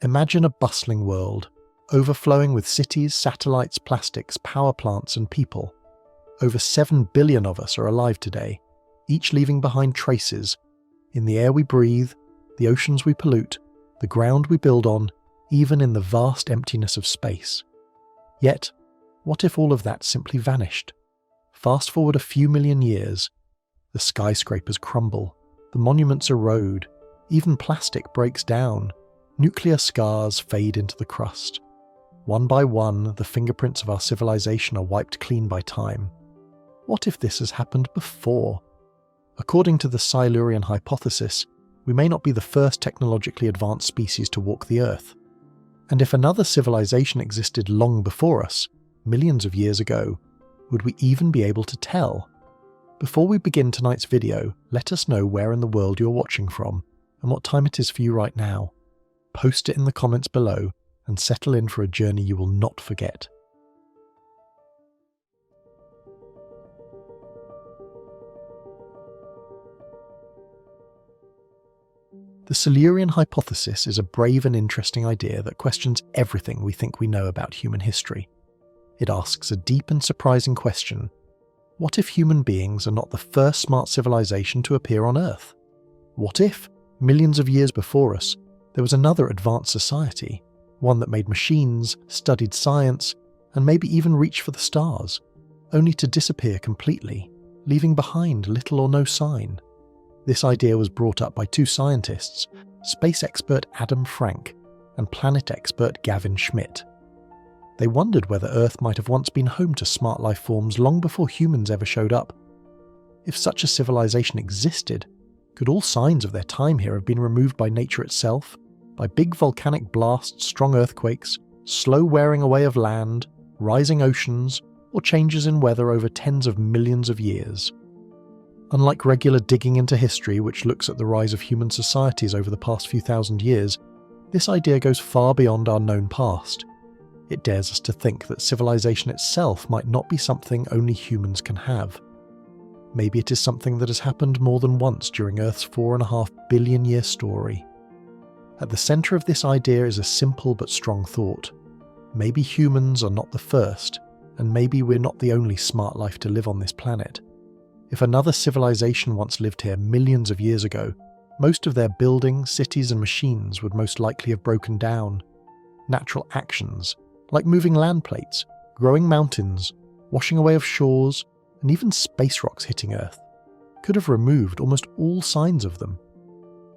Imagine a bustling world, overflowing with cities, satellites, plastics, power plants and people. Over 7 billion of us are alive today, each leaving behind traces in the air we breathe, the oceans we pollute, the ground we build on, even in the vast emptiness of space. Yet, what if all of that simply vanished? Fast forward a few million years, the skyscrapers crumble, the monuments erode, even plastic breaks down, nuclear scars fade into the crust. One by one, the fingerprints of our civilization are wiped clean by time. What if this has happened before? According to the Silurian hypothesis, we may not be the first technologically advanced species to walk the Earth. And if another civilization existed long before us, millions of years ago, would we even be able to tell? Before we begin tonight's video, let us know where in the world you're watching from and what time it is for you right now. Post it in the comments below and settle in for a journey you will not forget. The Silurian hypothesis is a brave and interesting idea that questions everything we think we know about human history. It asks a deep and surprising question: what if human beings are not the first smart civilization to appear on Earth? What if, millions of years before us, there was another advanced society, one that made machines, studied science, and maybe even reached for the stars, only to disappear completely, leaving behind little or no sign? This idea was brought up by two scientists, space expert Adam Frank and planet expert Gavin Schmidt. They wondered whether Earth might have once been home to smart life forms long before humans ever showed up. If such a civilization existed, could all signs of their time here have been removed by nature itself? By big volcanic blasts, strong earthquakes, slow wearing away of land, rising oceans, or changes in weather over tens of millions of years? Unlike regular digging into history, which looks at the rise of human societies over the past few thousand years, this idea goes far beyond our known past. It dares us to think that civilization itself might not be something only humans can have. Maybe it is something that has happened more than once during Earth's 4.5 billion year story. At the centre of this idea is a simple but strong thought. Maybe humans are not the first, and maybe we're not the only smart life to live on this planet. If another civilization once lived here millions of years ago, most of their buildings, cities and machines would most likely have broken down. Natural actions, like moving land plates, growing mountains, washing away of shores, and even space rocks hitting Earth, could have removed almost all signs of them.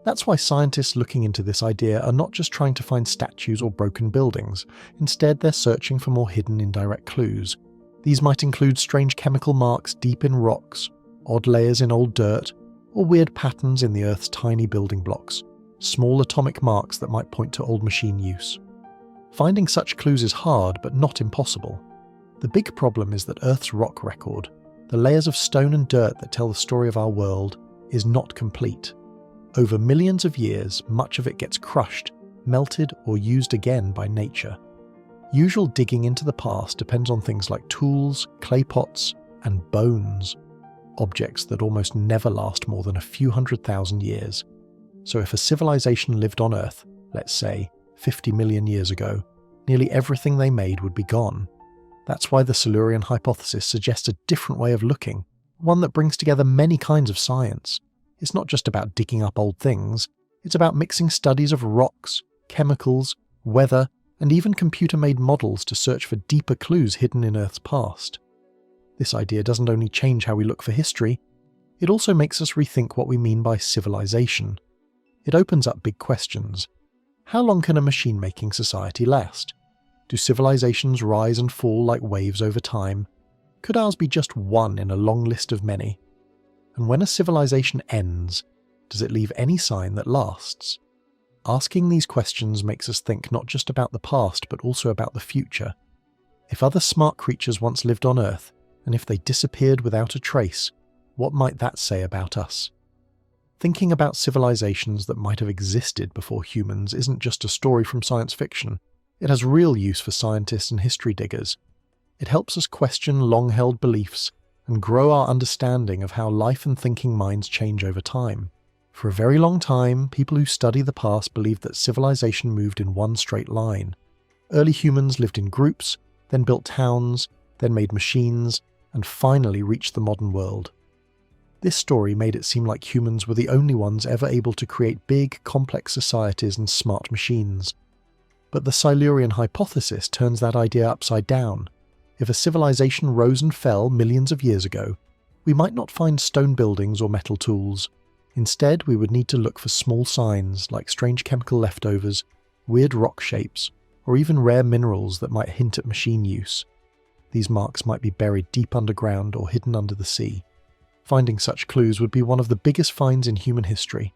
That's why scientists looking into this idea are not just trying to find statues or broken buildings. Instead, they're searching for more hidden indirect clues. These might include strange chemical marks deep in rocks, odd layers in old dirt, or weird patterns in the Earth's tiny building blocks, small atomic marks that might point to old machine use. Finding such clues is hard, but not impossible. The big problem is that Earth's rock record, the layers of stone and dirt that tell the story of our world, is not complete. Over millions of years, much of it gets crushed, melted, or used again by nature. Usual digging into the past depends on things like tools, clay pots, and bones. Objects that almost never last more than a few 100,000 years. So if a civilization lived on Earth, let's say, 50 million years ago, nearly everything they made would be gone. That's why the Silurian hypothesis suggests a different way of looking, one that brings together many kinds of science. It's not just about digging up old things, it's about mixing studies of rocks, chemicals, weather, and even computer-made models to search for deeper clues hidden in Earth's past. This idea doesn't only change how we look for history, it also makes us rethink what we mean by civilization. It opens up big questions. How long can a machine-making society last? Do civilizations rise and fall like waves over time? Could ours be just one in a long list of many? And when a civilization ends, does it leave any sign that lasts? Asking these questions makes us think not just about the past, but also about the future. If other smart creatures once lived on Earth, and if they disappeared without a trace, what might that say about us? Thinking about civilizations that might have existed before humans isn't just a story from science fiction. It has real use for scientists and history diggers. It helps us question long-held beliefs and grow our understanding of how life and thinking minds change over time. For a very long time, people who study the past believed that civilization moved in one straight line. Early humans lived in groups, then built towns, then made machines, and finally reached the modern world. This story made it seem like humans were the only ones ever able to create big, complex societies and smart machines. But the Silurian hypothesis turns that idea upside down. If a civilization rose and fell millions of years ago, we might not find stone buildings or metal tools. Instead, we would need to look for small signs like strange chemical leftovers, weird rock shapes, or even rare minerals that might hint at machine use. These marks might be buried deep underground or hidden under the sea. Finding such clues would be one of the biggest finds in human history.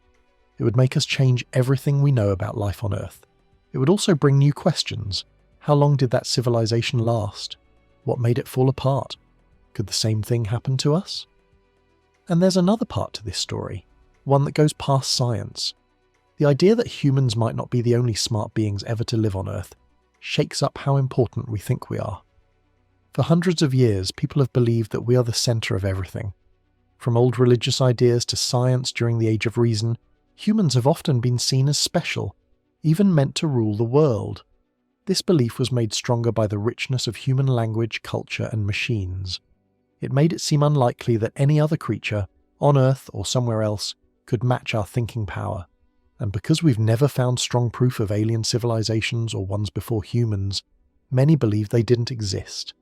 It would make us change everything we know about life on Earth. It would also bring new questions. How long did that civilization last? What made it fall apart? Could the same thing happen to us? And there's another part to this story, one that goes past science. The idea that humans might not be the only smart beings ever to live on Earth shakes up how important we think we are. For hundreds of years, people have believed that we are the centre of everything. From old religious ideas to science during the Age of Reason, humans have often been seen as special, even meant to rule the world. This belief was made stronger by the richness of human language, culture, and machines. It made it seem unlikely that any other creature, on Earth or somewhere else, could match our thinking power. And because we've never found strong proof of alien civilizations or ones before humans, many believe they didn't exist.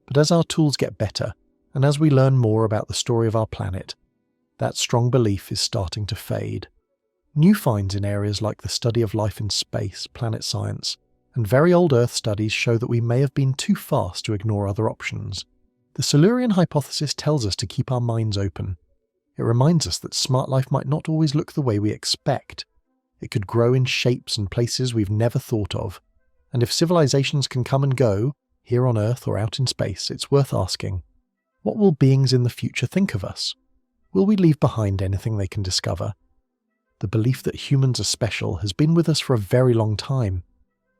But as our tools get better, and as we learn more about the story of our planet, that strong belief is starting to fade. New finds in areas like the study of life in space, planet science, and very old Earth studies show that we may have been too fast to ignore other options. The Silurian hypothesis tells us to keep our minds open. It reminds us that smart life might not always look the way we expect. It could grow in shapes and places we've never thought of. And if civilizations can come and go, here on Earth or out in space, it's worth asking, what will beings in the future think of us? Will we leave behind anything they can discover? The belief that humans are special has been with us for a very long time.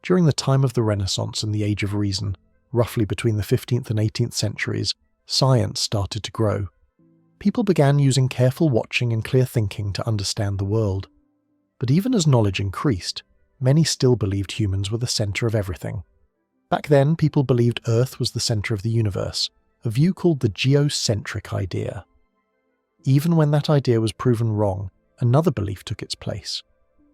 During the time of the Renaissance and the Age of Reason, roughly between the 15th and 18th centuries, science started to grow. People began using careful watching and clear thinking to understand the world. But even as knowledge increased, many still believed humans were the centre of everything. Back then, people believed Earth was the centre of the universe, a view called the geocentric idea. Even when that idea was proven wrong, another belief took its place,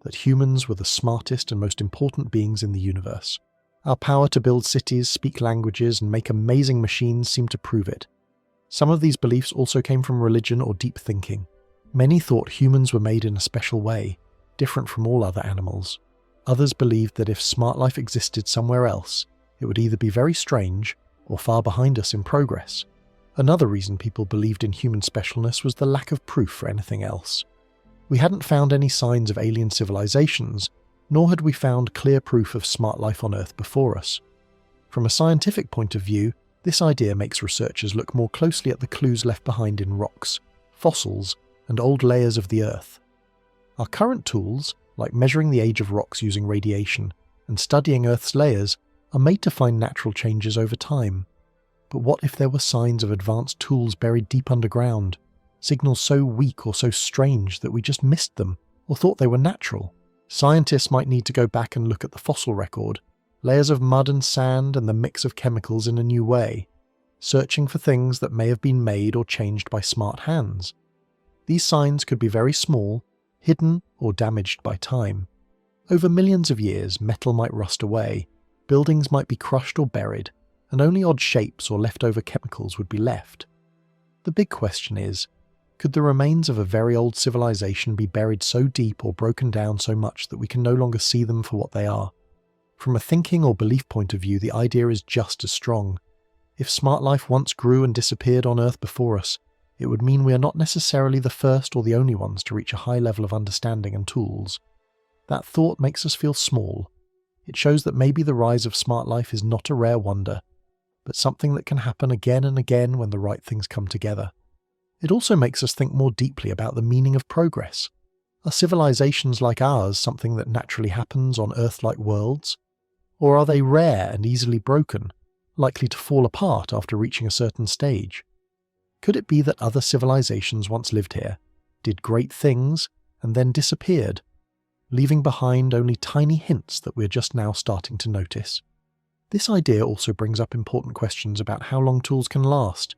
that humans were the smartest and most important beings in the universe. Our power to build cities, speak languages, and make amazing machines seemed to prove it. Some of these beliefs also came from religion or deep thinking. Many thought humans were made in a special way, different from all other animals. Others believed that if smart life existed somewhere else, it would either be very strange or far behind us in progress. Another reason people believed in human specialness was the lack of proof for anything else. We hadn't found any signs of alien civilizations, nor had we found clear proof of smart life on Earth before us. From a scientific point of view, this idea makes researchers look more closely at the clues left behind in rocks, fossils, and old layers of the Earth. Our current tools, like measuring the age of rocks using radiation and studying Earth's layers, are made to find natural changes over time. But what if there were signs of advanced tools buried deep underground, signals so weak or so strange that we just missed them or thought they were natural? Scientists might need to go back and look at the fossil record, layers of mud and sand and the mix of chemicals in a new way, searching for things that may have been made or changed by smart hands. These signs could be very small, hidden or damaged by time. Over millions of years, metal might rust away, buildings might be crushed or buried, and only odd shapes or leftover chemicals would be left. The big question is, could the remains of a very old civilization be buried so deep or broken down so much that we can no longer see them for what they are? From a thinking or belief point of view, the idea is just as strong. If smart life once grew and disappeared on Earth before us, it would mean we are not necessarily the first or the only ones to reach a high level of understanding and tools. That thought makes us feel small. It shows that maybe the rise of smart life is not a rare wonder, but something that can happen again and again when the right things come together. It also makes us think more deeply about the meaning of progress. Are civilizations like ours something that naturally happens on Earth-like worlds? Or are they rare and easily broken, likely to fall apart after reaching a certain stage? Could it be that other civilizations once lived here, did great things, and then disappeared, leaving behind only tiny hints that we're just now starting to notice. This idea also brings up important questions about how long tools can last.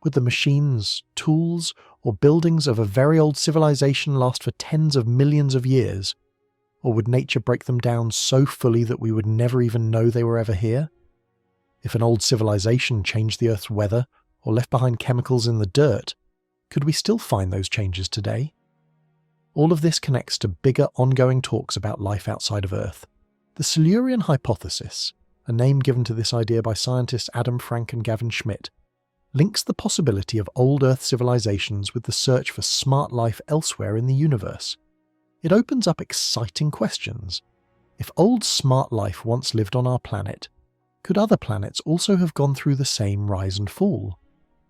Would the machines, tools, or buildings of a very old civilization last for tens of millions of years? Or would nature break them down so fully that we would never even know they were ever here? If an old civilization changed the Earth's weather or left behind chemicals in the dirt, could we still find those changes today? All of this connects to bigger ongoing talks about life outside of Earth. The Silurian hypothesis, a name given to this idea by scientists Adam Frank and Gavin Schmidt, links the possibility of old Earth civilizations with the search for smart life elsewhere in the universe. It opens up exciting questions. If old smart life once lived on our planet, could other planets also have gone through the same rise and fall?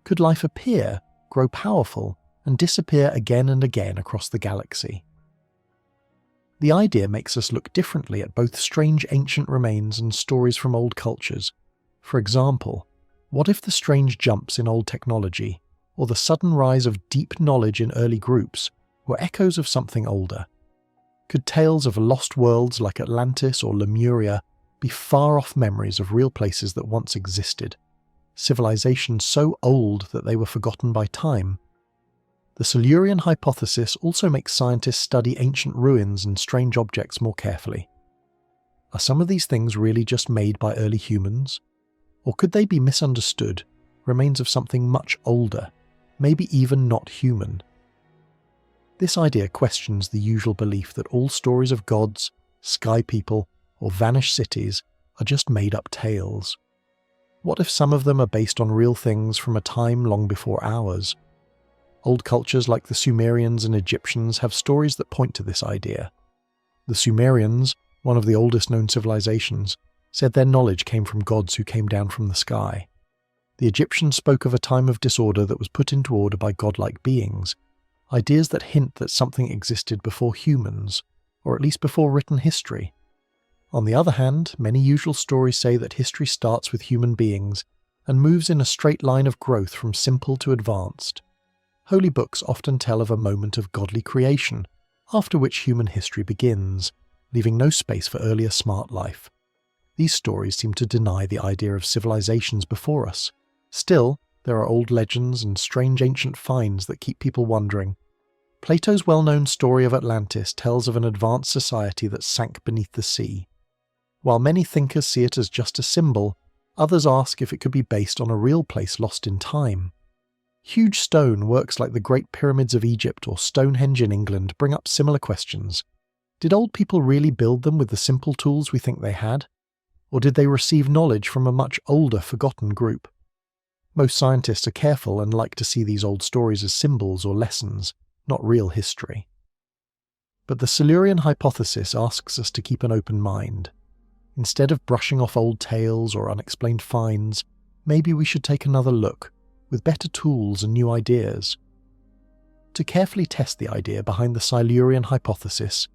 Could life appear, grow powerful, and disappear again and again across the galaxy? The idea makes us look differently at both strange ancient remains and stories from old cultures. For example, what if the strange jumps in old technology, or the sudden rise of deep knowledge in early groups, were echoes of something older? Could tales of lost worlds like Atlantis or Lemuria be far-off memories of real places that once existed, civilizations so old that they were forgotten by time? The Silurian hypothesis also makes scientists study ancient ruins and strange objects more carefully. Are some of these things really just made by early humans? Or could they be misunderstood, remains of something much older, maybe even not human? This idea questions the usual belief that all stories of gods, sky people, or vanished cities are just made-up tales. What if some of them are based on real things from a time long before ours? Old cultures like the Sumerians and Egyptians have stories that point to this idea. The Sumerians, one of the oldest known civilizations, said their knowledge came from gods who came down from the sky. The Egyptians spoke of a time of disorder that was put into order by godlike beings, ideas that hint that something existed before humans, or at least before written history. On the other hand, many usual stories say that history starts with human beings and moves in a straight line of growth from simple to advanced. Holy books often tell of a moment of godly creation, after which human history begins, leaving no space for earlier smart life. These stories seem to deny the idea of civilizations before us. Still, there are old legends and strange ancient finds that keep people wondering. Plato's well-known story of Atlantis tells of an advanced society that sank beneath the sea. While many thinkers see it as just a symbol, others ask if it could be based on a real place lost in time. Huge stone works like the Great Pyramids of Egypt or Stonehenge in England bring up similar questions. Did old people really build them with the simple tools we think they had? Or did they receive knowledge from a much older, forgotten group? Most scientists are careful and like to see these old stories as symbols or lessons, not real history. But the Silurian hypothesis asks us to keep an open mind. Instead of brushing off old tales or unexplained finds, maybe we should take another look, with better tools and new ideas. To carefully test the idea behind the Silurian hypothesis,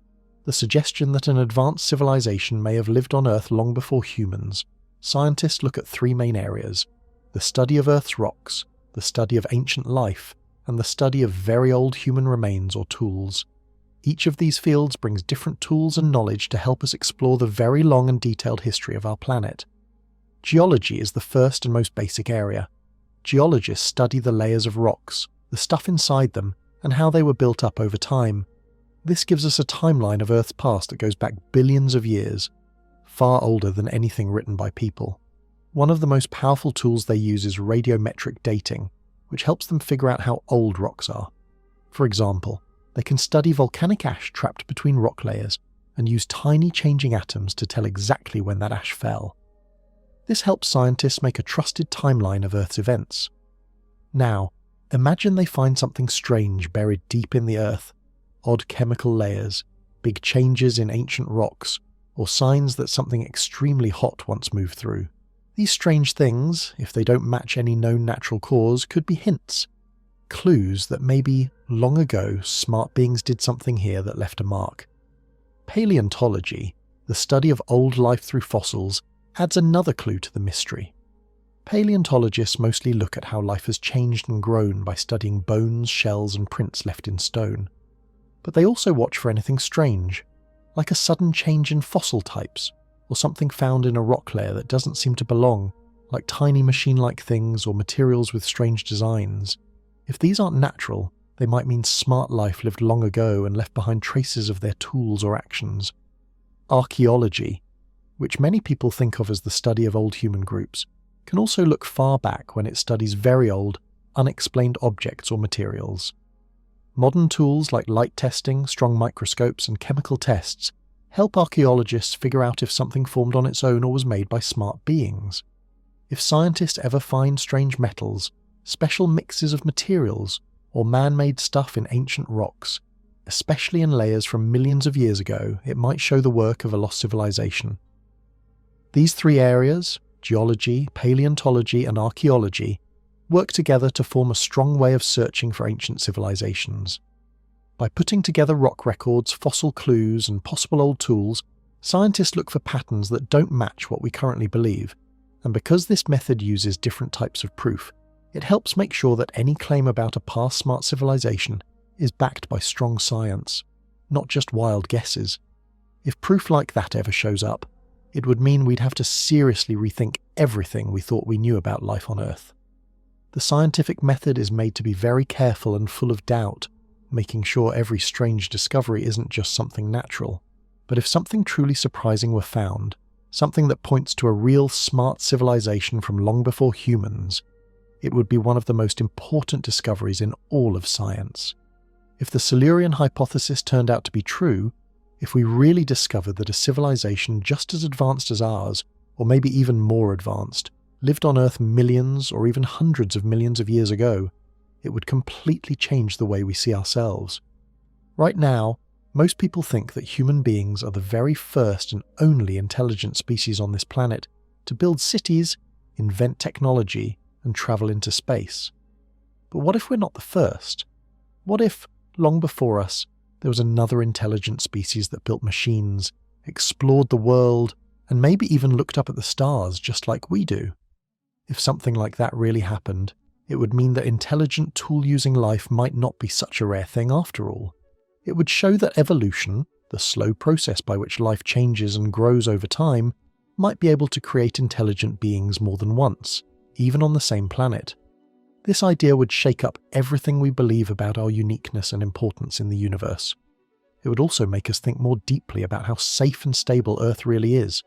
the suggestion that an advanced civilization may have lived on Earth long before humans, scientists look at three main areas: the study of Earth's rocks, the study of ancient life, and the study of very old human remains or tools. Each of these fields brings different tools and knowledge to help us explore the very long and detailed history of our planet. Geology is the first and most basic area. Geologists study the layers of rocks, the stuff inside them, and how they were built up over time. This gives us a timeline of Earth's past that goes back billions of years, far older than anything written by people. One of the most powerful tools they use is radiometric dating, which helps them figure out how old rocks are. For example, they can study volcanic ash trapped between rock layers and use tiny changing atoms to tell exactly when that ash fell. This helps scientists make a trusted timeline of Earth's events. Now, imagine they find something strange buried deep in the Earth, odd chemical layers, big changes in ancient rocks, or signs that something extremely hot once moved through. These strange things, if they don't match any known natural cause, could be hints, clues that maybe, long ago, smart beings did something here that left a mark. Paleontology, the study of old life through fossils, adds another clue to the mystery. Paleontologists mostly look at how life has changed and grown by studying bones, shells, and prints left in stone. But they also watch for anything strange, like a sudden change in fossil types, or something found in a rock layer that doesn't seem to belong, like tiny machine-like things or materials with strange designs. If these aren't natural, they might mean smart life lived long ago and left behind traces of their tools or actions. Archaeology, which many people think of as the study of old human groups, can also look far back when it studies very old, unexplained objects or materials. Modern tools like light testing, strong microscopes, and chemical tests help archaeologists figure out if something formed on its own or was made by smart beings. If scientists ever find strange metals, special mixes of materials, or man-made stuff in ancient rocks, especially in layers from millions of years ago, it might show the work of a lost civilization. These three areas, geology, paleontology, and archaeology, work together to form a strong way of searching for ancient civilizations. By putting together rock records, fossil clues, and possible old tools, scientists look for patterns that don't match what we currently believe, and because this method uses different types of proof, it helps make sure that any claim about a past smart civilization is backed by strong science, not just wild guesses. If proof like that ever shows up, it would mean we'd have to seriously rethink everything we thought we knew about life on Earth. The scientific method is made to be very careful and full of doubt, making sure every strange discovery isn't just something natural. But if something truly surprising were found, something that points to a real smart civilization from long before humans, it would be one of the most important discoveries in all of science. If the Silurian hypothesis turned out to be true, if we really discovered that a civilization just as advanced as ours, or maybe even more advanced, lived on Earth millions or even hundreds of millions of years ago, it would completely change the way we see ourselves. Right now, most people think that human beings are the very first and only intelligent species on this planet to build cities, invent technology, and travel into space. But what if we're not the first? What if, long before us, there was another intelligent species that built machines, explored the world, and maybe even looked up at the stars just like we do? If something like that really happened, it would mean that intelligent tool-using life might not be such a rare thing after all. It would show that evolution, the slow process by which life changes and grows over time, might be able to create intelligent beings more than once, even on the same planet. This idea would shake up everything we believe about our uniqueness and importance in the universe. It would also make us think more deeply about how safe and stable Earth really is.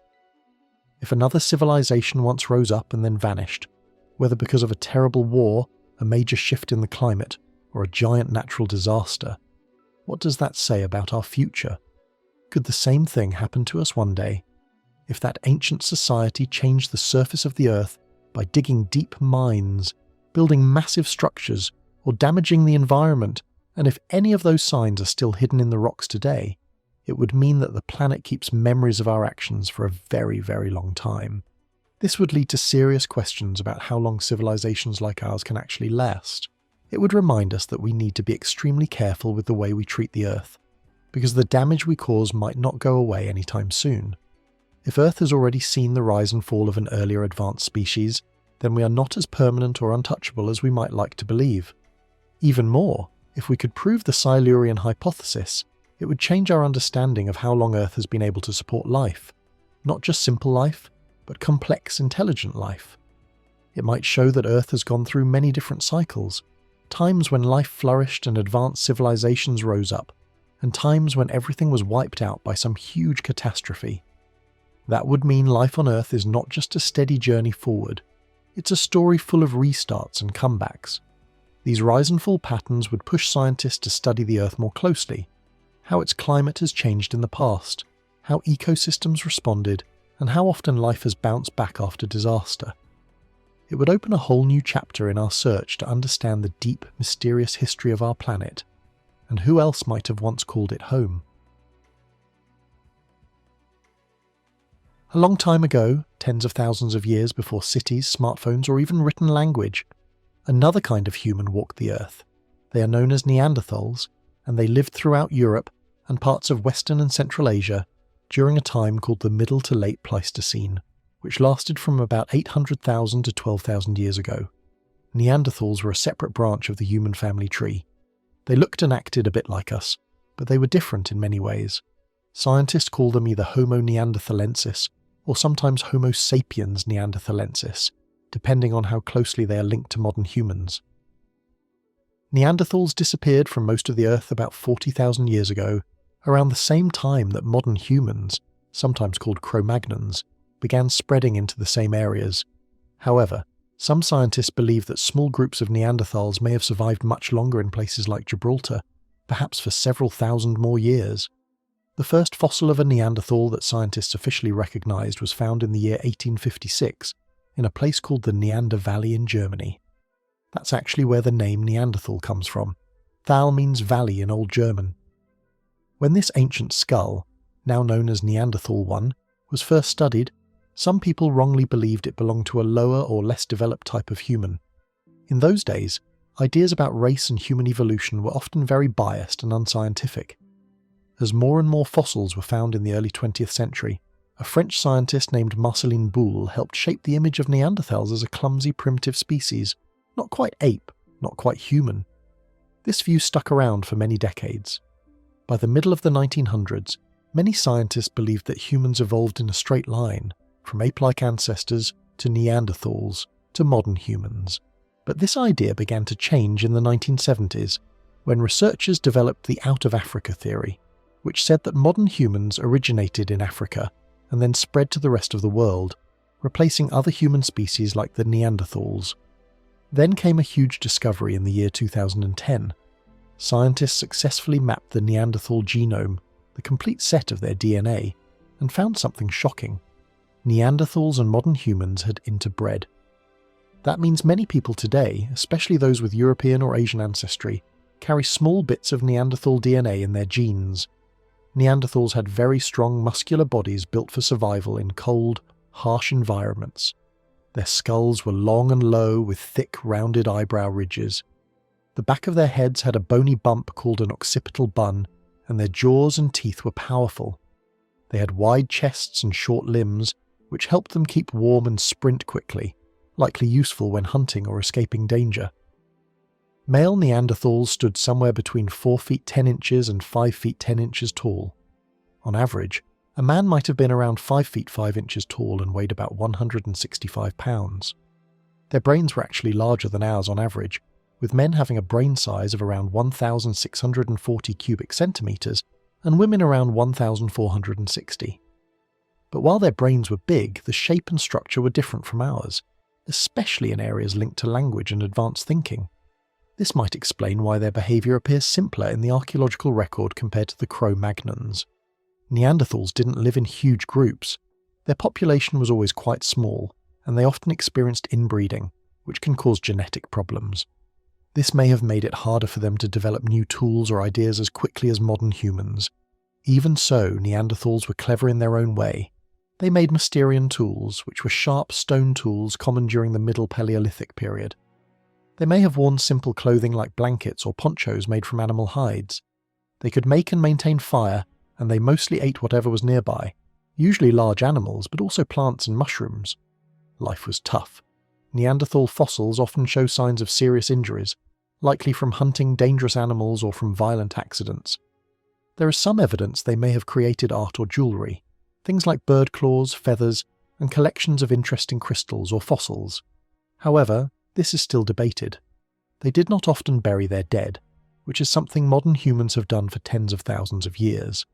If another civilization once rose up and then vanished, whether because of a terrible war, a major shift in the climate, or a giant natural disaster, what does that say about our future? Could the same thing happen to us one day? If that ancient society changed the surface of the Earth by digging deep mines, building massive structures, or damaging the environment, and if any of those signs are still hidden in the rocks today, it would mean that the planet keeps memories of our actions for a very, very long time. This would lead to serious questions about how long civilizations like ours can actually last. It would remind us that we need to be extremely careful with the way we treat the Earth, because the damage we cause might not go away anytime soon. If Earth has already seen the rise and fall of an earlier advanced species, then we are not as permanent or untouchable as we might like to believe. Even more, if we could prove the Silurian hypothesis, it would change our understanding of how long Earth has been able to support life. Not just simple life, but complex, intelligent life. It might show that Earth has gone through many different cycles, times when life flourished and advanced civilizations rose up, and times when everything was wiped out by some huge catastrophe. That would mean life on Earth is not just a steady journey forward, it's a story full of restarts and comebacks. These rise and fall patterns would push scientists to study the Earth more closely, how its climate has changed in the past, how ecosystems responded, and how often life has bounced back after disaster. It would open a whole new chapter in our search to understand the deep, mysterious history of our planet, and who else might have once called it home. A long time ago, tens of thousands of years before cities, smartphones, or even written language, another kind of human walked the Earth. They are known as Neanderthals, and they lived throughout Europe and parts of Western and Central Asia during a time called the Middle to Late Pleistocene, which lasted from about 800,000 to 12,000 years ago. Neanderthals were a separate branch of the human family tree. They looked and acted a bit like us, but they were different in many ways. Scientists call them either Homo neanderthalensis or sometimes Homo sapiens neanderthalensis, depending on how closely they are linked to modern humans. Neanderthals disappeared from most of the Earth about 40,000 years ago, around the same time that modern humans, sometimes called Cro-Magnons, began spreading into the same areas. However, some scientists believe that small groups of Neanderthals may have survived much longer in places like Gibraltar, perhaps for several thousand more years. The first fossil of a Neanderthal that scientists officially recognised was found in the year 1856 in a place called the Neander Valley in Germany. That's actually where the name Neanderthal comes from. Thal means valley in Old German. When this ancient skull, now known as Neanderthal 1, was first studied, some people wrongly believed it belonged to a lower or less developed type of human. In those days, ideas about race and human evolution were often very biased and unscientific. As more and more fossils were found in the early 20th century, a French scientist named Marceline Boule helped shape the image of Neanderthals as a clumsy primitive species, not quite ape, not quite human. This view stuck around for many decades. By the middle of the 1900s, many scientists believed that humans evolved in a straight line, from ape-like ancestors to Neanderthals to modern humans. But this idea began to change in the 1970s, when researchers developed the out-of-Africa theory, which said that modern humans originated in Africa and then spread to the rest of the world, replacing other human species like the Neanderthals. Then came a huge discovery in the year 2010. Scientists successfully mapped the Neanderthal genome, the complete set of their DNA, and found something shocking. Neanderthals and modern humans had interbred. That means many people today, especially those with European or Asian ancestry, carry small bits of Neanderthal DNA in their genes. Neanderthals had very strong muscular bodies built for survival in cold, harsh environments. Their skulls were long and low with thick, rounded eyebrow ridges. The back of their heads had a bony bump called an occipital bun, and their jaws and teeth were powerful. They had wide chests and short limbs, which helped them keep warm and sprint quickly, likely useful when hunting or escaping danger. Male Neanderthals stood somewhere between 4 feet 10 inches and 5 feet 10 inches tall. On average, a man might have been around 5 feet 5 inches tall and weighed about 165 pounds. Their brains were actually larger than ours on average, with men having a brain size of around 1,640 cubic centimetres and women around 1,460. But while their brains were big, the shape and structure were different from ours, especially in areas linked to language and advanced thinking. This might explain why their behaviour appears simpler in the archaeological record compared to the Cro-Magnons. Neanderthals didn't live in huge groups. Their population was always quite small, and they often experienced inbreeding, which can cause genetic problems. This may have made it harder for them to develop new tools or ideas as quickly as modern humans. Even so, Neanderthals were clever in their own way. They made Mysterian tools, which were sharp stone tools common during the Middle Paleolithic period. They may have worn simple clothing like blankets or ponchos made from animal hides. They could make and maintain fire, and they mostly ate whatever was nearby, usually large animals, but also plants and mushrooms. Life was tough. Neanderthal fossils often show signs of serious injuries, likely from hunting dangerous animals or from violent accidents. There is some evidence they may have created art or jewellery, things like bird claws, feathers, and collections of interesting crystals or fossils. However, this is still debated. They did not often bury their dead, which is something modern humans have done for tens of thousands of years.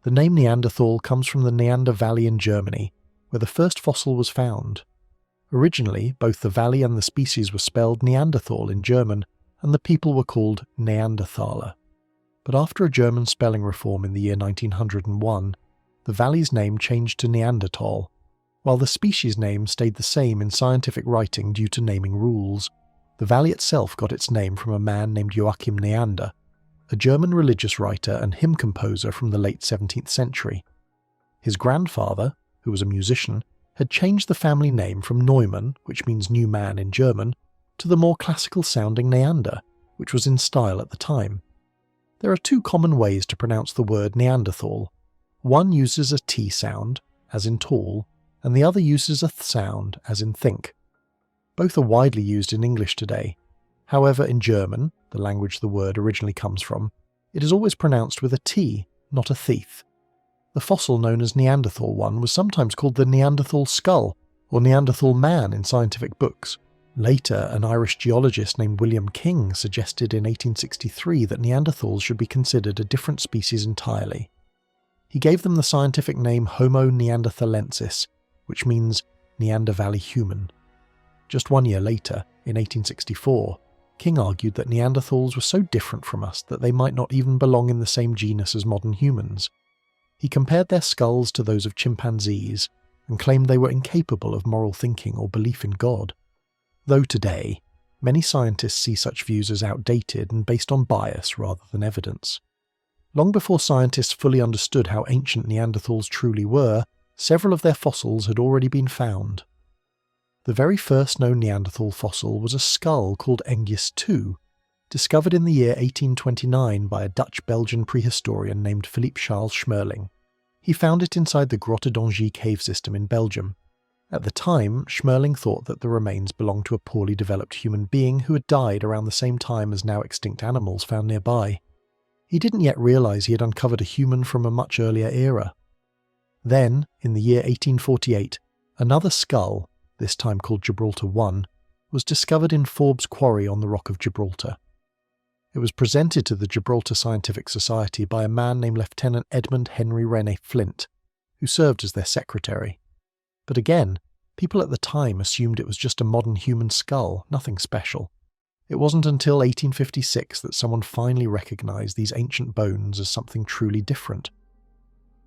The name Neanderthal comes from the Neander Valley in Germany, where the first fossil was found. Originally, both the valley and the species were spelled Neanderthal in German, and the people were called Neanderthaler. But after a German spelling reform in the year 1901, the valley's name changed to Neanderthal, while the species name stayed the same in scientific writing due to naming rules. The valley itself got its name from a man named Joachim Neander, a German religious writer and hymn composer from the late 17th century. His grandfather, who was a musician, had changed the family name from Neumann, which means new man in German, to the more classical-sounding Neander, which was in style at the time. There are two common ways to pronounce the word Neanderthal. One uses a T sound, as in tall, and the other uses a th sound, as in think. Both are widely used in English today. However, in German, the language the word originally comes from, It is always pronounced with a T, not a thief. The fossil known as Neanderthal 1 was sometimes called the Neanderthal skull, or Neanderthal man in scientific books. Later, an Irish geologist named William King suggested in 1863 that Neanderthals should be considered a different species entirely. He gave them the scientific name Homo neanderthalensis, which means Neander Valley human. Just 1 year later, in 1864, King argued that Neanderthals were so different from us that they might not even belong in the same genus as modern humans. He compared their skulls to those of chimpanzees and claimed they were incapable of moral thinking or belief in God. Though today, many scientists see such views as outdated and based on bias rather than evidence. Long before scientists fully understood how ancient Neanderthals truly were, several of their fossils had already been found. The very first known Neanderthal fossil was a skull called Engis II, discovered in the year 1829 by a Dutch-Belgian prehistorian named Philippe Charles Schmerling. He found it inside the Grotte d'Angy cave system in Belgium. At the time, Schmerling thought that the remains belonged to a poorly developed human being who had died around the same time as now extinct animals found nearby. He didn't yet realise he had uncovered a human from a much earlier era. Then, in the year 1848, another skull, this time called Gibraltar I, was discovered in Forbes Quarry on the Rock of Gibraltar. It was presented to the Gibraltar Scientific Society by a man named Lieutenant Edmund Henry René Flint, who served as their secretary. But again, people at the time assumed it was just a modern human skull, nothing special. It wasn't until 1856 that someone finally recognised these ancient bones as something truly different.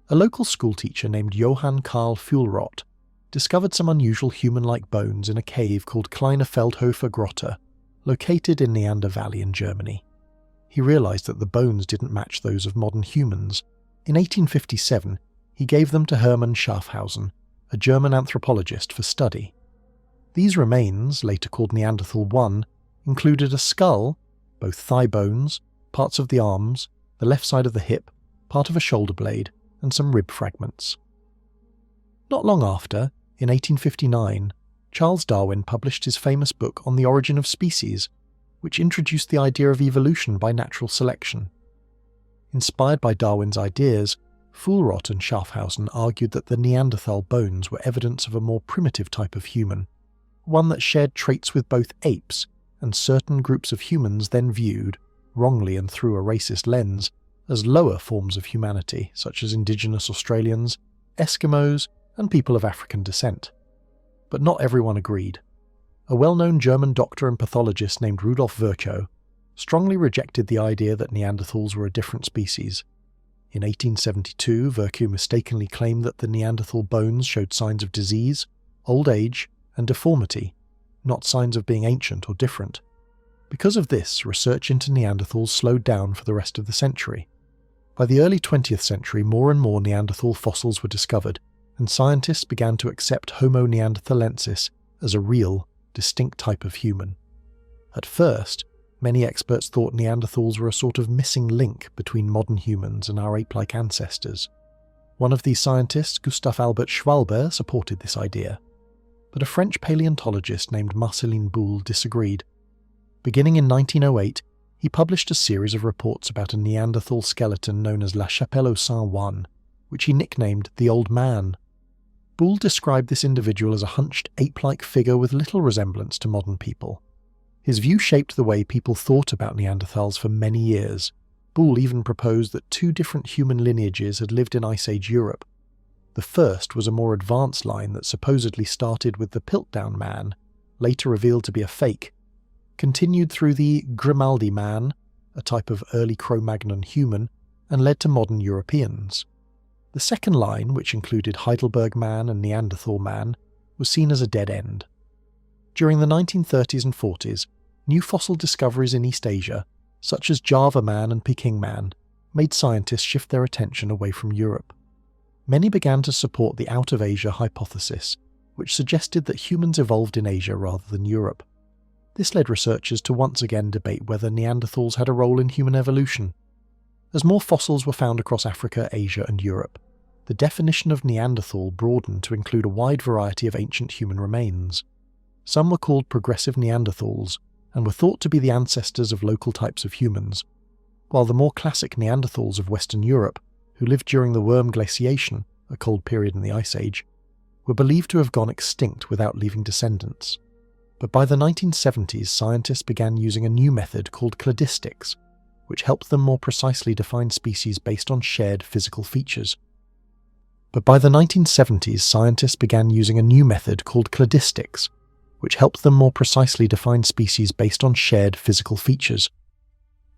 A local schoolteacher named Johann Karl Fuhlrott discovered some unusual human-like bones in a cave called Kleine Feldhofer Grotte, located in Neander Valley in Germany. He realised that the bones didn't match those of modern humans. In 1857, he gave them to Hermann Schaffhausen, a German anthropologist, for study. These remains, later called Neanderthal I, included a skull, both thigh bones, parts of the arms, the left side of the hip, part of a shoulder blade, and some rib fragments. Not long after, in 1859, Charles Darwin published his famous book On the Origin of Species, which introduced the idea of evolution by natural selection. Inspired by Darwin's ideas, Fuhlrott and Schaffhausen argued that the Neanderthal bones were evidence of a more primitive type of human, one that shared traits with both apes and certain groups of humans then viewed, wrongly and through a racist lens, as lower forms of humanity, such as indigenous Australians, Eskimos, and people of African descent. But not everyone agreed. A well-known German doctor and pathologist named Rudolf Virchow strongly rejected the idea that Neanderthals were a different species. In 1872, Virchow mistakenly claimed that the Neanderthal bones showed signs of disease, old age, and deformity, not signs of being ancient or different. Because of this, research into Neanderthals slowed down for the rest of the century. By the early 20th century, more and more Neanderthal fossils were discovered, and scientists began to accept Homo neanderthalensis as a real, distinct type of human. At first, many experts thought Neanderthals were a sort of missing link between modern humans and our ape-like ancestors. One of these scientists, Gustave Albert Schwalbe, supported this idea. But a French paleontologist named Marcelin Boule disagreed. Beginning in 1908, he published a series of reports about a Neanderthal skeleton known as La Chapelle aux Saints I, which he nicknamed the Old Man. Boule described this individual as a hunched ape-like figure with little resemblance to modern people. His view shaped the way people thought about Neanderthals for many years. Boule even proposed that two different human lineages had lived in Ice Age Europe. The first was a more advanced line that supposedly started with the Piltdown man, later revealed to be a fake, continued through the Grimaldi man, a type of early Cro-Magnon human, and led to modern Europeans. The second line, which included Heidelberg man and Neanderthal man, was seen as a dead end. During the 1930s and 40s, new fossil discoveries in East Asia, such as Java man and Peking man, made scientists shift their attention away from Europe. Many began to support the out of Asia hypothesis, which suggested that humans evolved in Asia rather than Europe. This led researchers to once again debate whether Neanderthals had a role in human evolution. As more fossils were found across Africa, Asia, and Europe, the definition of Neanderthal broadened to include a wide variety of ancient human remains. Some were called progressive Neanderthals, and were thought to be the ancestors of local types of humans. while the more classic Neanderthals of Western Europe, who lived during the Worm glaciation, a cold period in the Ice Age, were believed to have gone extinct without leaving descendants. But by the 1970s, scientists began using a new method called cladistics, which helped them more precisely define species based on shared physical features.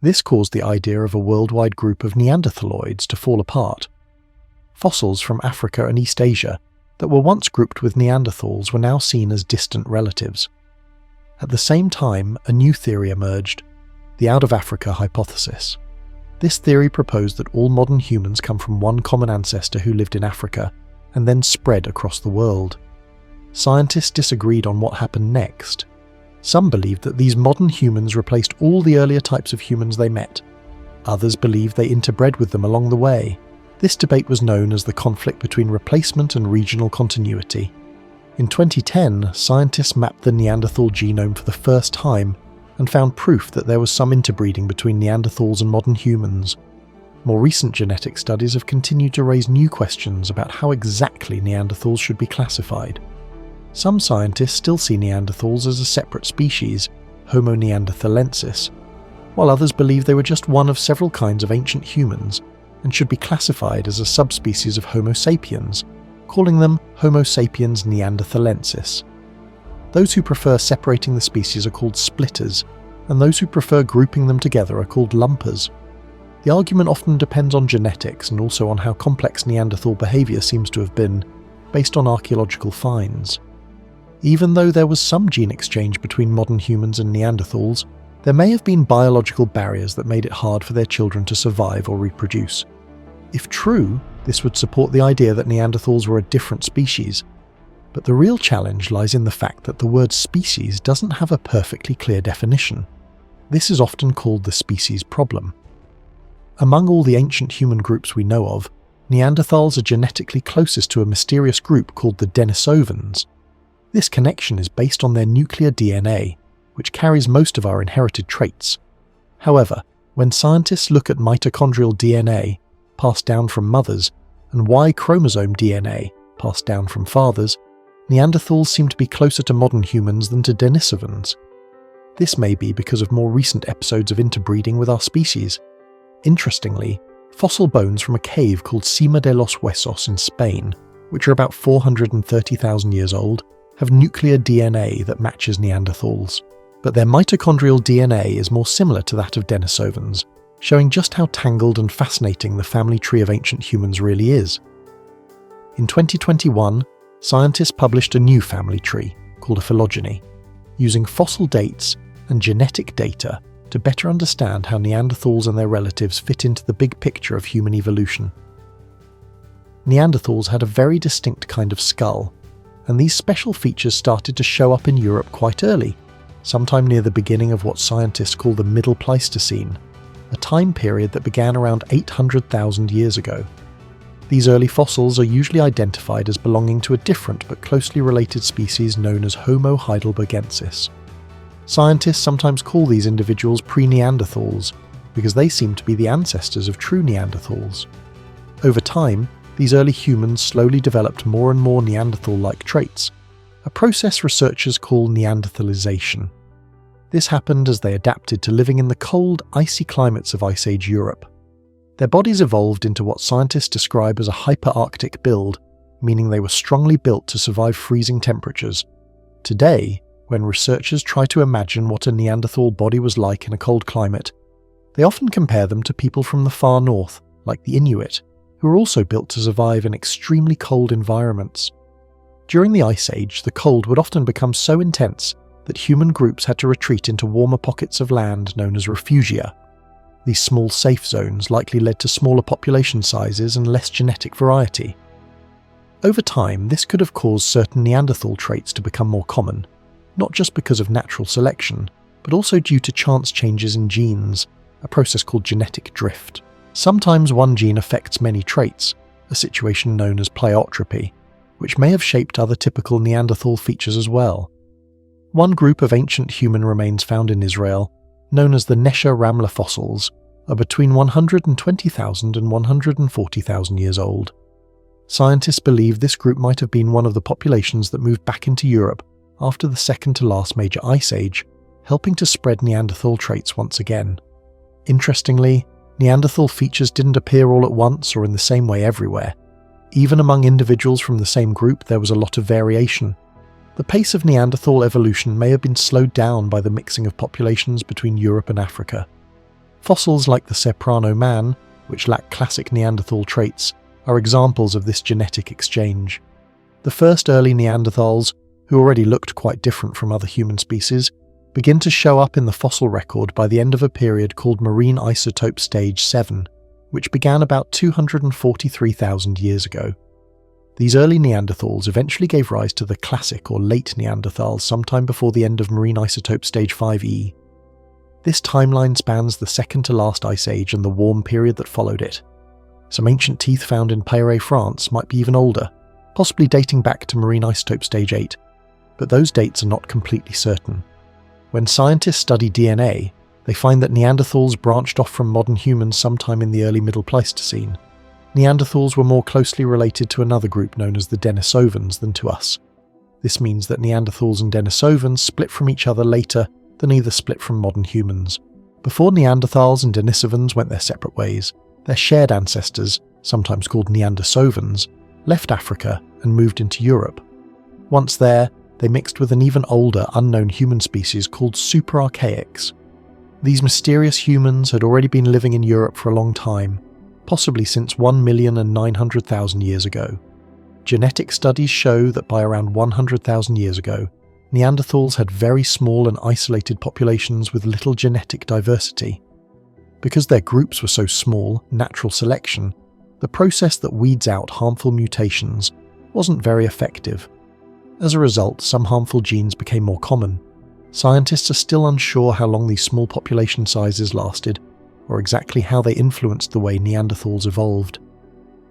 This caused the idea of a worldwide group of Neanderthaloids to fall apart. Fossils from Africa and East Asia that were once grouped with Neanderthals were now seen as distant relatives. At the same time, a new theory emerged, the out-of-Africa hypothesis. This theory proposed that all modern humans come from one common ancestor who lived in Africa and then spread across the world. Scientists disagreed on what happened next. Some believed that these modern humans replaced all the earlier types of humans they met. Others believed they interbred with them along the way. This debate was known as the conflict between replacement and regional continuity. In 2010, scientists mapped the Neanderthal genome for the first time and found proof that there was some interbreeding between Neanderthals and modern humans. More recent genetic studies have continued to raise new questions about how exactly Neanderthals should be classified. Some scientists still see Neanderthals as a separate species, Homo neanderthalensis, while others believe they were just one of several kinds of ancient humans and should be classified as a subspecies of Homo sapiens, calling them Homo sapiens neanderthalensis. Those who prefer separating the species are called splitters, and those who prefer grouping them together are called lumpers. The argument often depends on genetics and also on how complex Neanderthal behaviour seems to have been, based on archaeological finds. Even though there was some gene exchange between modern humans and Neanderthals, there may have been biological barriers that made it hard for their children to survive or reproduce. If true, this would support the idea that Neanderthals were a different species. But the real challenge lies in the fact that the word species doesn't have a perfectly clear definition. This is often called the species problem. Among all the ancient human groups we know of, Neanderthals are genetically closest to a mysterious group called the Denisovans. This connection is based on their nuclear DNA, which carries most of our inherited traits. However, when scientists look at mitochondrial DNA, passed down from mothers, and Y chromosome DNA, passed down from fathers, Neanderthals seem to be closer to modern humans than to Denisovans. This may be because of more recent episodes of interbreeding with our species. Interestingly, fossil bones from a cave called Cima de los Huesos in Spain, which are about 430,000 years old, have nuclear DNA that matches Neanderthals. But their mitochondrial DNA is more similar to that of Denisovans, showing just how tangled and fascinating the family tree of ancient humans really is. In 2021, scientists published a new family tree, called a phylogeny, using fossil dates and genetic data to better understand how Neanderthals and their relatives fit into the big picture of human evolution. Neanderthals had a very distinct kind of skull, and these special features started to show up in Europe quite early, sometime near the beginning of what scientists call the Middle Pleistocene, a time period that began around 800,000 years ago. These early fossils are usually identified as belonging to a different but closely related species known as Homo heidelbergensis. Scientists sometimes call these individuals pre-Neanderthals because they seem to be the ancestors of true Neanderthals. Over time, these early humans slowly developed more and more Neanderthal-like traits, a process researchers call Neanderthalization. This happened as they adapted to living in the cold, icy climates of Ice Age Europe. Their bodies evolved into what scientists describe as a hyperarctic build, meaning they were strongly built to survive freezing temperatures. Today, when researchers try to imagine what a Neanderthal body was like in a cold climate, they often compare them to people from the far north, like the Inuit, who were also built to survive in extremely cold environments. During the Ice Age, the cold would often become so intense that human groups had to retreat into warmer pockets of land known as refugia. These small safe zones likely led to smaller population sizes and less genetic variety. Over time, this could have caused certain Neanderthal traits to become more common, not just because of natural selection, but also due to chance changes in genes, a process called genetic drift. Sometimes one gene affects many traits, a situation known as pleiotropy, which may have shaped other typical Neanderthal features as well. One group of ancient human remains found in Israel, known as the Nesher Ramler fossils, are between 120,000 and 140,000 years old. Scientists believe this group might have been one of the populations that moved back into Europe after the second to last major ice age, helping to spread Neanderthal traits once again. Interestingly, Neanderthal features didn't appear all at once or in the same way everywhere. Even among individuals from the same group, there was a lot of variation. The pace of Neanderthal evolution may have been slowed down by the mixing of populations between Europe and Africa. Fossils like the Soprano man, which lack classic Neanderthal traits, are examples of this genetic exchange. The first early Neanderthals, who already looked quite different from other human species, begin to show up in the fossil record by the end of a period called Marine Isotope Stage 7, which began about 243,000 years ago. These early Neanderthals eventually gave rise to the classic or late Neanderthals sometime before the end of Marine Isotope Stage 5e. This timeline spans the second to last ice age and the warm period that followed it. Some ancient teeth found in Payray, France might be even older, possibly dating back to Marine Isotope Stage 8, but those dates are not completely certain. When scientists study DNA, they find that Neanderthals branched off from modern humans sometime in the early Middle Pleistocene. Neanderthals were more closely related to another group known as the Denisovans than to us. This means that Neanderthals and Denisovans split from each other later than either split from modern humans. Before Neanderthals and Denisovans went their separate ways, their shared ancestors, sometimes called Neandersovans, left Africa and moved into Europe. Once there, they mixed with an even older, unknown human species called Superarchaics. These mysterious humans had already been living in Europe for a long time, possibly since 1,900,000 years ago. Genetic studies show that by around 100,000 years ago, Neanderthals had very small and isolated populations with little genetic diversity. Because their groups were so small, natural selection, the process that weeds out harmful mutations, wasn't very effective. As a result, some harmful genes became more common. Scientists are still unsure how long these small population sizes lasted, or exactly how they influenced the way Neanderthals evolved.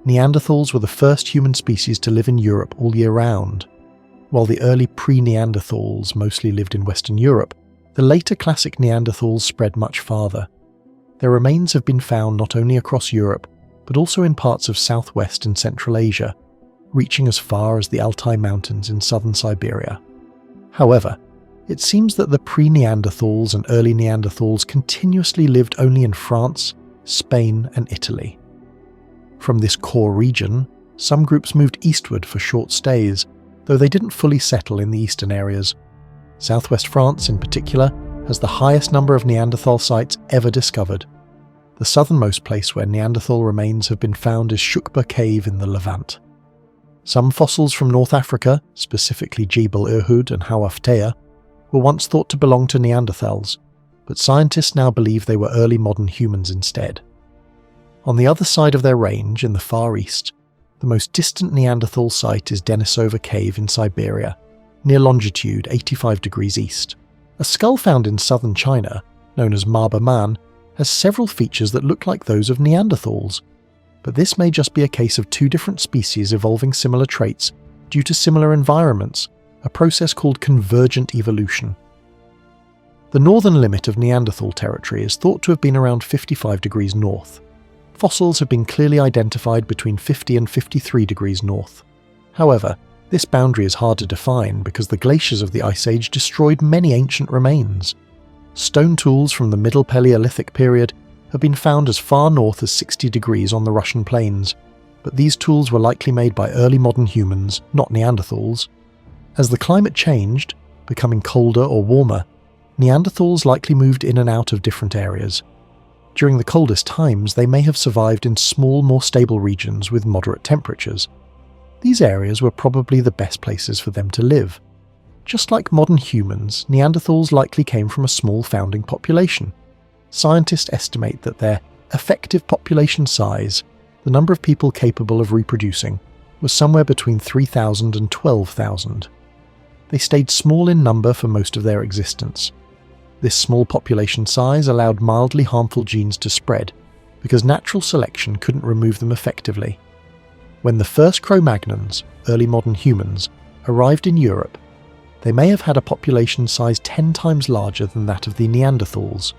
Neanderthals were the first human species to live in Europe all year round. While the early pre-Neanderthals mostly lived in Western Europe, the later classic Neanderthals spread much farther. Their remains have been found not only across Europe, but also in parts of Southwest and Central Asia, reaching as far as the Altai Mountains in southern Siberia. However, it seems that the pre-Neanderthals and early Neanderthals continuously lived only in France, Spain, and Italy. From this core region, some groups moved eastward for short stays, though they didn't fully settle in the eastern areas. Southwest France, in particular, has the highest number of Neanderthal sites ever discovered. The southernmost place where Neanderthal remains have been found is Shukba Cave in the Levant. Some fossils from North Africa, specifically Jebel Irhoud and Hawaftea, were once thought to belong to Neanderthals, but scientists now believe they were early modern humans instead. On the other side of their range, in the Far East, the most distant Neanderthal site is Denisova Cave in Siberia, near longitude 85 degrees east. A skull found in southern China, known as Marba Man, has several features that look like those of Neanderthals, but this may just be a case of two different species evolving similar traits due to similar environments, a process called convergent evolution. The northern limit of Neanderthal territory is thought to have been around 55 degrees north. Fossils have been clearly identified between 50 and 53 degrees north. However, this boundary is hard to define because the glaciers of the Ice Age destroyed many ancient remains. Stone tools from the Middle Paleolithic period have been found as far north as 60 degrees on the Russian plains, but these tools were likely made by early modern humans, not Neanderthals. As the climate changed, becoming colder or warmer, Neanderthals likely moved in and out of different areas. During the coldest times, they may have survived in small, more stable regions with moderate temperatures. These areas were probably the best places for them to live. Just like modern humans, Neanderthals likely came from a small founding population. Scientists estimate that their effective population size, the number of people capable of reproducing, was somewhere between 3,000 and 12,000. They stayed small in number for most of their existence. This small population size allowed mildly harmful genes to spread, because natural selection couldn't remove them effectively. When the first Cro-Magnons, early modern humans, arrived in Europe, they may have had a population size 10 times larger than that of the Neanderthals.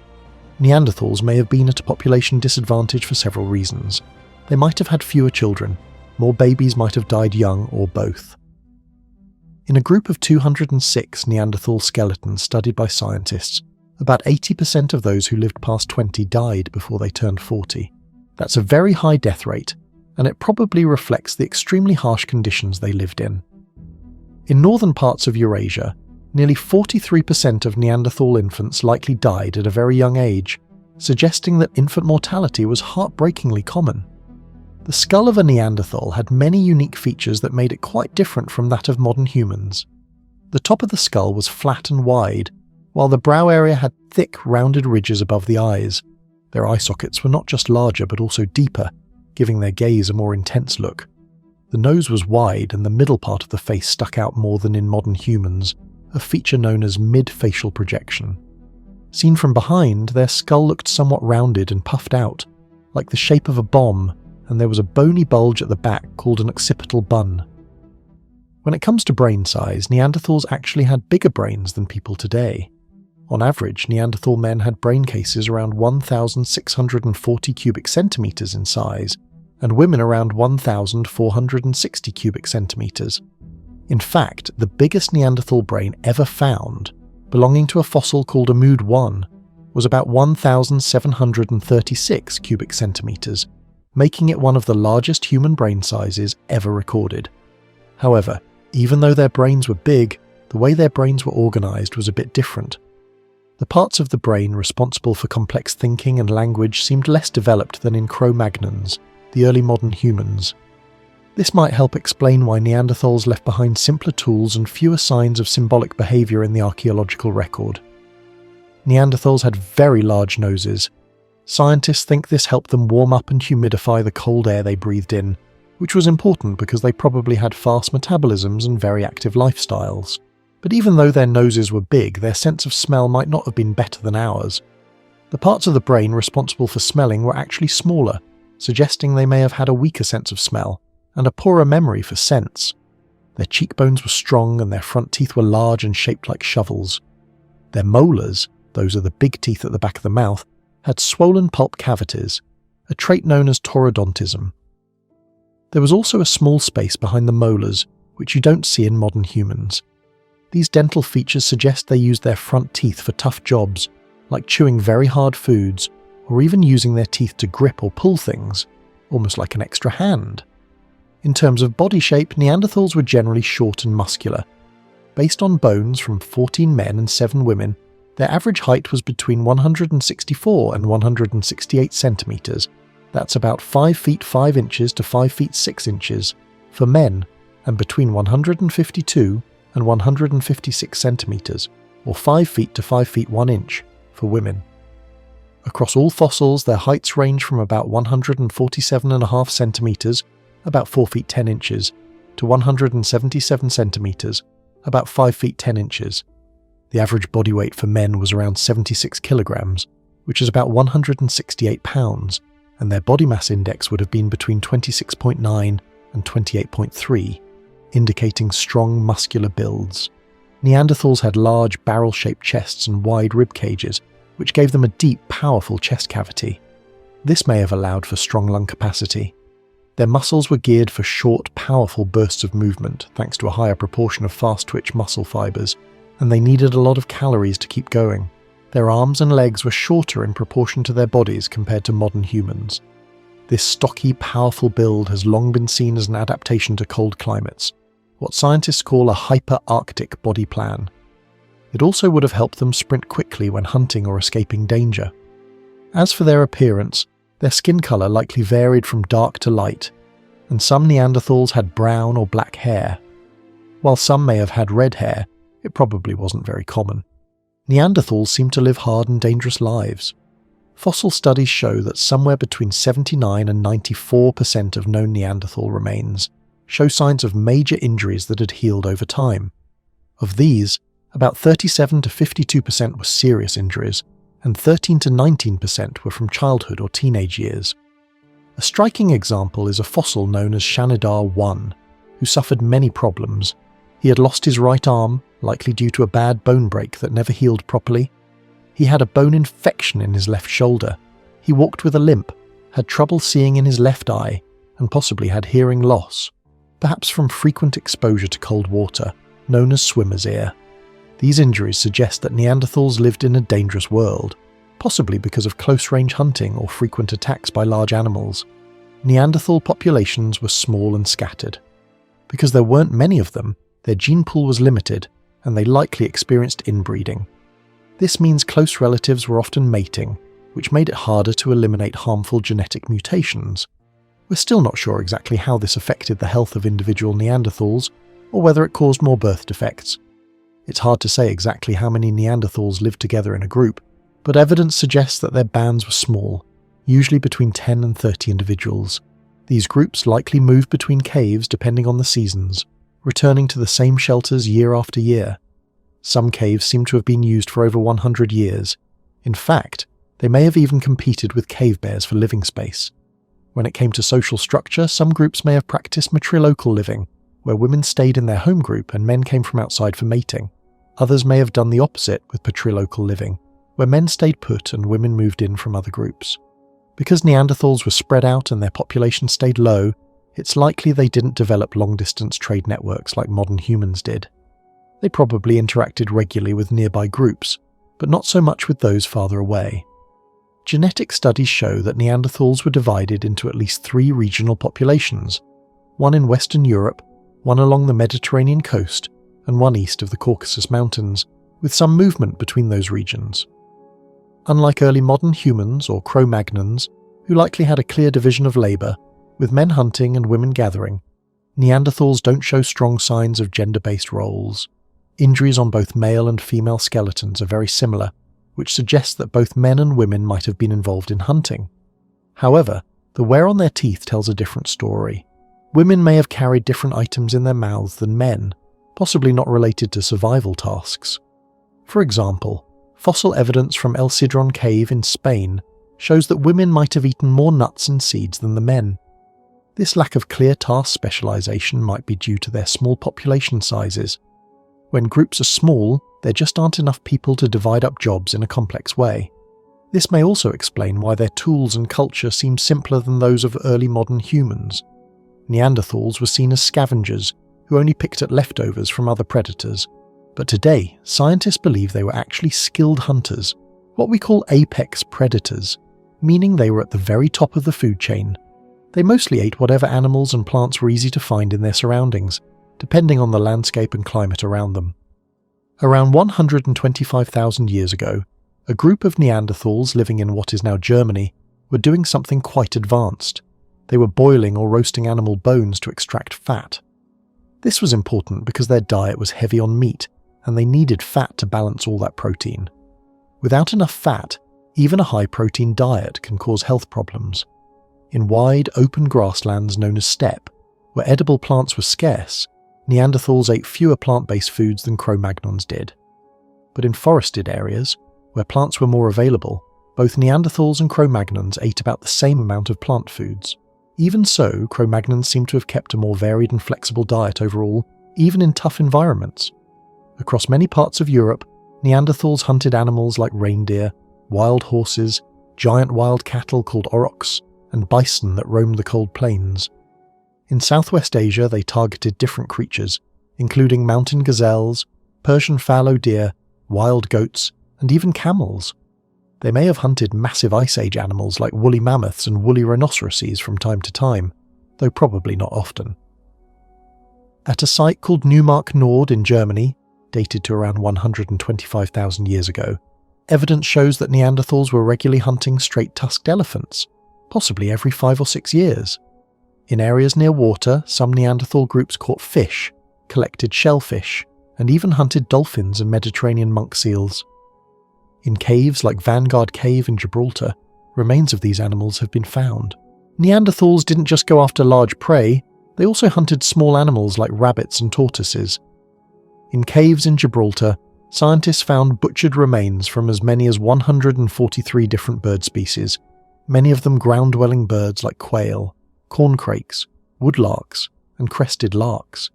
Neanderthals may have been at a population disadvantage for several reasons. They might have had fewer children, more babies might have died young, or both. In a group of 206 Neanderthal skeletons studied by scientists, about 80% of those who lived past 20 died before they turned 40. That's a very high death rate, and it probably reflects the extremely harsh conditions they lived in. In northern parts of Eurasia, nearly 43% of Neanderthal infants likely died at a very young age, suggesting that infant mortality was heartbreakingly common. The skull of a Neanderthal had many unique features that made it quite different from that of modern humans. The top of the skull was flat and wide, while the brow area had thick, rounded ridges above the eyes. Their eye sockets were not just larger but also deeper, giving their gaze a more intense look. The nose was wide and the middle part of the face stuck out more than in modern humans, a feature known as mid-facial projection. Seen from behind, their skull looked somewhat rounded and puffed out, like the shape of a bomb, and there was a bony bulge at the back called an occipital bun. When it comes to brain size, Neanderthals actually had bigger brains than people today. On average, Neanderthal men had brain cases around 1,640 cubic centimeters in size, and women around 1,460 cubic centimeters. In fact, the biggest Neanderthal brain ever found, belonging to a fossil called Amud 1, was about 1,736 cubic centimeters, making it one of the largest human brain sizes ever recorded. However, even though their brains were big, the way their brains were organized was a bit different. The parts of the brain responsible for complex thinking and language seemed less developed than in Cro-Magnons, the early modern humans. This might help explain why Neanderthals left behind simpler tools and fewer signs of symbolic behavior in the archaeological record. Neanderthals had very large noses. Scientists think this helped them warm up and humidify the cold air they breathed in, which was important because they probably had fast metabolisms and very active lifestyles. But even though their noses were big, their sense of smell might not have been better than ours. The parts of the brain responsible for smelling were actually smaller, suggesting they may have had a weaker sense of smell, and a poorer memory for scents. Their cheekbones were strong and their front teeth were large and shaped like shovels. Their molars, those are the big teeth at the back of the mouth, had swollen pulp cavities, a trait known as taurodontism. There was also a small space behind the molars, which you don't see in modern humans. These dental features suggest they used their front teeth for tough jobs, like chewing very hard foods, or even using their teeth to grip or pull things, almost like an extra hand. In terms of body shape, Neanderthals were generally short and muscular. Based on bones from 14 men and 7 women, their average height was between 164 and 168 centimeters. That's about 5 feet 5 inches to 5 feet 6 inches for men, and between 152 and 156 centimeters, or 5 feet to 5 feet 1 inch for women. Across all fossils, their heights range from about 147.5 centimeters, about 4 feet 10 inches, to 177 centimeters, about 5 feet 10 inches. The average body weight for men was around 76 kilograms, which is about 168 pounds, and their body mass index would have been between 26.9 and 28.3, indicating strong muscular builds. Neanderthals had large barrel-shaped chests and wide rib cages, which gave them a deep, powerful chest cavity. This may have allowed for strong lung capacity. Their muscles were geared for short, powerful bursts of movement, thanks to a higher proportion of fast-twitch muscle fibers, and they needed a lot of calories to keep going. Their arms and legs were shorter in proportion to their bodies compared to modern humans. This stocky, powerful build has long been seen as an adaptation to cold climates, what scientists call a hyper-Arctic body plan. It also would have helped them sprint quickly when hunting or escaping danger. As for their appearance, their skin colour likely varied from dark to light, and some Neanderthals had brown or black hair. While some may have had red hair, it probably wasn't very common. Neanderthals seem to live hard and dangerous lives. Fossil studies show that somewhere between 79 and 94% of known Neanderthal remains show signs of major injuries that had healed over time. Of these, about 37 to 52% were serious injuries, and 13 to 19% were from childhood or teenage years. A striking example is a fossil known as Shanidar 1, who suffered many problems. He had lost his right arm, likely due to a bad bone break that never healed properly. He He had a bone infection in his left shoulder. He walked with a limp, had trouble seeing in his left eye, and possibly had hearing loss, perhaps from frequent exposure to cold water, known as swimmer's ear. These injuries suggest that Neanderthals lived in a dangerous world, possibly because of close-range hunting or frequent attacks by large animals. Neanderthal populations were small and scattered. Because there weren't many of them, their gene pool was limited, and they likely experienced inbreeding. This means close relatives were often mating, which made it harder to eliminate harmful genetic mutations. We're still not sure exactly how this affected the health of individual Neanderthals, or whether it caused more birth defects. It's hard to say exactly how many Neanderthals lived together in a group, but evidence suggests that their bands were small, usually between 10 and 30 individuals. These groups likely moved between caves depending on the seasons, returning to the same shelters year after year. Some caves seem to have been used for over 100 years. In fact, they may have even competed with cave bears for living space. When it came to social structure, some groups may have practiced matrilocal living, where women stayed in their home group and men came from outside for mating. Others may have done the opposite with patrilocal living, where men stayed put and women moved in from other groups. Because Neanderthals were spread out and their population stayed low, it's likely they didn't develop long-distance trade networks like modern humans did. They probably interacted regularly with nearby groups, but not so much with those farther away. Genetic studies show that Neanderthals were divided into at least 3 regional populations, one in Western Europe, one along the Mediterranean coast, and one east of the Caucasus Mountains, with some movement between those regions. Unlike early modern humans or Cro-Magnons, who likely had a clear division of labour, with men hunting and women gathering, Neanderthals don't show strong signs of gender-based roles. Injuries on both male and female skeletons are very similar, which suggests that both men and women might have been involved in hunting. However, the wear on their teeth tells a different story. Women may have carried different items in their mouths than men, possibly not related to survival tasks. For example, fossil evidence from El Sidrón cave in Spain shows that women might have eaten more nuts and seeds than the men. This lack of clear task specialization might be due to their small population sizes. When groups are small, there just aren't enough people to divide up jobs in a complex way. This may also explain why their tools and culture seem simpler than those of early modern humans. Neanderthals were seen as scavengers who only picked at leftovers from other predators, but today scientists believe they were actually skilled hunters, what we call apex predators, meaning they were at the very top of the food chain. They mostly ate whatever animals and plants were easy to find in their surroundings, depending on the landscape and climate around them. Around 125,000 years ago, a group of Neanderthals living in what is now Germany were doing something quite advanced. They were boiling or roasting animal bones to extract fat. This was important because their diet was heavy on meat, and they needed fat to balance all that protein. Without enough fat, even a high-protein diet can cause health problems. In wide, open grasslands known as steppe, where edible plants were scarce, Neanderthals ate fewer plant-based foods than Cro-Magnons did. But in forested areas, where plants were more available, both Neanderthals and Cro-Magnons ate about the same amount of plant foods. Even so, Cro-Magnons seem to have kept a more varied and flexible diet overall, even in tough environments. Across many parts of Europe, Neanderthals hunted animals like reindeer, wild horses, giant wild cattle called aurochs, and bison that roamed the cold plains. In Southwest Asia, they targeted different creatures, including mountain gazelles, Persian fallow deer, wild goats, and even camels. They may have hunted massive Ice Age animals like woolly mammoths and woolly rhinoceroses from time to time, though probably not often. At a site called Neumark Nord in Germany, dated to around 125,000 years ago, evidence shows that Neanderthals were regularly hunting straight-tusked elephants, possibly every 5 or 6 years. In areas near water, some Neanderthal groups caught fish, collected shellfish, and even hunted dolphins and Mediterranean monk seals. In caves like Vanguard Cave in Gibraltar, remains of these animals have been found. Neanderthals didn't just go after large prey, they also hunted small animals like rabbits and tortoises. In caves in Gibraltar, scientists found butchered remains from as many as 143 different bird species, many of them ground-dwelling birds like quail, corncrakes, woodlarks, and crested larks.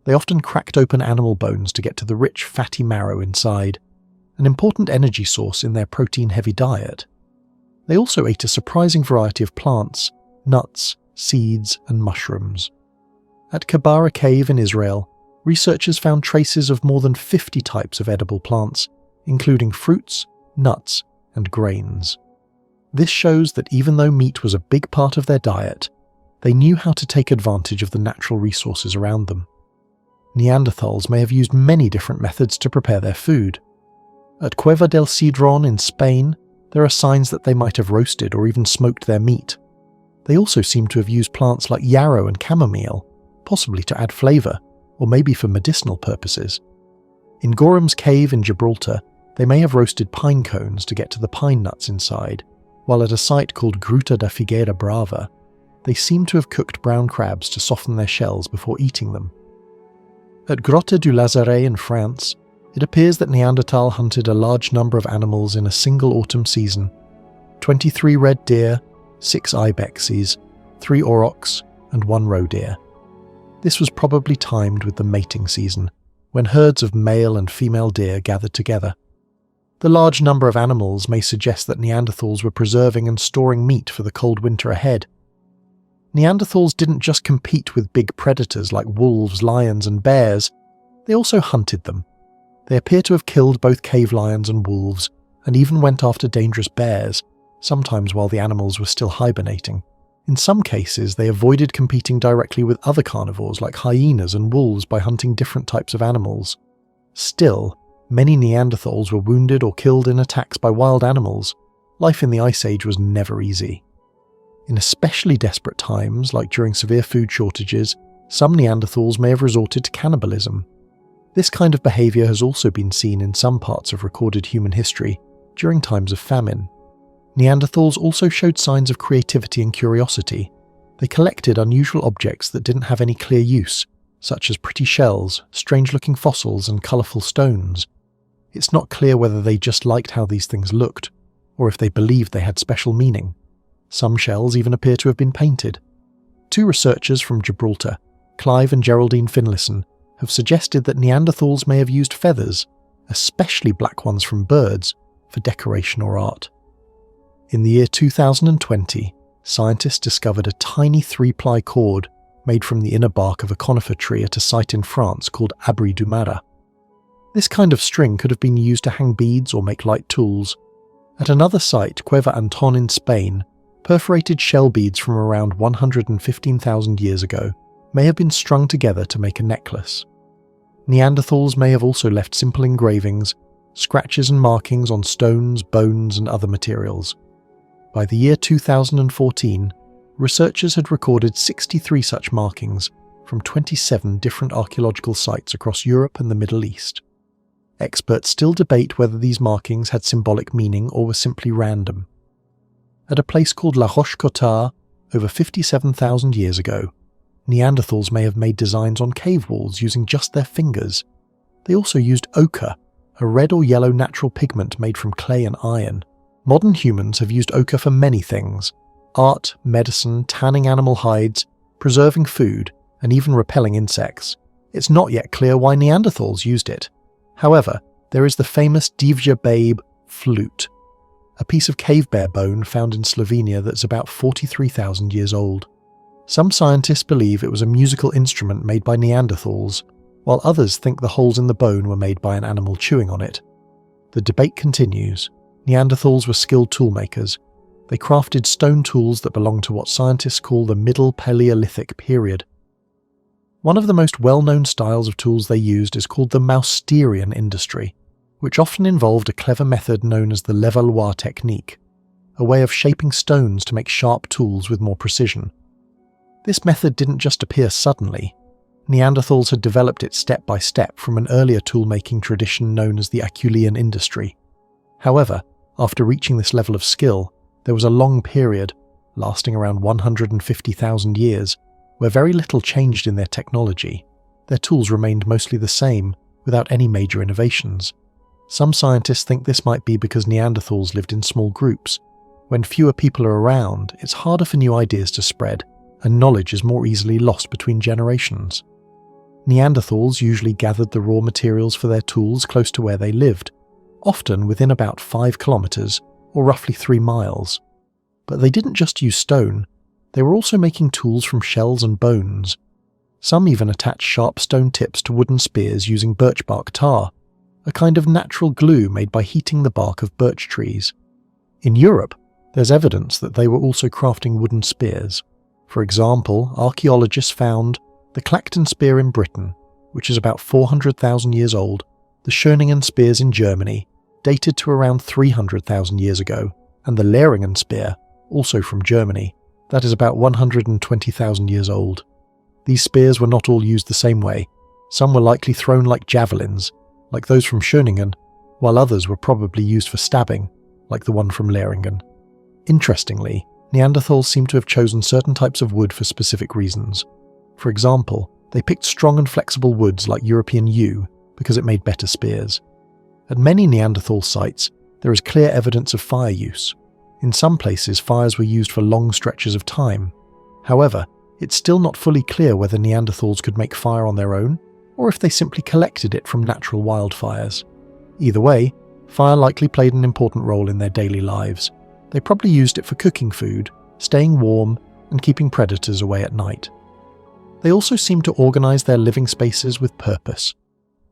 They often cracked open animal bones to get to the rich, fatty marrow inside, an important energy source in their protein-heavy diet. They also ate a surprising variety of plants, nuts, seeds, and mushrooms. At Kabara Cave in Israel, researchers found traces of more than 50 types of edible plants, including fruits, nuts, and grains. This shows that even though meat was a big part of their diet, they knew how to take advantage of the natural resources around them. Neanderthals may have used many different methods to prepare their food. At Cueva del Cedron in Spain, there are signs that they might have roasted or even smoked their meat. They also seem to have used plants like yarrow and chamomile, possibly to add flavour, or maybe for medicinal purposes. In Gorham's Cave in Gibraltar, they may have roasted pine cones to get to the pine nuts inside, while at a site called Gruta da Figueira Brava, they seem to have cooked brown crabs to soften their shells before eating them. At Grotte du Lazaret in France, it appears that Neanderthal hunted a large number of animals in a single autumn season: 23 red deer, 6 ibexes, 3 aurochs, and 1 roe deer. This was probably timed with the mating season, when herds of male and female deer gathered together. The large number of animals may suggest that Neanderthals were preserving and storing meat for the cold winter ahead. Neanderthals didn't just compete with big predators like wolves, lions, and bears, they also hunted them. They appear to have killed both cave lions and wolves, and even went after dangerous bears, sometimes while the animals were still hibernating. In some cases, they avoided competing directly with other carnivores like hyenas and wolves by hunting different types of animals. Still, many Neanderthals were wounded or killed in attacks by wild animals. Life in the Ice Age was never easy. In especially desperate times, like during severe food shortages, some Neanderthals may have resorted to cannibalism. This kind of behaviour has also been seen in some parts of recorded human history during times of famine. Neanderthals also showed signs of creativity and curiosity. They collected unusual objects that didn't have any clear use, such as pretty shells, strange-looking fossils, and colourful stones. It's not clear whether they just liked how these things looked, or if they believed they had special meaning. Some shells even appear to have been painted. 2 researchers from Gibraltar, Clive and Geraldine Finlayson, have suggested that Neanderthals may have used feathers, especially black ones from birds, for decoration or art. In the year 2020, scientists discovered a tiny 3-ply cord made from the inner bark of a conifer tree at a site in France called Abri du Marat. This kind of string could have been used to hang beads or make light tools. At another site, Cueva Anton in Spain, perforated shell beads from around 115,000 years ago may have been strung together to make a necklace. Neanderthals may have also left simple engravings, scratches and markings on stones, bones, and other materials. By the year 2014, researchers had recorded 63 such markings from 27 different archaeological sites across Europe and the Middle East. Experts still debate whether these markings had symbolic meaning or were simply random. At a place called La Roche-Cotard, over 57,000 years ago, Neanderthals may have made designs on cave walls using just their fingers. They also used ochre, a red or yellow natural pigment made from clay and iron. Modern humans have used ochre for many things: art, medicine, tanning animal hides, preserving food, and even repelling insects. It's not yet clear why Neanderthals used it. However, there is the famous Divje Babe flute, a piece of cave bear bone found in Slovenia that's about 43,000 years old. Some scientists believe it was a musical instrument made by Neanderthals, while others think the holes in the bone were made by an animal chewing on it. The debate continues. Neanderthals were skilled toolmakers. They crafted stone tools that belong to what scientists call the Middle Paleolithic period. One of the most well-known styles of tools they used is called the Mousterian industry, which often involved a clever method known as the Levallois technique, a way of shaping stones to make sharp tools with more precision. This method didn't just appear suddenly. Neanderthals had developed it step by step from an earlier tool-making tradition known as the Acheulean industry. However, after reaching this level of skill, there was a long period, lasting around 150,000 years, where very little changed in their technology. Their tools remained mostly the same, without any major innovations. Some scientists think this might be because Neanderthals lived in small groups. When fewer people are around, it's harder for new ideas to spread, and knowledge is more easily lost between generations. Neanderthals usually gathered the raw materials for their tools close to where they lived, often within about 5 kilometres or roughly 3 miles. But they didn't just use stone, they were also making tools from shells and bones. Some even attached sharp stone tips to wooden spears using birch bark tar, a kind of natural glue made by heating the bark of birch trees. In Europe, there's evidence that they were also crafting wooden spears. For example, archaeologists found the Clacton spear in Britain, which is about 400,000 years old, the Schöningen spears in Germany, dated to around 300,000 years ago, and the Leringen spear, also from Germany, that is about 120,000 years old. These spears were not all used the same way. Some were likely thrown like javelins, like those from Schöningen, while others were probably used for stabbing, like the one from Leringen. Interestingly, Neanderthals seem to have chosen certain types of wood for specific reasons. For example, they picked strong and flexible woods like European yew because it made better spears. At many Neanderthal sites, there is clear evidence of fire use. In some places, fires were used for long stretches of time. However, it's still not fully clear whether Neanderthals could make fire on their own, or if they simply collected it from natural wildfires. Either way, fire likely played an important role in their daily lives. They probably used it for cooking food, staying warm, and keeping predators away at night. They also seem to organise their living spaces with purpose.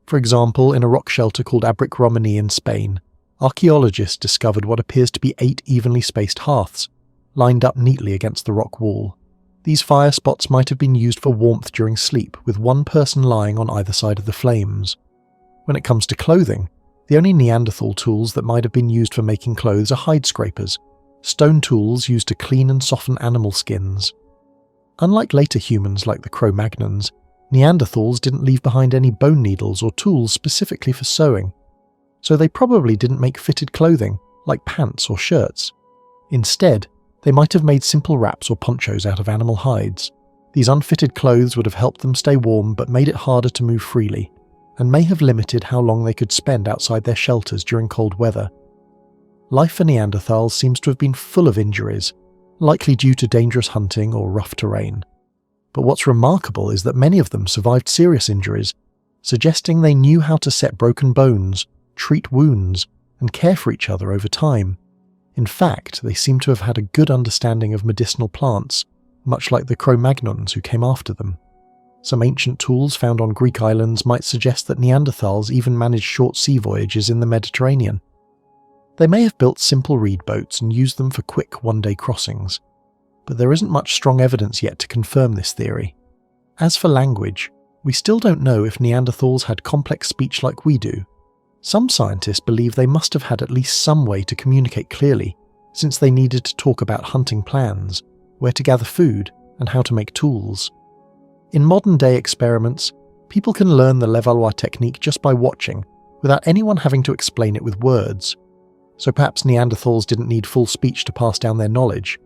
For example, in a rock shelter called Abric Romani in Spain, archaeologists discovered what appears to be 8 evenly spaced hearths, lined up neatly against the rock wall. These fire spots might have been used for warmth during sleep, with one person lying on either side of the flames. When it comes to clothing, the only Neanderthal tools that might have been used for making clothes are hide scrapers, stone tools used to clean and soften animal skins. Unlike later humans like the Cro-Magnons, Neanderthals didn't leave behind any bone needles or tools specifically for sewing, so they probably didn't make fitted clothing, like pants or shirts. Instead, they might have made simple wraps or ponchos out of animal hides. These unfitted clothes would have helped them stay warm but made it harder to move freely, and may have limited how long they could spend outside their shelters during cold weather. Life for Neanderthals seems to have been full of injuries, likely due to dangerous hunting or rough terrain. But what's remarkable is that many of them survived serious injuries, suggesting they knew how to set broken bones, treat wounds, and care for each other over time. In fact, they seem to have had a good understanding of medicinal plants, much like the Cro-Magnons who came after them. Some ancient tools found on Greek islands might suggest that Neanderthals even managed short sea voyages in the Mediterranean. They may have built simple reed boats and used them for quick one-day crossings, but there isn't much strong evidence yet to confirm this theory. As for language, we still don't know if Neanderthals had complex speech like we do. Some scientists believe they must have had at least some way to communicate clearly, since they needed to talk about hunting plans, where to gather food, and how to make tools. In modern-day experiments, people can learn the Levallois technique just by watching, without anyone having to explain it with words. So perhaps Neanderthals didn't need full speech to pass down their knowledge.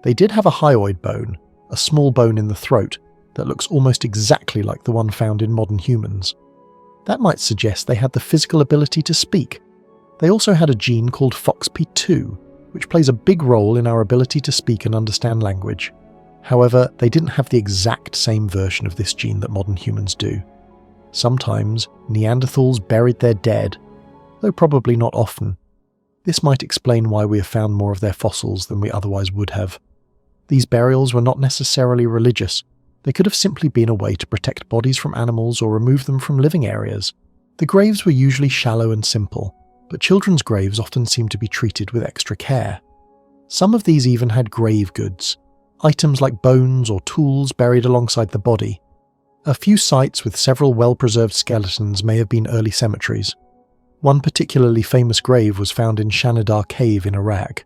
They did have a hyoid bone, a small bone in the throat, that looks almost exactly like the one found in modern humans. That might suggest they had the physical ability to speak. They also had a gene called FOXP2, which plays a big role in our ability to speak and understand language. However, they didn't have the exact same version of this gene that modern humans do. Sometimes, Neanderthals buried their dead, though probably not often. This might explain why we have found more of their fossils than we otherwise would have. These burials were not necessarily religious. They could have simply been a way to protect bodies from animals or remove them from living areas. The graves were usually shallow and simple, but children's graves often seem to be treated with extra care. Some of these even had grave goods, items like bones or tools buried alongside the body. A few sites with several well-preserved skeletons may have been early cemeteries. One particularly famous grave was found in Shanidar Cave in Iraq.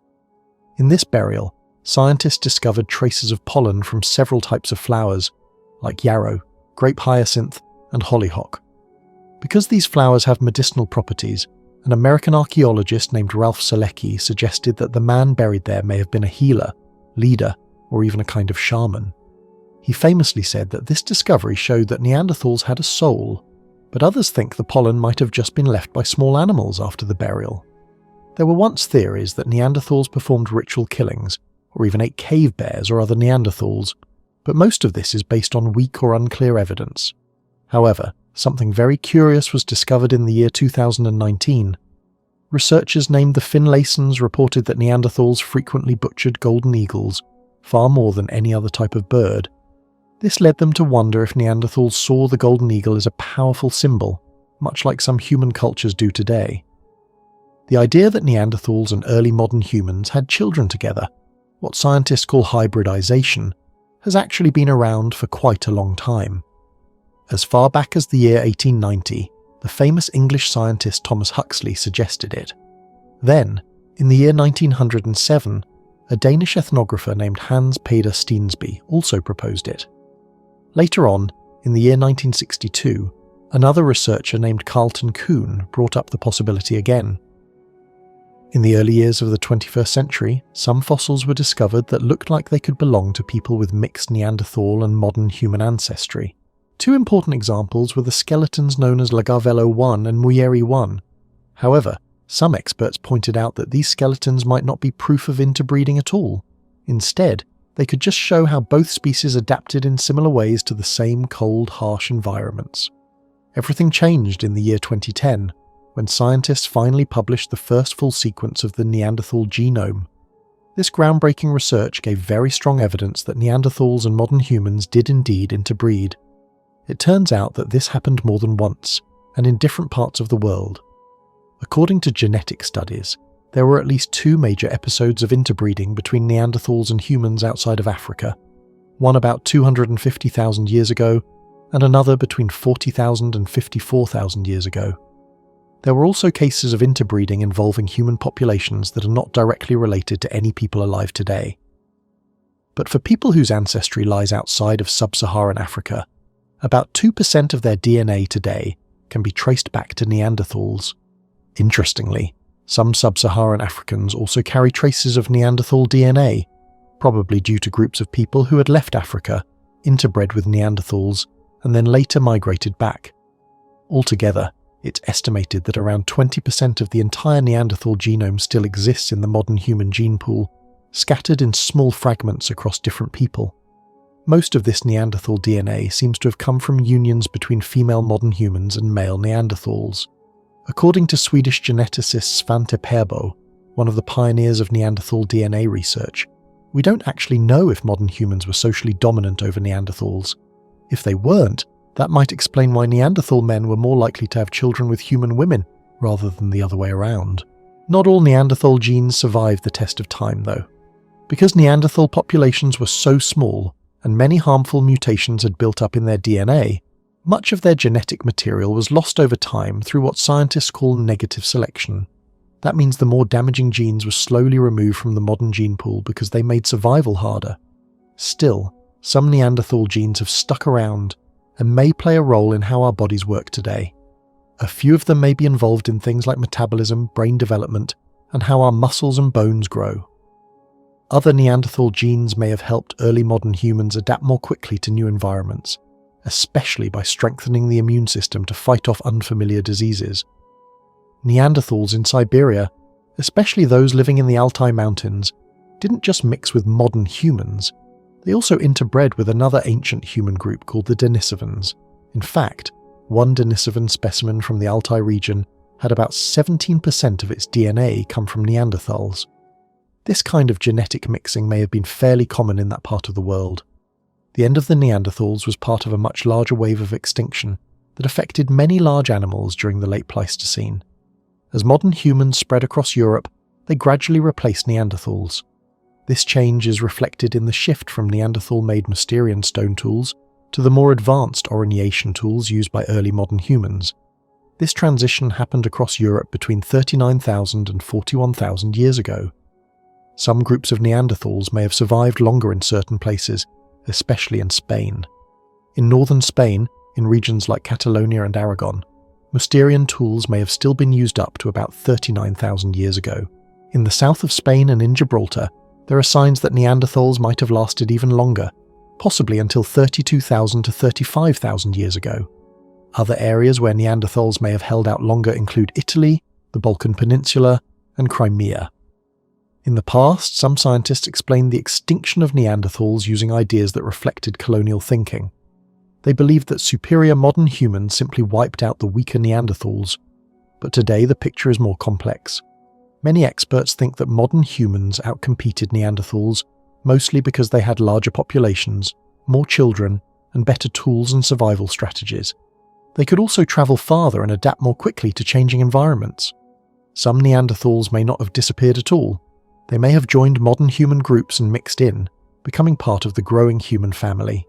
In this burial, scientists discovered traces of pollen from several types of flowers, like yarrow, grape hyacinth, and hollyhock. Because these flowers have medicinal properties, an American archaeologist named Ralph Selecki suggested that the man buried there may have been a healer, leader, or even a kind of shaman. He famously said that this discovery showed that Neanderthals had a soul, but others think the pollen might have just been left by small animals after the burial. There were once theories that Neanderthals performed ritual killings, or even ate cave bears or other Neanderthals, but most of this is based on weak or unclear evidence. However, something very curious was discovered in the year 2019. researchers named the Finlaysons reported that Neanderthals frequently butchered golden eagles, far more than any other type of bird. This led them to wonder if Neanderthals saw the golden eagle as a powerful symbol, much like some human cultures do today. The idea that Neanderthals and early modern humans had children together, what scientists call hybridization, has actually been around for quite a long time. As far back as the year 1890, the famous English scientist Thomas Huxley suggested it. Then, in the year 1907, a Danish ethnographer named Hans Peder Steensby also proposed it. Later on, in the year 1962, another researcher named Carlton Kuhn brought up the possibility again. In the early years of the 21st century, some fossils were discovered that looked like they could belong to people with mixed Neanderthal and modern human ancestry. Two important examples were the skeletons known as Lagavelo 1 and Muyeri 1. However, some experts pointed out that these skeletons might not be proof of interbreeding at all. Instead, they could just show how both species adapted in similar ways to the same cold, harsh environments. Everything changed in the year 2010, when scientists finally published the first full sequence of the Neanderthal genome. This groundbreaking research gave very strong evidence that Neanderthals and modern humans did indeed interbreed. It turns out that this happened more than once, and in different parts of the world. According to genetic studies, there were at least two major episodes of interbreeding between Neanderthals and humans outside of Africa, one about 250,000 years ago, and another between 40,000 and 54,000 years ago. There were also cases of interbreeding involving human populations that are not directly related to any people alive today. But for people whose ancestry lies outside of sub-Saharan Africa, about 2% of their DNA today can be traced back to Neanderthals. Interestingly, some sub-Saharan Africans also carry traces of Neanderthal DNA, probably due to groups of people who had left Africa, interbred with Neanderthals, and then later migrated back. Altogether, it's estimated that around 20% of the entire Neanderthal genome still exists in the modern human gene pool, scattered in small fragments across different people. Most of this Neanderthal DNA seems to have come from unions between female modern humans and male Neanderthals. According to Swedish geneticist Svante Perbo, one of the pioneers of Neanderthal DNA research, we don't actually know if modern humans were socially dominant over Neanderthals. If they weren't, that might explain why Neanderthal men were more likely to have children with human women, rather than the other way around. Not all Neanderthal genes survived the test of time, though. Because Neanderthal populations were so small, and many harmful mutations had built up in their DNA, much of their genetic material was lost over time through what scientists call negative selection. That means the more damaging genes were slowly removed from the modern gene pool because they made survival harder. Still, some Neanderthal genes have stuck around and may play a role in how our bodies work today. A few of them may be involved in things like metabolism, brain development, and how our muscles and bones grow. Other Neanderthal genes may have helped early modern humans adapt more quickly to new environments, especially by strengthening the immune system to fight off unfamiliar diseases. Neanderthals in Siberia, especially those living in the Altai Mountains, didn't just mix with modern humans, they also interbred with another ancient human group called the Denisovans. In fact, one Denisovan specimen from the Altai region had about 17% of its DNA come from Neanderthals. This kind of genetic mixing may have been fairly common in that part of the world. The end of the Neanderthals was part of a much larger wave of extinction that affected many large animals during the late Pleistocene. As modern humans spread across Europe, they gradually replaced Neanderthals. This change is reflected in the shift from Neanderthal-made Mousterian stone tools to the more advanced oriniation tools used by early modern humans. This transition happened across Europe between 39,000 and 41,000 years ago. Some groups of Neanderthals may have survived longer in certain places, especially in Spain. In northern Spain, in regions like Catalonia and Aragon, Mousterian tools may have still been used up to about 39,000 years ago. In the south of Spain and in Gibraltar, there are signs that Neanderthals might have lasted even longer, possibly until 32,000 to 35,000 years ago. Other areas where Neanderthals may have held out longer include Italy, the Balkan Peninsula, and Crimea. In the past, some scientists explained the extinction of Neanderthals using ideas that reflected colonial thinking. They believed that superior modern humans simply wiped out the weaker Neanderthals. but today the picture is more complex. Many experts think that modern humans outcompeted Neanderthals, mostly because they had larger populations, more children, and better tools and survival strategies. They could also travel farther and adapt more quickly to changing environments. Some Neanderthals may not have disappeared at all. They may have joined modern human groups and mixed in, becoming part of the growing human family.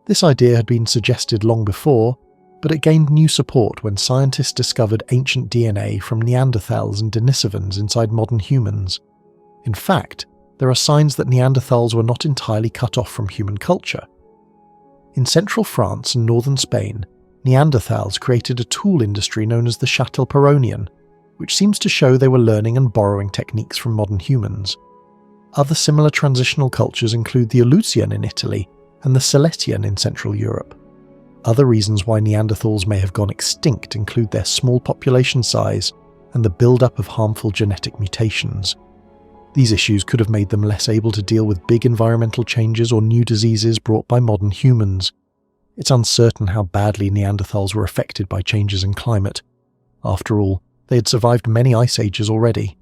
This idea had been suggested long before, but it gained new support when scientists discovered ancient DNA from Neanderthals and Denisovans inside modern humans. In fact, there are signs that Neanderthals were not entirely cut off from human culture. In central France and northern Spain, Neanderthals created a tool industry known as the Châtelperronian, which seems to show they were learning and borrowing techniques from modern humans. Other similar transitional cultures include the Aleutian in Italy and the Silurian in Central Europe. Other reasons why Neanderthals may have gone extinct include their small population size and the build-up of harmful genetic mutations. These issues could have made them less able to deal with big environmental changes or new diseases brought by modern humans. It's uncertain how badly Neanderthals were affected by changes in climate. After all, they had survived many ice ages already.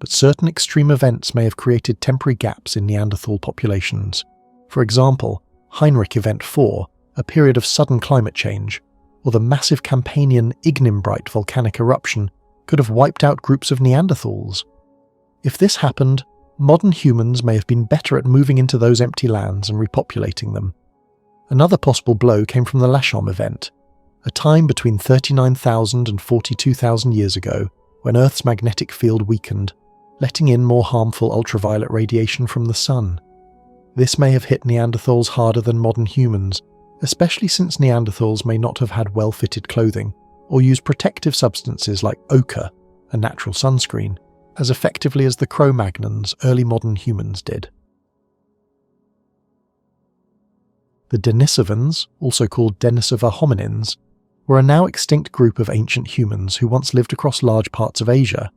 But certain extreme events may have created temporary gaps in Neanderthal populations. For example, Heinrich Event 4, a period of sudden climate change, or the massive Campanian Ignimbrite volcanic eruption could have wiped out groups of Neanderthals. If this happened, modern humans may have been better at moving into those empty lands and repopulating them. Another possible blow came from the Lachaume event, a time between 39,000 and 42,000 years ago when Earth's magnetic field weakened, letting in more harmful ultraviolet radiation from the sun. This may have hit Neanderthals harder than modern humans, especially since Neanderthals may not have had well-fitted clothing or used protective substances like ochre, a natural sunscreen, as effectively as the Cro-Magnons early modern humans did. The Denisovans, also called Denisova hominins, were a now extinct group of ancient humans who once lived across large parts of Asia.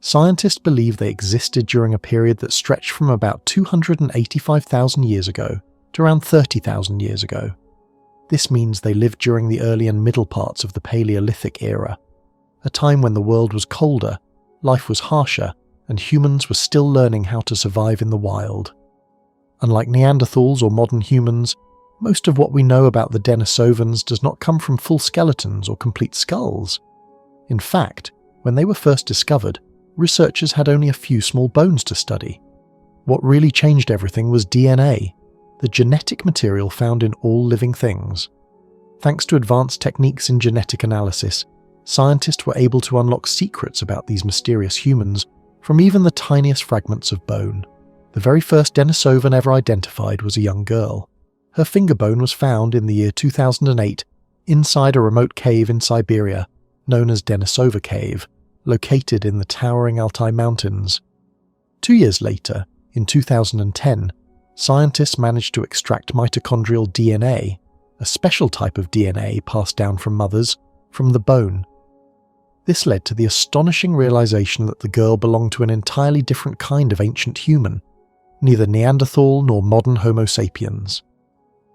Scientists believe they existed during a period that stretched from about 285,000 years ago to around 30,000 years ago. This means they lived during the early and middle parts of the Paleolithic era, a time when the world was colder, life was harsher, and humans were still learning how to survive in the wild. Unlike Neanderthals or modern humans, most of what we know about the Denisovans does not come from full skeletons or complete skulls. In fact, when they were first discovered, researchers had only a few small bones to study. What really changed everything was DNA, the genetic material found in all living things. Thanks to advanced techniques in genetic analysis, scientists were able to unlock secrets about these mysterious humans from even the tiniest fragments of bone. The very first Denisovan ever identified was a young girl. Her finger bone was found in the year 2008 inside a remote cave in Siberia, known as Denisova Cave, located in the towering Altai Mountains. 2 years later, in 2010, scientists managed to extract mitochondrial DNA, a special type of DNA passed down from mothers, from the bone. This led to the astonishing realization that the girl belonged to an entirely different kind of ancient human, neither Neanderthal nor modern Homo sapiens.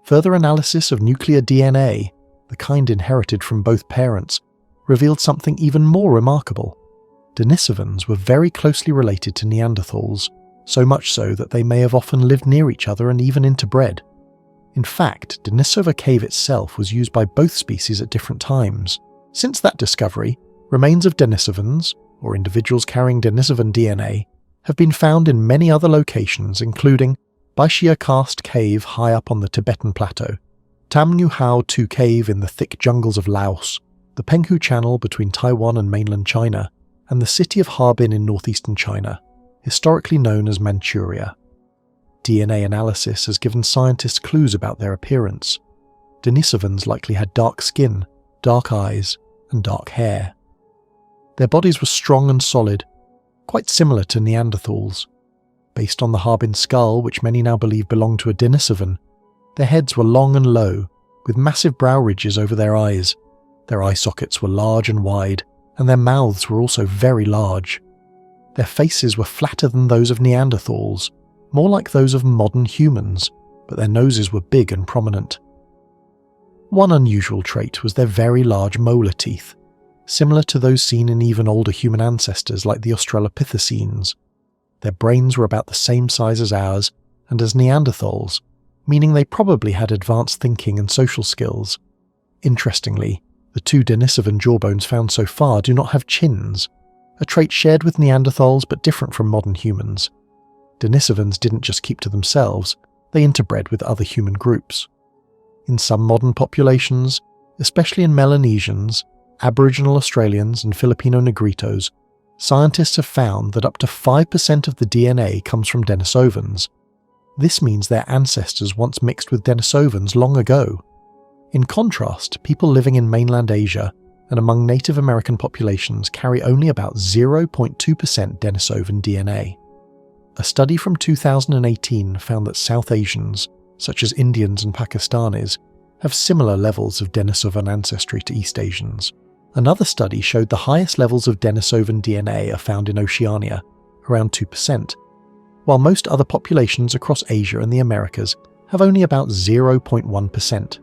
Further analysis of nuclear DNA, the kind inherited from both parents, revealed something even more remarkable. Denisovans were very closely related to Neanderthals, so much so that they may have often lived near each other and even interbred. In fact, Denisova Cave itself was used by both species at different times. Since that discovery, remains of Denisovans, or individuals carrying Denisovan DNA, have been found in many other locations, including Baixia Karst Cave high up on the Tibetan Plateau, Tam Ngu Hao Tu Cave in the thick jungles of Laos, the Penghu Channel between Taiwan and mainland China, and the city of Harbin in northeastern China, historically known as Manchuria. DNA analysis has given scientists clues about their appearance. Denisovans likely had dark skin, dark eyes, and dark hair. Their bodies were strong and solid, quite similar to Neanderthals. Based on the Harbin skull, which many now believe belonged to a Denisovan, their heads were long and low, with massive brow ridges over their eyes. Their eye sockets were large and wide, and their mouths were also very large. Their faces were flatter than those of Neanderthals, more like those of modern humans, but their noses were big and prominent. One unusual trait was their very large molar teeth. similar to those seen in even older human ancestors like the Australopithecines. Their brains were about the same size as ours and as Neanderthals, meaning they probably had advanced thinking and social skills. Interestingly, the two Denisovan jawbones found so far do not have chins, a trait shared with Neanderthals but different from modern humans. Denisovans didn't just keep to themselves, they interbred with other human groups. In some modern populations, especially in Melanesians, Aboriginal Australians and Filipino Negritos, scientists have found that up to 5% of the DNA comes from Denisovans. This means their ancestors once mixed with Denisovans long ago. In contrast, people living in mainland Asia and among Native American populations carry only about 0.2% Denisovan DNA. A study from 2018 found that South Asians, such as Indians and Pakistanis, have similar levels of Denisovan ancestry to East Asians. Another study showed the highest levels of Denisovan DNA are found in Oceania, around 2%, while most other populations across Asia and the Americas have only about 0.1%.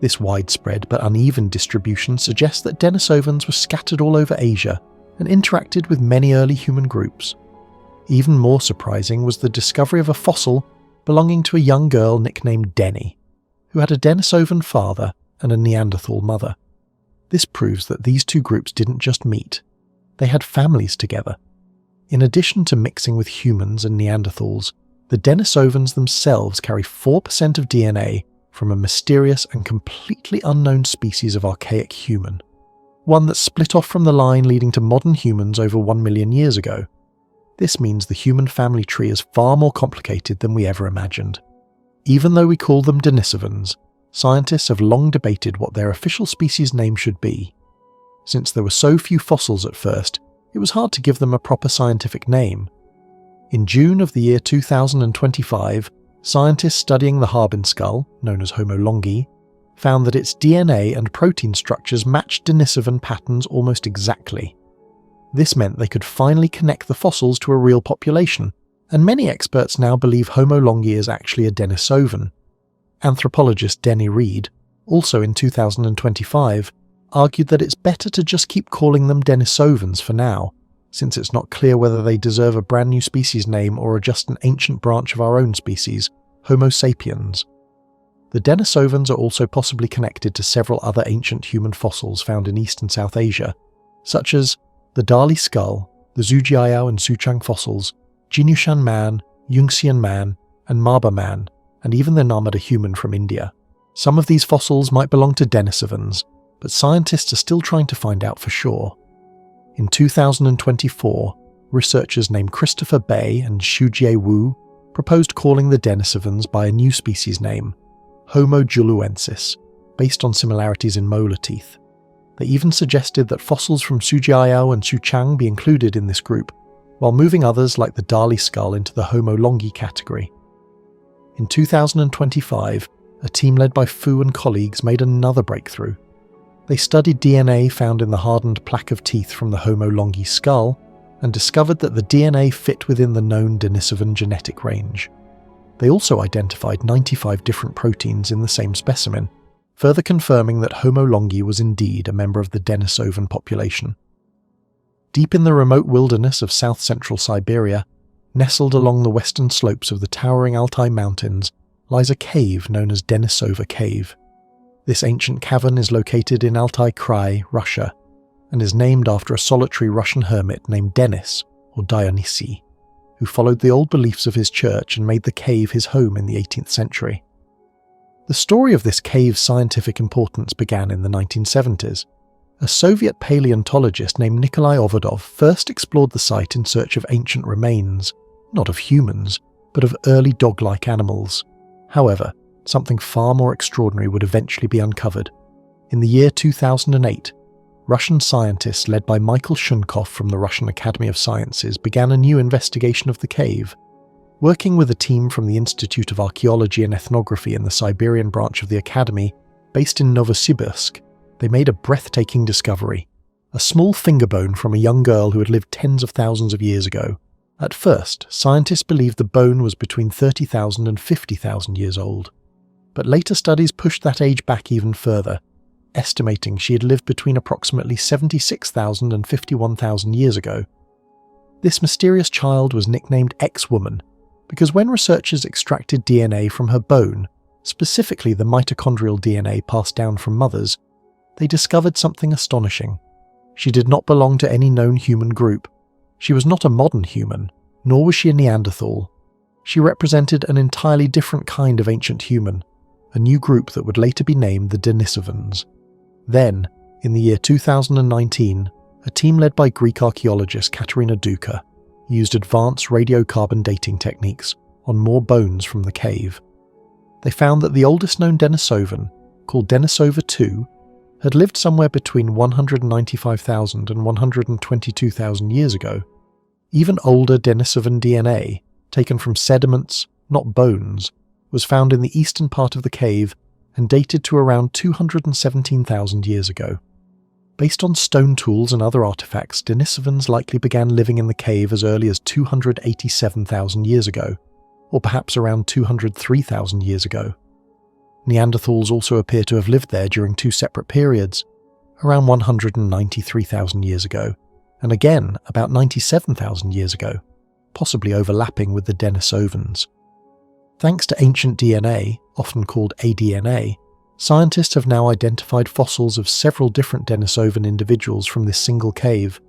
This widespread but uneven distribution suggests that Denisovans were scattered all over Asia and interacted with many early human groups. Even more surprising was the discovery of a fossil belonging to a young girl nicknamed Denny, who had a Denisovan father and a Neanderthal mother. This proves that these two groups didn't just meet, they had families together. In addition to mixing with humans and Neanderthals, the Denisovans themselves carry 4% of DNA from a mysterious and completely unknown species of archaic human, one that split off from the line leading to modern humans over 1 million years ago. This means the human family tree is far more complicated than we ever imagined. Even though we call them Denisovans, scientists have long debated what their official species name should be. Since there were so few fossils at first, it was hard to give them a proper scientific name. In June of the year 2025, scientists studying the Harbin skull, known as Homo longi, found that its DNA and protein structures matched Denisovan patterns almost exactly. This meant they could finally connect the fossils to a real population, and many experts now believe Homo longi is actually a Denisovan. Anthropologist Denny Reed, also in 2025, argued that it's better to just keep calling them Denisovans for now, since it's not clear whether they deserve a brand new species name or are just an ancient branch of our own species, Homo sapiens. The Denisovans are also possibly connected to several other ancient human fossils found in East and South Asia, such as the Dali skull, the Zhujiayao and Suchang fossils, Jinushan man, Yunxian man, and Marba man, and even the Narmada human from India. Some of these fossils might belong to Denisovans, but scientists are still trying to find out for sure. In 2024, researchers named Christopher Bay and Shujie Wu proposed calling the Denisovans by a new species name, Homo juluensis, based on similarities in molar teeth. They even suggested that fossils from Zhujiayao and Suchang be included in this group, while moving others like the Dali skull into the Homo longi category. In 2025, a team led by Fu and colleagues made another breakthrough. They studied DNA found in the hardened plaque of teeth from the Homo longi skull and discovered that the DNA fit within the known Denisovan genetic range. They also identified 95 different proteins in the same specimen, further confirming that Homo longi was indeed a member of the Denisovan population. Deep in the remote wilderness of south-central Siberia, nestled along the western slopes of the towering Altai Mountains, lies a cave known as Denisova Cave. This ancient cavern is located in Altai Krai, Russia, and is named after a solitary Russian hermit named Denis, or Dionysi, who followed the old beliefs of his church and made the cave his home in the 18th century. The story of this cave's scientific importance began in the 1970s. A Soviet paleontologist named Nikolai Ovodov first explored the site in search of ancient remains, not of humans, but of early dog-like animals. However, something far more extraordinary would eventually be uncovered. In the year 2008, Russian scientists led by Michael Shunkov from the Russian Academy of Sciences began a new investigation of the cave. Working with a team from the Institute of Archaeology and Ethnography in the Siberian branch of the Academy, based in Novosibirsk, they made a breathtaking discovery: a small finger bone from a young girl who had lived tens of thousands of years ago. At first, scientists believed the bone was between 30,000 and 50,000 years old. But later studies pushed that age back even further, estimating she had lived between approximately 76,000 and 51,000 years ago. This mysterious child was nicknamed X-Woman because when researchers extracted DNA from her bone, specifically the mitochondrial DNA passed down from mothers, they discovered something astonishing. She did not belong to any known human group. She was not a modern human, nor was she a Neanderthal. She represented an entirely different kind of ancient human, a new group that would later be named the Denisovans. Then, in the year 2019, a team led by Greek archaeologist Katerina Duka used advanced radiocarbon dating techniques on more bones from the cave. They found that the oldest known Denisovan, called Denisova II, had lived somewhere between 195,000 and 122,000 years ago. Even older Denisovan DNA, taken from sediments, not bones, was found in the eastern part of the cave and dated to around 217,000 years ago. Based on stone tools and other artifacts, Denisovans likely began living in the cave as early as 287,000 years ago, or perhaps around 203,000 years ago. Neanderthals also appear to have lived there during two separate periods, around 193,000 years ago, and again about 97,000 years ago, possibly overlapping with the Denisovans. Thanks to ancient DNA, often called aDNA, scientists have now identified fossils of several different Denisovan individuals from this single cave.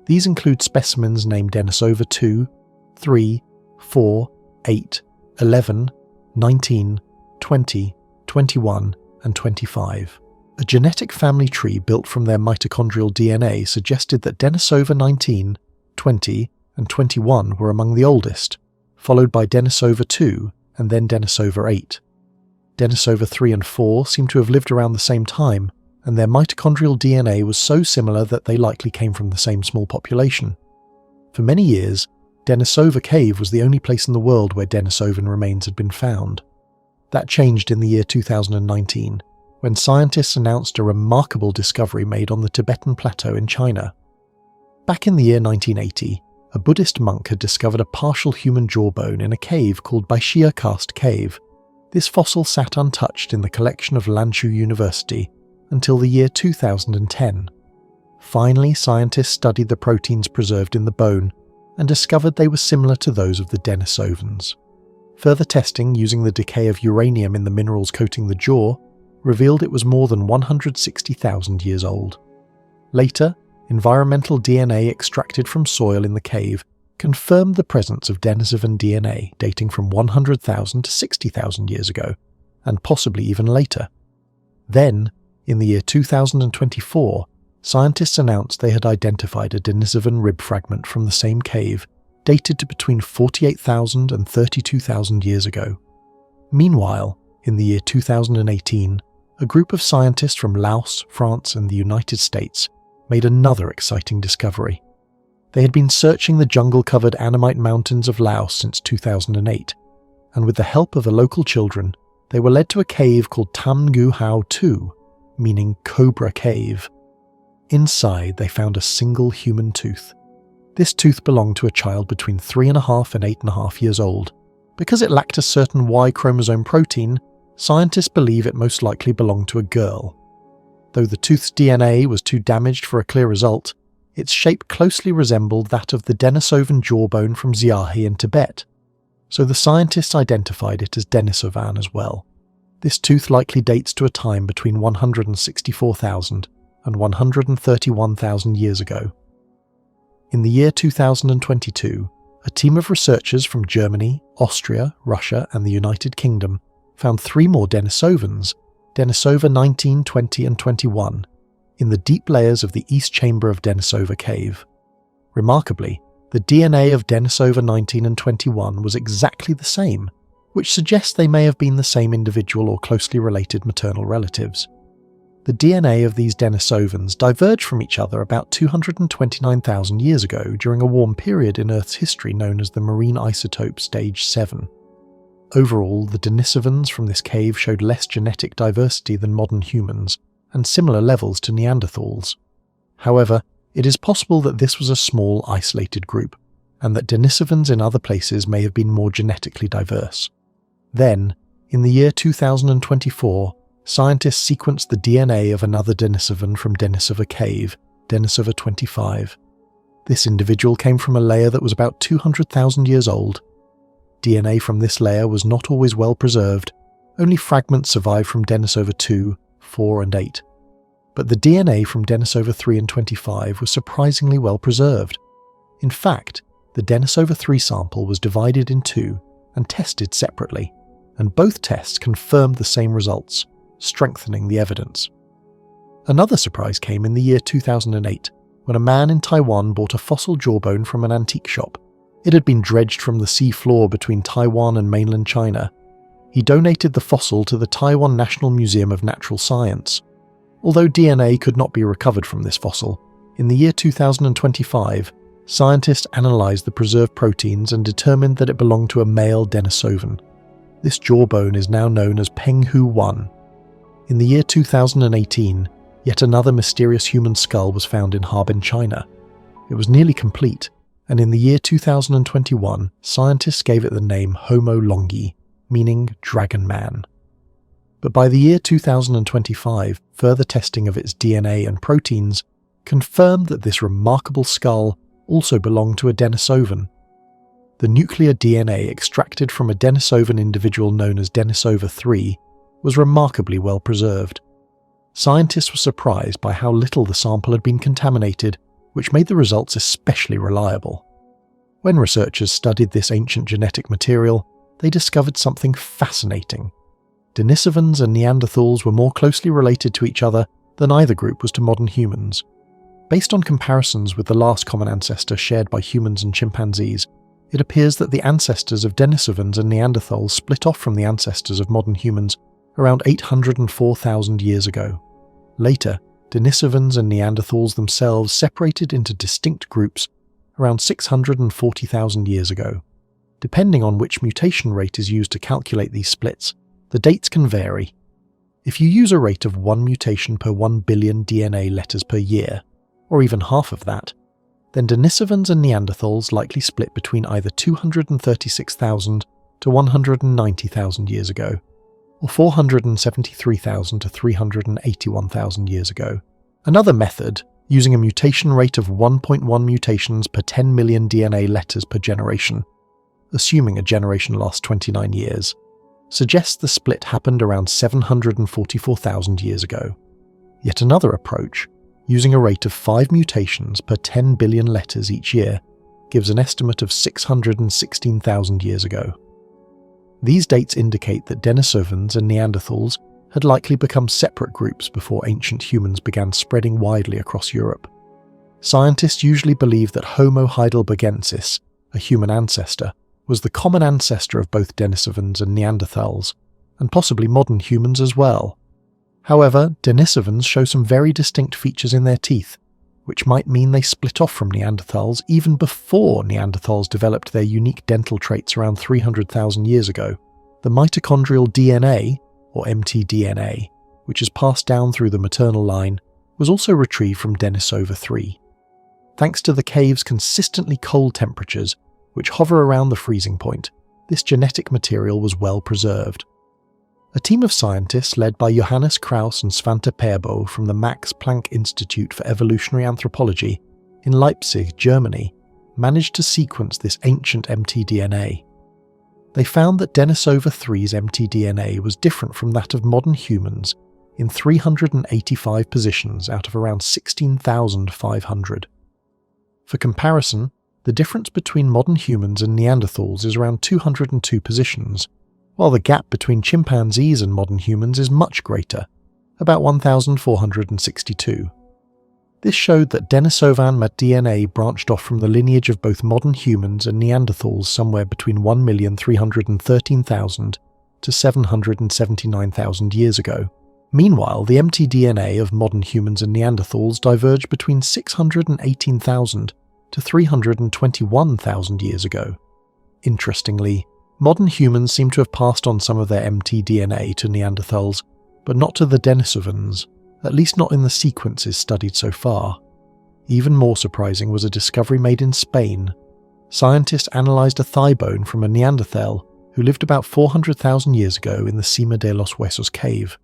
These include specimens named Denisova 2, 3, 4, 8, 11, 19, 20, 21, and 25. A genetic family tree built from their mitochondrial DNA suggested that Denisova 19, 20, and 21 were among the oldest, followed by Denisova 2 and then Denisova 8. Denisova 3 and 4 seem to have lived around the same time, and their mitochondrial DNA was so similar that they likely came from the same small population. For many years, Denisova Cave was the only place in the world where Denisovan remains had been found. That changed in the year 2019, when scientists announced a remarkable discovery made on the Tibetan Plateau in China. Back in the year 1980, a Buddhist monk had discovered a partial human jawbone in a cave called Baishia Karst Cave. This fossil sat untouched in the collection of Lanzhou University until the year 2010. Finally, scientists studied the proteins preserved in the bone and discovered they were similar to those of the Denisovans. Further testing using the decay of uranium in the minerals coating the jaw revealed it was more than 160,000 years old. Later, environmental DNA extracted from soil in the cave confirmed the presence of Denisovan DNA dating from 100,000 to 60,000 years ago, and possibly even later. Then, in the year 2024, scientists announced they had identified a Denisovan rib fragment from the same cave dated to between 48,000 and 32,000 years ago. Meanwhile, in the year 2018, a group of scientists from Laos, France, and the United States made another exciting discovery. They had been searching the jungle-covered Annamite mountains of Laos since 2008, and with the help of the local children, they were led to a cave called Tam Ngu Hao 2, meaning Cobra Cave. Inside, they found a single human tooth. This tooth belonged to a child between 3.5 and 8.5 years old. Because it lacked a certain Y chromosome protein, scientists believe it most likely belonged to a girl. Though the tooth's DNA was too damaged for a clear result, its shape closely resembled that of the Denisovan jawbone from Xiahe in Tibet, so the scientists identified it as Denisovan as well. This tooth likely dates to a time between 164,000 and 131,000 years ago. In the year 2022, a team of researchers from Germany, Austria, Russia, and the United Kingdom found 3 more Denisovans, Denisova 19, 20, and 21, in the deep layers of the east chamber of Denisova Cave. Remarkably, the DNA of Denisova 19 and 21 was exactly the same, which suggests they may have been the same individual or closely related maternal relatives. The DNA of these Denisovans diverged from each other about 229,000 years ago during a warm period in Earth's history known as the marine isotope stage 7. Overall, the Denisovans from this cave showed less genetic diversity than modern humans, and similar levels to Neanderthals. However, it is possible that this was a small, isolated group, and that Denisovans in other places may have been more genetically diverse. Then, in the year 2024, scientists sequenced the DNA of another Denisovan from Denisova cave, Denisova 25. This individual came from a layer that was about 200,000 years old. DNA from this layer was not always well preserved, only fragments survived from Denisova 2, 4 and 8. But the DNA from Denisova 3 and 25 was surprisingly well preserved. In fact, the Denisova 3 sample was divided in two and tested separately, and both tests confirmed the same results, strengthening the evidence. Another surprise came in the year 2008, when a man in Taiwan bought a fossil jawbone from an antique shop. It had been dredged from the sea floor between Taiwan and mainland China. He donated the fossil to the Taiwan National Museum of Natural Science. Although DNA could not be recovered from this fossil, in the year 2025, scientists analysed the preserved proteins and determined that it belonged to a male Denisovan. This jawbone is now known as Penghu 1. In the year 2018, yet another mysterious human skull was found in Harbin, China. It was nearly complete, and in the year 2021, scientists gave it the name Homo longi, meaning dragon man. But by the year 2025, further testing of its DNA and proteins confirmed that this remarkable skull also belonged to a Denisovan. The nuclear DNA extracted from a Denisovan individual known as Denisova 3 was remarkably well preserved. Scientists were surprised by how little the sample had been contaminated, which made the results especially reliable. When researchers studied this ancient genetic material, they discovered something fascinating. Denisovans and Neanderthals were more closely related to each other than either group was to modern humans. Based on comparisons with the last common ancestor shared by humans and chimpanzees, it appears that the ancestors of Denisovans and Neanderthals split off from the ancestors of modern humans around 804,000 years ago. Later, Denisovans and Neanderthals themselves separated into distinct groups around 640,000 years ago. Depending on which mutation rate is used to calculate these splits, the dates can vary. If you use a rate of 1 mutation per 1 billion DNA letters per year, or even half of that, then Denisovans and Neanderthals likely split between either 236,000 to 190,000 years ago, or 473,000 to 381,000 years ago. Another method, using a mutation rate of 1.1 mutations per 10 million DNA letters per generation, assuming a generation lasts 29 years, suggests the split happened around 744,000 years ago. Yet another approach, using a rate of 5 mutations per 10 billion letters each year, gives an estimate of 616,000 years ago. These dates indicate that Denisovans and Neanderthals had likely become separate groups before ancient humans began spreading widely across Europe. Scientists usually believe that Homo heidelbergensis, a human ancestor, was the common ancestor of both Denisovans and Neanderthals, and possibly modern humans as well. However, Denisovans show some very distinct features in their teeth, which might mean they split off from Neanderthals even before Neanderthals developed their unique dental traits around 300,000 years ago. The mitochondrial DNA, or mtDNA, which is passed down through the maternal line, was also retrieved from Denisova 3. Thanks to the cave's consistently cold temperatures, which hover around the freezing point, this genetic material was well preserved. A team of scientists led by Johannes Krauss and Svante Pääbo from the Max Planck Institute for Evolutionary Anthropology in Leipzig, Germany, managed to sequence this ancient mtDNA. They found that Denisova 3's mtDNA was different from that of modern humans in 385 positions out of around 16,500. For comparison, the difference between modern humans and Neanderthals is around 202 positions, while the gap between chimpanzees and modern humans is much greater, about 1,462. This showed that Denisovan DNA branched off from the lineage of both modern humans and Neanderthals somewhere between 1,313,000 to 779,000 years ago. Meanwhile, the mtDNA of modern humans and Neanderthals diverged between 618,000 to 321,000 years ago. Interestingly, modern humans seem to have passed on some of their mtDNA to Neanderthals, but not to the Denisovans, at least not in the sequences studied so far. Even more surprising was a discovery made in Spain. Scientists analysed a thigh bone from a Neanderthal who lived about 400,000 years ago in the Cima de los Huesos cave.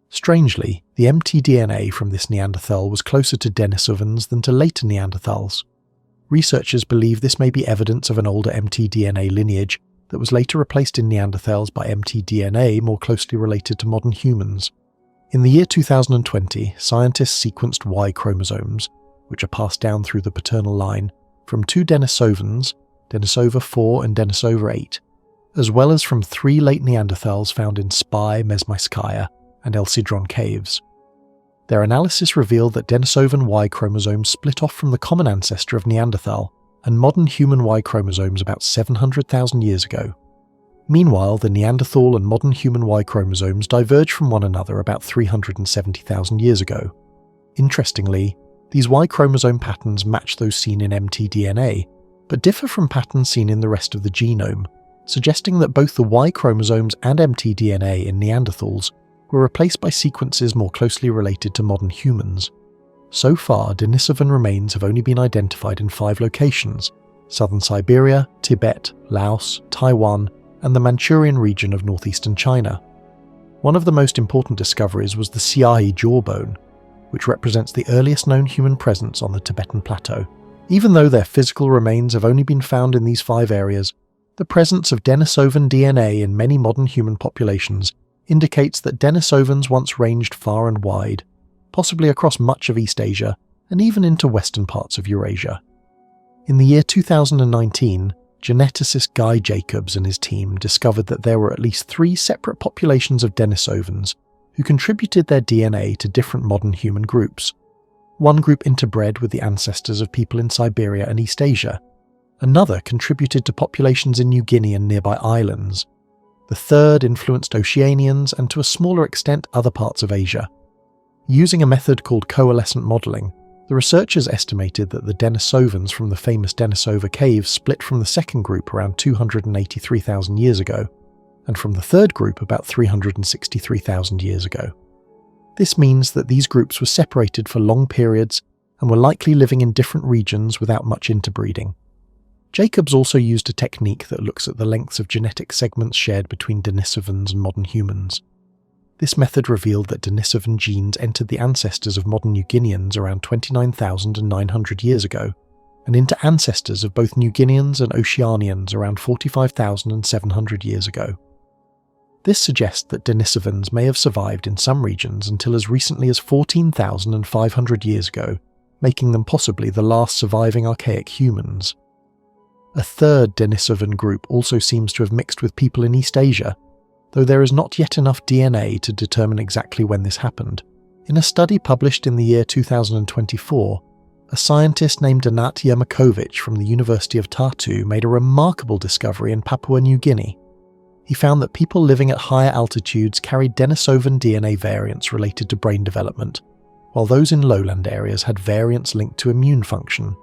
Strangely, the mtDNA from this Neanderthal was closer to Denisovans than to later Neanderthals. Researchers believe this may be evidence of an older mtDNA lineage that was later replaced in Neanderthals by mtDNA more closely related to modern humans. In the year 2020, scientists sequenced Y chromosomes, which are passed down through the paternal line, from 2 Denisovans, Denisova 4 and Denisova 8, as well as from 3 late Neanderthals found in Spy, Mesmaiskaya, and El Cidrón caves. Their analysis revealed that Denisovan Y chromosomes split off from the common ancestor of Neanderthal and modern human Y chromosomes about 700,000 years ago. Meanwhile, the Neanderthal and modern human Y chromosomes diverge from one another about 370,000 years ago. Interestingly, these Y chromosome patterns match those seen in mtDNA, but differ from patterns seen in the rest of the genome, suggesting that both the Y chromosomes and mtDNA in Neanderthals were replaced by sequences more closely related to modern humans. So far, Denisovan remains have only been identified in 5 locations: southern Siberia, Tibet, Laos, Taiwan, and the Manchurian region of northeastern China. One of the most important discoveries was the Siahi jawbone, which represents the earliest known human presence on the Tibetan plateau. Even though their physical remains have only been found in these 5 areas, the presence of Denisovan DNA in many modern human populations indicates that Denisovans once ranged far and wide, possibly across much of East Asia and even into western parts of Eurasia. In the year 2019, geneticist Guy Jacobs and his team discovered that there were at least 3 separate populations of Denisovans who contributed their DNA to different modern human groups. One group interbred with the ancestors of people in Siberia and East Asia. Another contributed to populations in New Guinea and nearby islands. The third influenced Oceanians and to a smaller extent other parts of Asia. Using a method called coalescent modelling, the researchers estimated that the Denisovans from the famous Denisova caves split from the second group around 283,000 years ago, and from the third group about 363,000 years ago. This means that these groups were separated for long periods and were likely living in different regions without much interbreeding. Jacobs also used a technique that looks at the lengths of genetic segments shared between Denisovans and modern humans. This method revealed that Denisovan genes entered the ancestors of modern New Guineans around 29,900 years ago, and into ancestors of both New Guineans and Oceanians around 45,700 years ago. This suggests that Denisovans may have survived in some regions until as recently as 14,500 years ago, making them possibly the last surviving archaic humans. A third Denisovan group also seems to have mixed with people in East Asia, though there is not yet enough DNA to determine exactly when this happened. In a study published in the year 2024, a scientist named Anat Yermakovich from the University of Tartu made a remarkable discovery in Papua New Guinea. He found that people living at higher altitudes carried Denisovan DNA variants related to brain development, while those in lowland areas had variants linked to immune function.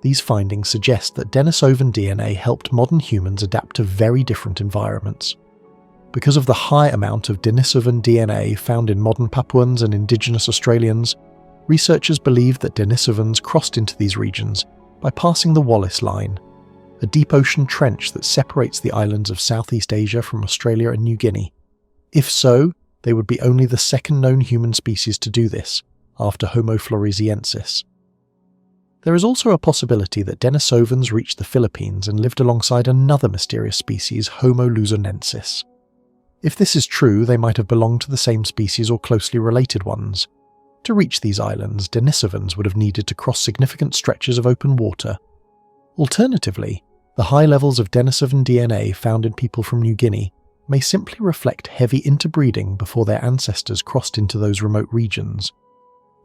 These findings suggest that Denisovan DNA helped modern humans adapt to very different environments. Because of the high amount of Denisovan DNA found in modern Papuans and indigenous Australians, researchers believe that Denisovans crossed into these regions by passing the Wallace Line, a deep ocean trench that separates the islands of Southeast Asia from Australia and New Guinea. If so, they would be only the second known human species to do this, after Homo floresiensis. There is also a possibility that Denisovans reached the Philippines and lived alongside another mysterious species, Homo luzonensis. If this is true, they might have belonged to the same species or closely related ones. To reach these islands, Denisovans would have needed to cross significant stretches of open water. Alternatively, the high levels of Denisovan DNA found in people from New Guinea may simply reflect heavy interbreeding before their ancestors crossed into those remote regions.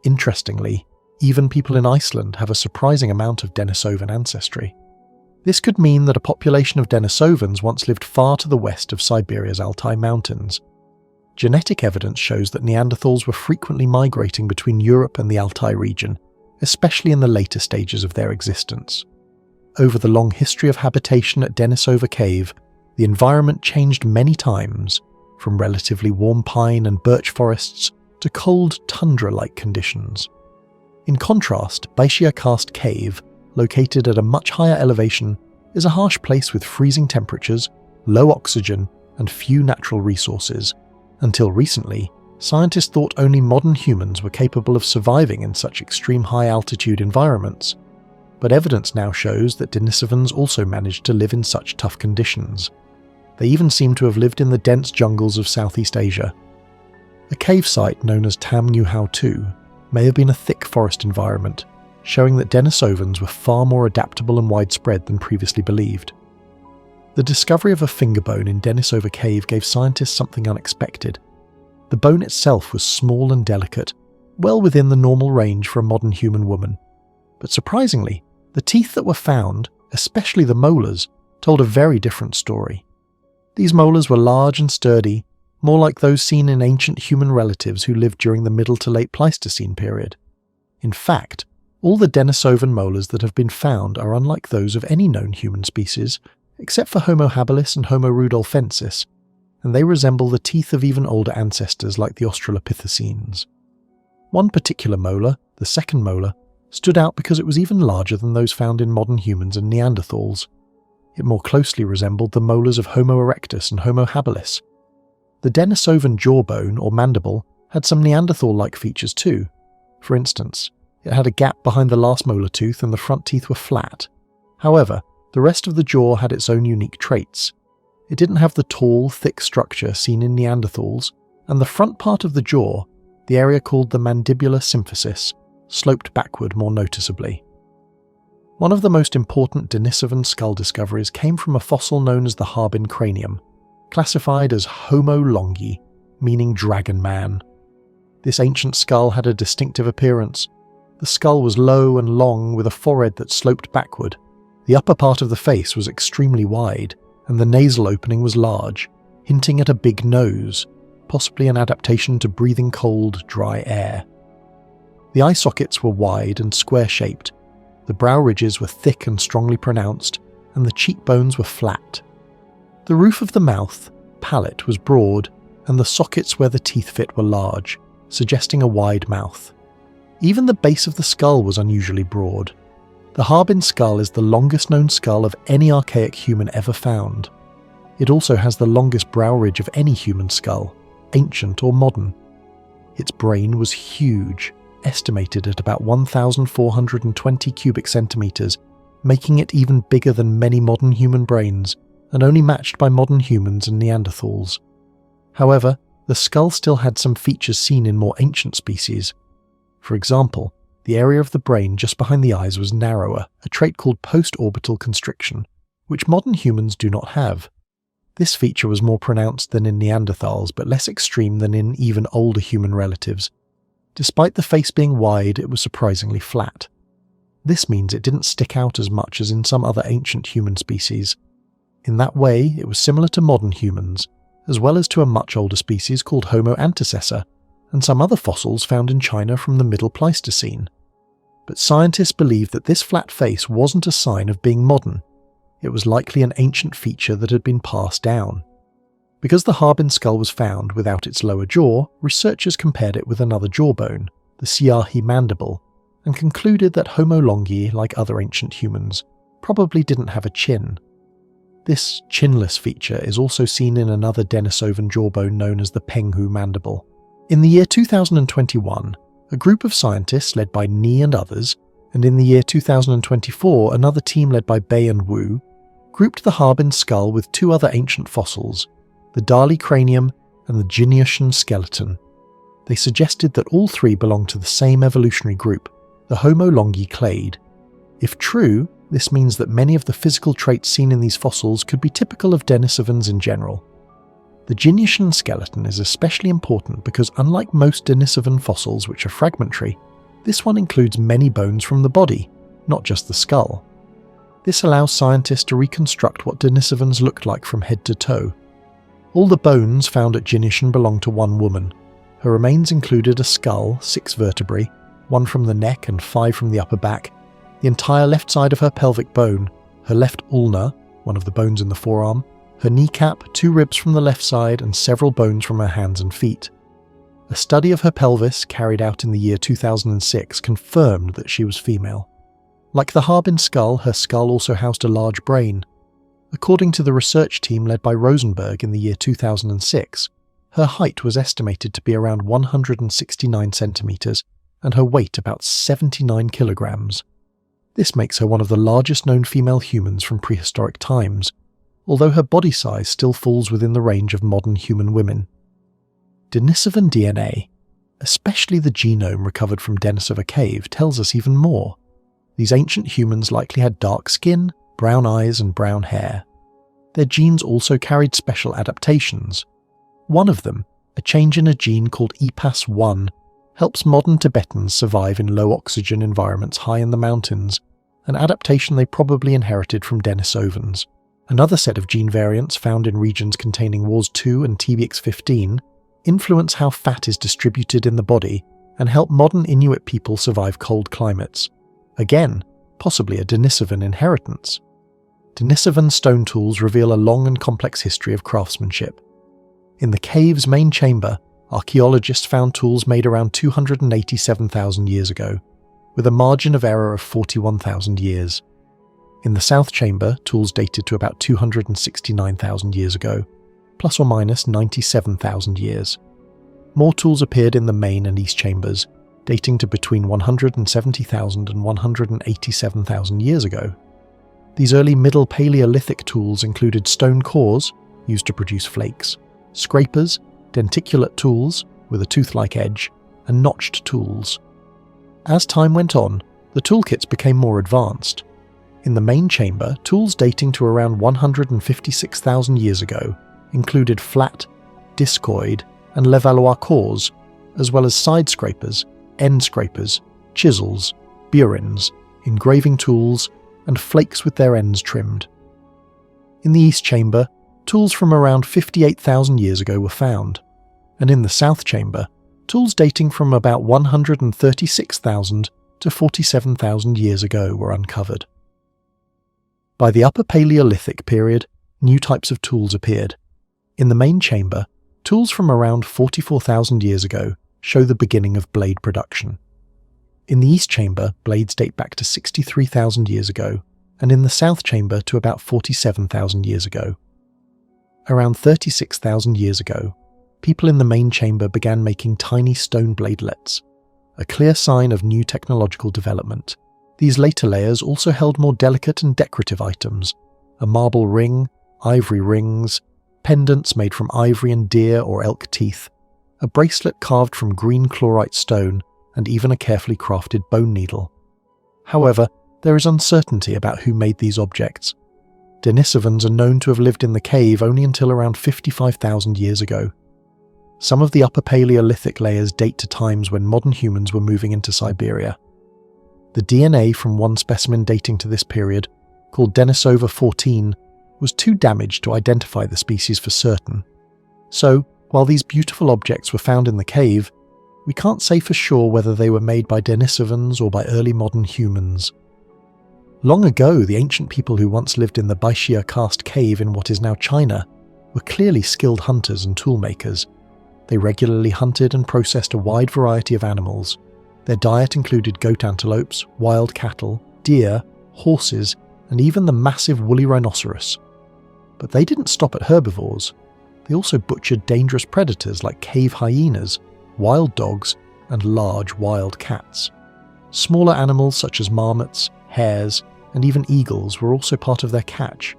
Interestingly, even people in Iceland have a surprising amount of Denisovan ancestry. This could mean that a population of Denisovans once lived far to the west of Siberia's Altai Mountains. Genetic evidence shows that Neanderthals were frequently migrating between Europe and the Altai region, especially in the later stages of their existence. Over the long history of habitation at Denisova Cave, the environment changed many times, from relatively warm pine and birch forests to cold tundra-like conditions. In contrast, Baishia Karst Cave, located at a much higher elevation, is a harsh place with freezing temperatures, low oxygen, and few natural resources. Until recently, Scientists thought only modern humans were capable of surviving in such extreme high-altitude environments, but evidence now shows that Denisovans also managed to live in such tough conditions. They even seem to have lived in the dense jungles of Southeast Asia. A cave site known as Tam Nhu Hau 2 may have been a thick forest environment, showing that Denisovans were far more adaptable and widespread than previously believed. The discovery of a finger bone in Denisova Cave gave scientists something unexpected. The bone itself was small and delicate, well within the normal range for a modern human woman. But surprisingly, the teeth that were found, especially the molars, told a very different story. These molars were large and sturdy, more like those seen in ancient human relatives who lived during the Middle to Late Pleistocene period. In fact, all the Denisovan molars that have been found are unlike those of any known human species, except for Homo habilis and Homo rudolfensis, and they resemble the teeth of even older ancestors like the Australopithecines. One particular molar, the second molar, stood out because it was even larger than those found in modern humans and Neanderthals. It more closely resembled the molars of Homo erectus and Homo habilis. The Denisovan jawbone, or mandible, had some Neanderthal-like features too. For instance, it had a gap behind the last molar tooth and the front teeth were flat. However, the rest of the jaw had its own unique traits. It didn't have the tall, thick structure seen in Neanderthals, and the front part of the jaw, the area called the mandibular symphysis, sloped backward more noticeably. One of the most important Denisovan skull discoveries came from a fossil known as the Harbin cranium, classified as Homo longi, meaning dragon man. This ancient skull had a distinctive appearance. The skull was low and long with a forehead that sloped backward. The upper part of the face was extremely wide, and the nasal opening was large, hinting at a big nose, possibly an adaptation to breathing cold, dry air. The eye sockets were wide and square-shaped, the brow ridges were thick and strongly pronounced, and the cheekbones were flat. The roof of the mouth, palate, was broad, and the sockets where the teeth fit were large, suggesting a wide mouth. Even the base of the skull was unusually broad. The Harbin skull is the longest known skull of any archaic human ever found. It also has the longest brow ridge of any human skull, ancient or modern. Its brain was huge, estimated at about 1,420 cubic centimeters, making it even bigger than many modern human brains, and only matched by modern humans and Neanderthals. However, the skull still had some features seen in more ancient species. For example, the area of the brain just behind the eyes was narrower, a trait called post-orbital constriction, which modern humans do not have. This feature was more pronounced than in Neanderthals, but less extreme than in even older human relatives. Despite the face being wide, it was surprisingly flat. This means it didn't stick out as much as in some other ancient human species. In that way, it was similar to modern humans, as well as to a much older species called Homo antecessor, and some other fossils found in China from the Middle Pleistocene. But scientists believe that this flat face wasn't a sign of being modern. It was likely an ancient feature that had been passed down. Because the Harbin skull was found without its lower jaw, researchers compared it with another jawbone, the Siahi mandible, and concluded that Homo longi, like other ancient humans, probably didn't have a chin. This chinless feature is also seen in another Denisovan jawbone known as the Penghu mandible. In the year 2021, a group of scientists led by Ni and others, and in the year 2024 another team led by Bei and Wu, grouped the Harbin skull with two other ancient fossils, the Dali cranium and the Jinyushan skeleton. They suggested that all three belonged to the same evolutionary group, the Homo longi clade. If true, this means that many of the physical traits seen in these fossils could be typical of Denisovans in general. The Jinyushan skeleton is especially important because unlike most Denisovan fossils which are fragmentary, this one includes many bones from the body, not just the skull. This allows scientists to reconstruct what Denisovans looked like from head to toe. All the bones found at Jinyushan belonged to one woman. Her remains included a skull, 6 vertebrae, 1 from the neck and 5 from the upper back, the entire left side of her pelvic bone, her left ulna, one of the bones in the forearm, her kneecap, 2 ribs from the left side, and several bones from her hands and feet. A study of her pelvis, carried out in the year 2006, confirmed that she was female. Like the Harbin skull, her skull also housed a large brain. According to the research team led by Rosenberg in the year 2006, Her height was estimated to be around 169 centimeters and her weight about 79 kilograms. This makes her one of the largest known female humans from prehistoric times, although her body size still falls within the range of modern human women. Denisovan DNA, especially the genome recovered from Denisova cave, tells us even more. These ancient humans likely had dark skin, brown eyes and brown hair. Their genes also carried special adaptations. One of them, a change in a gene called EPAS1, helps modern Tibetans survive in low-oxygen environments high in the mountains, an adaptation they probably inherited from Denisovans. Another set of gene variants found in regions containing WAS2 and TBX15 influence how fat is distributed in the body and help modern Inuit people survive cold climates. Again, possibly a Denisovan inheritance. Denisovan stone tools reveal a long and complex history of craftsmanship. In the cave's main chamber, archaeologists found tools made around 287,000 years ago, with a margin of error of 41,000 years. In the south chamber, tools dated to about 269,000 years ago, plus or minus 97,000 years. More tools appeared in the main and east chambers, dating to between 170,000 and 187,000 years ago. These early Middle Paleolithic tools included stone cores, used to produce flakes, scrapers, denticulate tools with a tooth-like edge, and notched tools. As time went on, the toolkits became more advanced. In the main chamber, tools dating to around 156,000 years ago included flat, discoid, and Levallois cores, as well as side scrapers, end scrapers, chisels, burins, engraving tools, and flakes with their ends trimmed. In the east chamber, tools from around 58,000 years ago were found, and in the south chamber, tools dating from about 136,000 to 47,000 years ago were uncovered. By the Upper Paleolithic period, new types of tools appeared. In the main chamber, tools from around 44,000 years ago show the beginning of blade production. In the east chamber, blades date back to 63,000 years ago, and in the south chamber to about 47,000 years ago. Around 36,000 years ago, people in the main chamber began making tiny stone bladelets, a clear sign of new technological development. These later layers also held more delicate and decorative items, a marble ring, ivory rings, pendants made from ivory and deer or elk teeth, a bracelet carved from green chlorite stone, and even a carefully crafted bone needle. However, there is uncertainty about who made these objects. Denisovans are known to have lived in the cave only until around 55,000 years ago. Some of the Upper Paleolithic layers date to times when modern humans were moving into Siberia. The DNA from one specimen dating to this period, called Denisova 14, was too damaged to identify the species for certain. So, while these beautiful objects were found in the cave, we can't say for sure whether they were made by Denisovans or by early modern humans. Long ago, the ancient people who once lived in the Baixia Karst cave in what is now China were clearly skilled hunters and toolmakers. They regularly hunted and processed a wide variety of animals. Their diet included goat antelopes, wild cattle, deer, horses, and even the massive woolly rhinoceros. But they didn't stop at herbivores. They also butchered dangerous predators like cave hyenas, wild dogs, and large wild cats. Smaller animals such as marmots, hares, and even eagles were also part of their catch.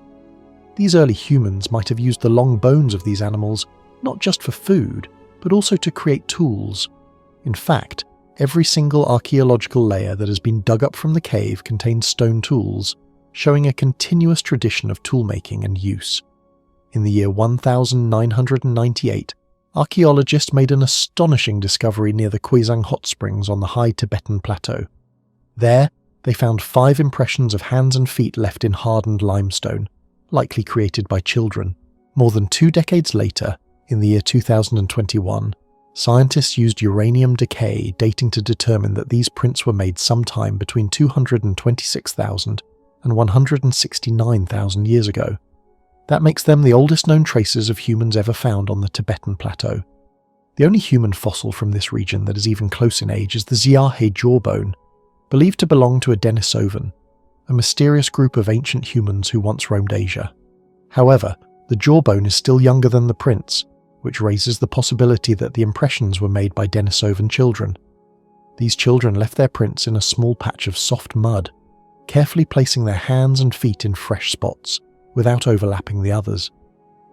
These early humans might have used the long bones of these animals not just for food, but also to create tools. In fact, every single archaeological layer that has been dug up from the cave contains stone tools, showing a continuous tradition of toolmaking and use. In the year 1998, archaeologists made an astonishing discovery near the Kweizang hot springs on the high Tibetan plateau. There, they found 5 impressions of hands and feet left in hardened limestone, likely created by children. More than 2 decades later, in the year 2021, scientists used uranium decay dating to determine that these prints were made sometime between 226,000 and 169,000 years ago. That makes them the oldest known traces of humans ever found on the Tibetan plateau. The only human fossil from this region that is even close in age is the Ziahe jawbone, believed to belong to a Denisovan, a mysterious group of ancient humans who once roamed Asia. However, the jawbone is still younger than the prints, which raises the possibility that the impressions were made by Denisovan children. These children left their prints in a small patch of soft mud, carefully placing their hands and feet in fresh spots, without overlapping the others.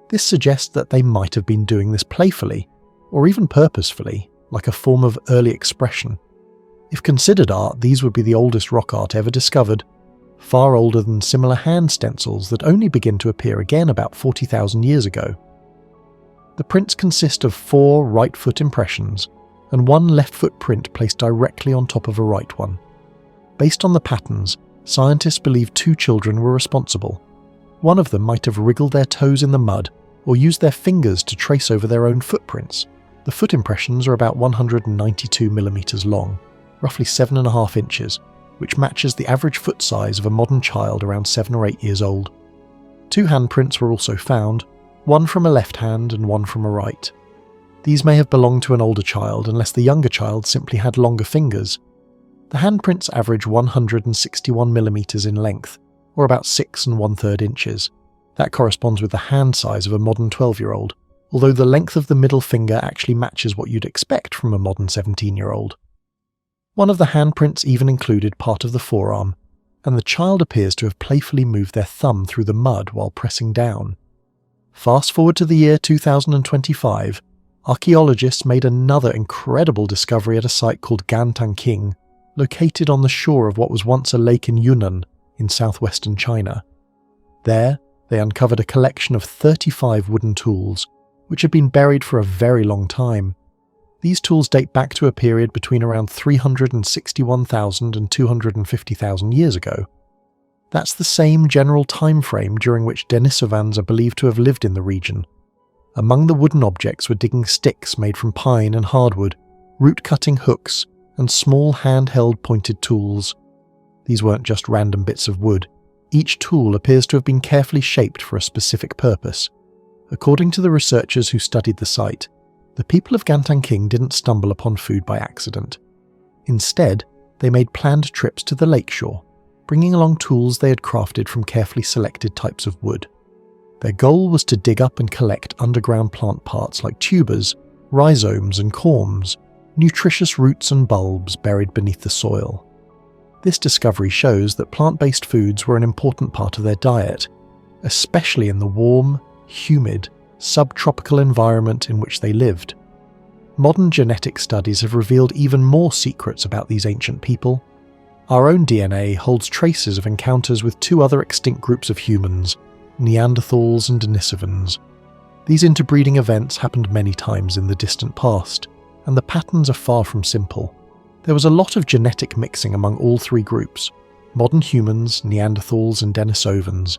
This suggests that they might have been doing this playfully, or even purposefully, like a form of early expression. If considered art, these would be the oldest rock art ever discovered, far older than similar hand stencils that only begin to appear again about 40,000 years ago. The prints consist of 4 right foot impressions and 1 left foot print placed directly on top of a right one. Based on the patterns, scientists believe 2 children were responsible. One of them might have wriggled their toes in the mud or used their fingers to trace over their own footprints. The foot impressions are about 192 millimeters long, roughly 7.5 inches, which matches the average foot size of a modern child around 7 or 8 years old. 2 handprints were also found, one from a left hand and one from a right. These may have belonged to an older child unless the younger child simply had longer fingers. The handprints average 161 millimeters in length, or about 6 1/3 inches. That corresponds with the hand size of a modern 12-year-old, although the length of the middle finger actually matches what you'd expect from a modern 17-year-old. One of the handprints even included part of the forearm, and the child appears to have playfully moved their thumb through the mud while pressing down. Fast forward to the year 2025, archaeologists made another incredible discovery at a site called Rethinking, located on the shore of what was once a lake in Yunnan, in southwestern China. There, they uncovered a collection of 35 wooden tools, which had been buried for a very long time. These tools date back to a period between around 361,000 and 250,000 years ago. That's the same general time frame during which Denisovans are believed to have lived in the region. Among the wooden objects were digging sticks made from pine and hardwood, root-cutting hooks, and small handheld pointed tools. These weren't just random bits of wood. Each tool appears to have been carefully shaped for a specific purpose. According to the researchers who studied the site, the people of Rethinking didn't stumble upon food by accident. Instead, they made planned trips to the lakeshore, bringing along tools they had crafted from carefully selected types of wood. Their goal was to dig up and collect underground plant parts like tubers, rhizomes and corms, nutritious roots and bulbs buried beneath the soil. This discovery shows that plant-based foods were an important part of their diet, especially in the warm, humid, subtropical environment in which they lived. Modern genetic studies have revealed even more secrets about these ancient people. Our own DNA holds traces of encounters with 2 other extinct groups of humans, Neanderthals and Denisovans. These interbreeding events happened many times in the distant past, and the patterns are far from simple. There was a lot of genetic mixing among all 3 groups: modern humans, Neanderthals and Denisovans.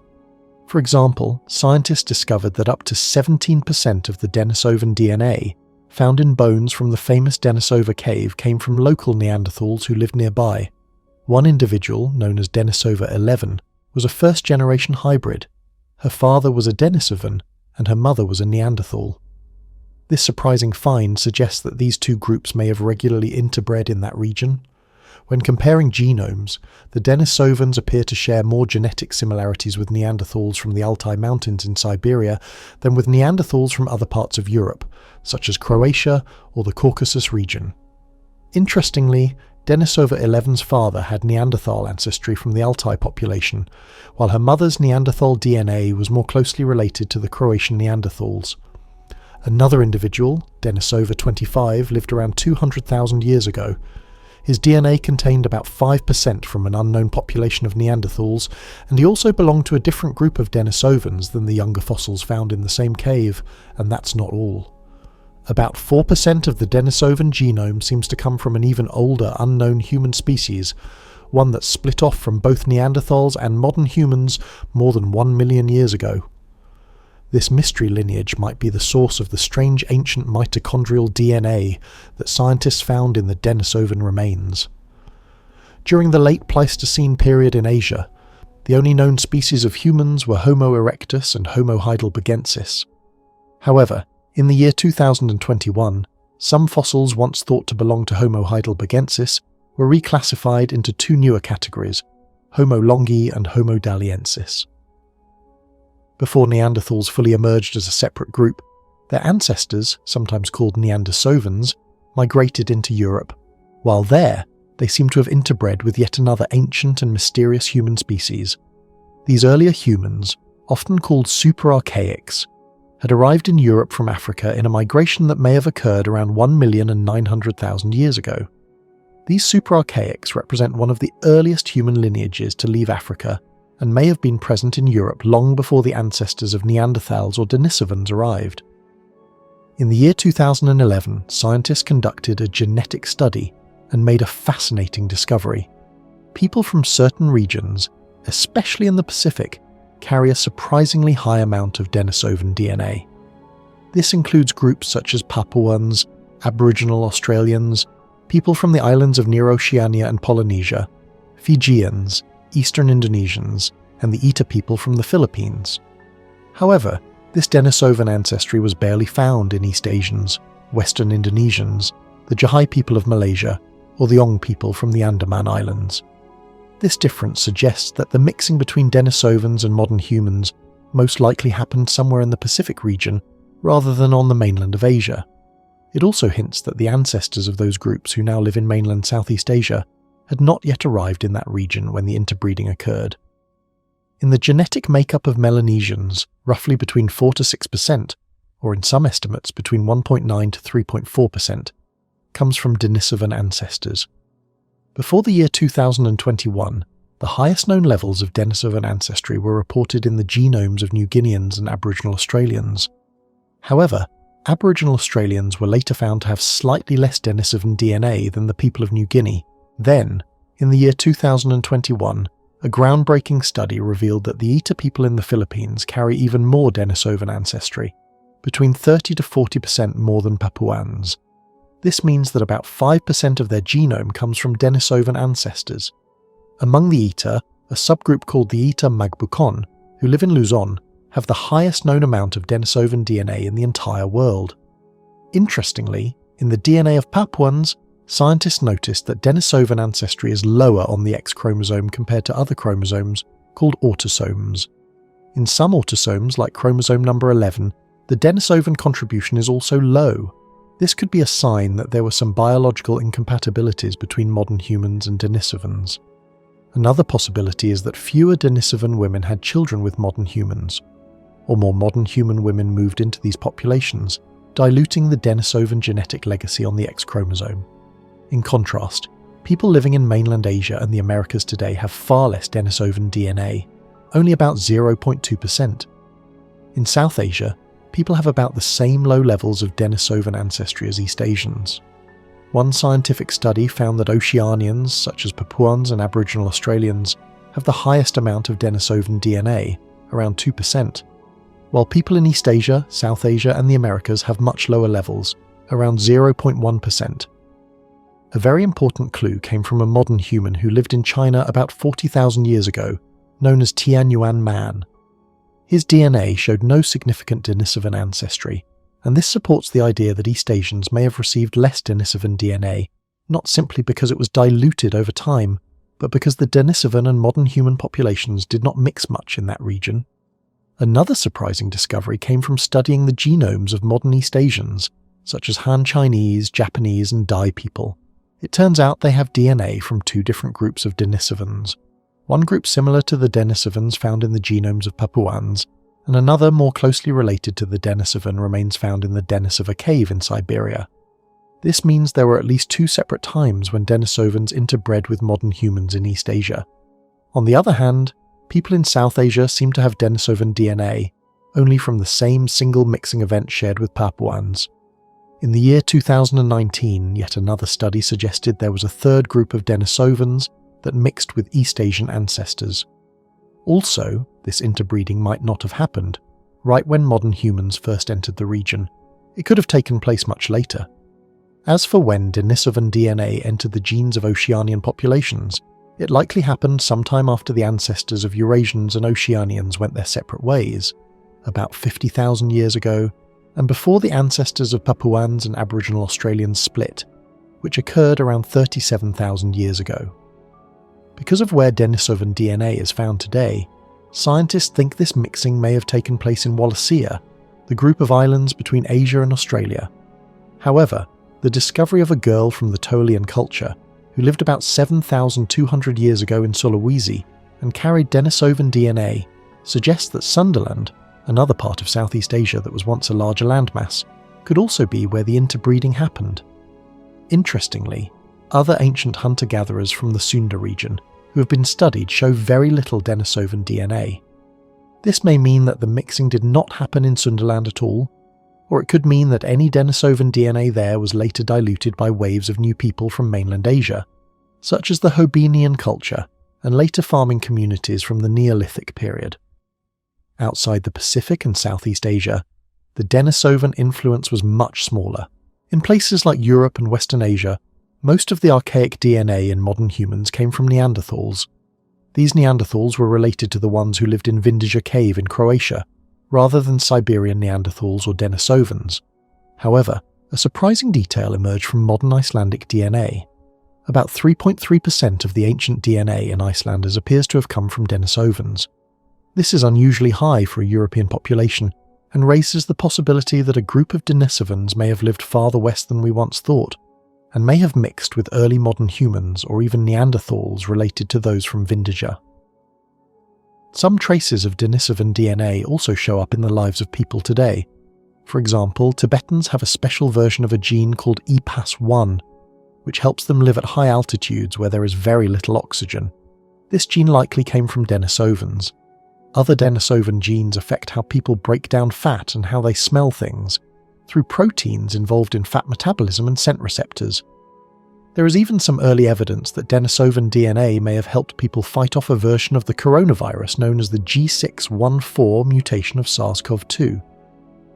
For example, scientists discovered that up to 17% of the Denisovan DNA found in bones from the famous Denisova cave came from local Neanderthals who lived nearby. One individual, known as Denisova 11, was a first-generation hybrid. Her father was a Denisovan, and her mother was a Neanderthal. This surprising find suggests that these 2 groups may have regularly interbred in that region. When comparing genomes, the Denisovans appear to share more genetic similarities with Neanderthals from the Altai Mountains in Siberia than with Neanderthals from other parts of Europe, such as Croatia or the Caucasus region. Interestingly, Denisova 11's father had Neanderthal ancestry from the Altai population, while her mother's Neanderthal DNA was more closely related to the Croatian Neanderthals. Another individual, Denisova 25, lived around 200,000 years ago. His DNA contained about 5% from an unknown population of Neanderthals, and he also belonged to a different group of Denisovans than the younger fossils found in the same cave, and that's not all. About 4% of the Denisovan genome seems to come from an even older, unknown human species, one that split off from both Neanderthals and modern humans more than 1 million years ago. This mystery lineage might be the source of the strange ancient mitochondrial DNA that scientists found in the Denisovan remains. During the late Pleistocene period in Asia, the only known species of humans were Homo erectus and Homo heidelbergensis. However, in the year 2021, some fossils once thought to belong to Homo heidelbergensis were reclassified into 2 newer categories, Homo longi and Homo daliensis. Before Neanderthals fully emerged as a separate group, Their ancestors, sometimes called Neandersovans, migrated into Europe. While there, they seem to have interbred with yet another ancient and mysterious human species. These earlier humans, often called super-archaics, had arrived in Europe from Africa in a migration that may have occurred around 1,900,000 years ago. These super-archaics represent one of the earliest human lineages to leave Africa and may have been present in Europe long before the ancestors of Neanderthals or Denisovans arrived. In the year 2011, scientists conducted a genetic study and made a fascinating discovery. People from certain regions, especially in the Pacific, carry a surprisingly high amount of Denisovan DNA. This includes groups such as Papuans, Aboriginal Australians, people from the islands of Near Oceania and Polynesia, Fijians, Eastern Indonesians, and the Eta people from the Philippines. However, this Denisovan ancestry was barely found in East Asians, Western Indonesians, the Jahai people of Malaysia, or the Ong people from the Andaman Islands. This difference suggests that the mixing between Denisovans and modern humans most likely happened somewhere in the Pacific region rather than on the mainland of Asia. It also hints that the ancestors of those groups who now live in mainland Southeast Asia had not yet arrived in that region when the interbreeding occurred. In the genetic makeup of Melanesians, roughly between 4 to 6%, or in some estimates between 1.9 to 3.4%, comes from Denisovan ancestors. Before the year 2021, the highest known levels of Denisovan ancestry were reported in the genomes of New Guineans and Aboriginal Australians. However, Aboriginal Australians were later found to have slightly less Denisovan DNA than the people of New Guinea. Then, in the year 2021, a groundbreaking study revealed that the Eta people in the Philippines carry even more Denisovan ancestry, between 30 to 40% more than Papuans. This means that about 5% of their genome comes from Denisovan ancestors. Among the Eta, a subgroup called the Eta Magbukon, who live in Luzon, have the highest known amount of Denisovan DNA in the entire world. Interestingly, in the DNA of Papuans, scientists noticed that Denisovan ancestry is lower on the X chromosome compared to other chromosomes, called autosomes. In some autosomes, like chromosome number 11, the Denisovan contribution is also low. This could be a sign that there were some biological incompatibilities between modern humans and Denisovans. Another possibility is that fewer Denisovan women had children with modern humans, or more modern human women moved into these populations, diluting the Denisovan genetic legacy on the X chromosome. In contrast, people living in mainland Asia and the Americas today have far less Denisovan DNA, only about 0.2%. In South Asia, people have about the same low levels of Denisovan ancestry as East Asians. One scientific study found that Oceanians, such as Papuans and Aboriginal Australians, have the highest amount of Denisovan DNA, around 2%, while people in East Asia, South Asia and the Americas have much lower levels, around 0.1%. A very important clue came from a modern human who lived in China about 40,000 years ago, known as Tianyuan Man. His DNA showed no significant Denisovan ancestry, and this supports the idea that East Asians may have received less Denisovan DNA, not simply because it was diluted over time, but because the Denisovan and modern human populations did not mix much in that region. Another surprising discovery came from studying the genomes of modern East Asians, such as Han Chinese, Japanese and Dai people. It turns out they have DNA from two different groups of Denisovans. One group similar to the Denisovans found in the genomes of Papuans, and another more closely related to the Denisovan remains found in the Denisova cave in Siberia. This means there were at least two separate times when Denisovans interbred with modern humans in East Asia. On the other hand, people in South Asia seem to have Denisovan DNA, only from the same single mixing event shared with Papuans. In the year 2019, yet another study suggested there was a third group of Denisovans that mixed with East Asian ancestors. Also, this interbreeding might not have happened right when modern humans first entered the region. It could have taken place much later. As for when Denisovan DNA entered the genes of Oceanian populations, it likely happened sometime after the ancestors of Eurasians and Oceanians went their separate ways, about 50,000 years ago, and before the ancestors of Papuans and Aboriginal Australians split, which occurred around 37,000 years ago. Because of where Denisovan DNA is found today, scientists think this mixing may have taken place in Wallacea, the group of islands between Asia and Australia. However, the discovery of a girl from the Tolian culture, who lived about 7,200 years ago in Sulawesi and carried Denisovan DNA, suggests that Sunderland, another part of Southeast Asia that was once a larger landmass, could also be where the interbreeding happened. Interestingly, other ancient hunter-gatherers from the Sunda region who have been studied show very little Denisovan DNA. This may mean that the mixing did not happen in Sunderland at all, or it could mean that any Denisovan DNA there was later diluted by waves of new people from mainland Asia, such as the Hobenian culture and later farming communities from the Neolithic period. Outside the Pacific and Southeast Asia, the Denisovan influence was much smaller. In places like Europe and Western Asia, most of the archaic DNA in modern humans came from Neanderthals. These Neanderthals were related to the ones who lived in Vindija Cave in Croatia, rather than Siberian Neanderthals or Denisovans. However, a surprising detail emerged from modern Icelandic DNA. About 3.3% of the ancient DNA in Icelanders appears to have come from Denisovans. This is unusually high for a European population, and raises the possibility that a group of Denisovans may have lived farther west than we once thought, and may have mixed with early modern humans or even Neanderthals related to those from Vindija. Some traces of Denisovan DNA also show up in the lives of people today. For example, Tibetans have a special version of a gene called EPAS1, which helps them live at high altitudes where there is very little oxygen. This gene likely came from Denisovans. Other Denisovan genes affect how people break down fat and how they smell things, through proteins involved in fat metabolism and scent receptors. There is even some early evidence that Denisovan DNA may have helped people fight off a version of the coronavirus known as the G614 mutation of SARS-CoV-2.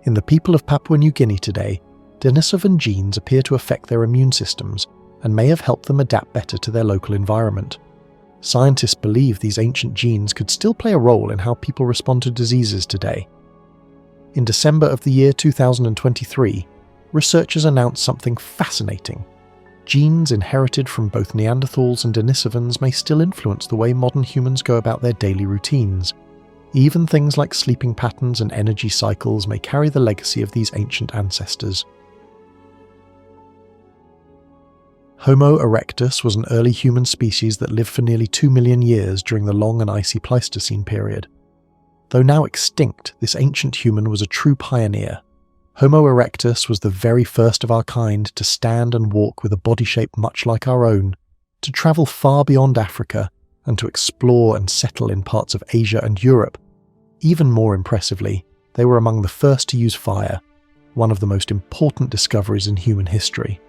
In the people of Papua New Guinea today, Denisovan genes appear to affect their immune systems and may have helped them adapt better to their local environment. Scientists believe these ancient genes could still play a role in how people respond to diseases today. In December of the year 2023, researchers announced something fascinating. Genes inherited from both Neanderthals and Denisovans may still influence the way modern humans go about their daily routines. Even things like sleeping patterns and energy cycles may carry the legacy of these ancient ancestors. Homo erectus was an early human species that lived for nearly 2 million years during the long and icy Pleistocene period. Though now extinct, this ancient human was a true pioneer. Homo erectus was the very first of our kind to stand and walk with a body shape much like our own, to travel far beyond Africa, and to explore and settle in parts of Asia and Europe. Even more impressively, they were among the first to use fire, one of the most important discoveries in human history.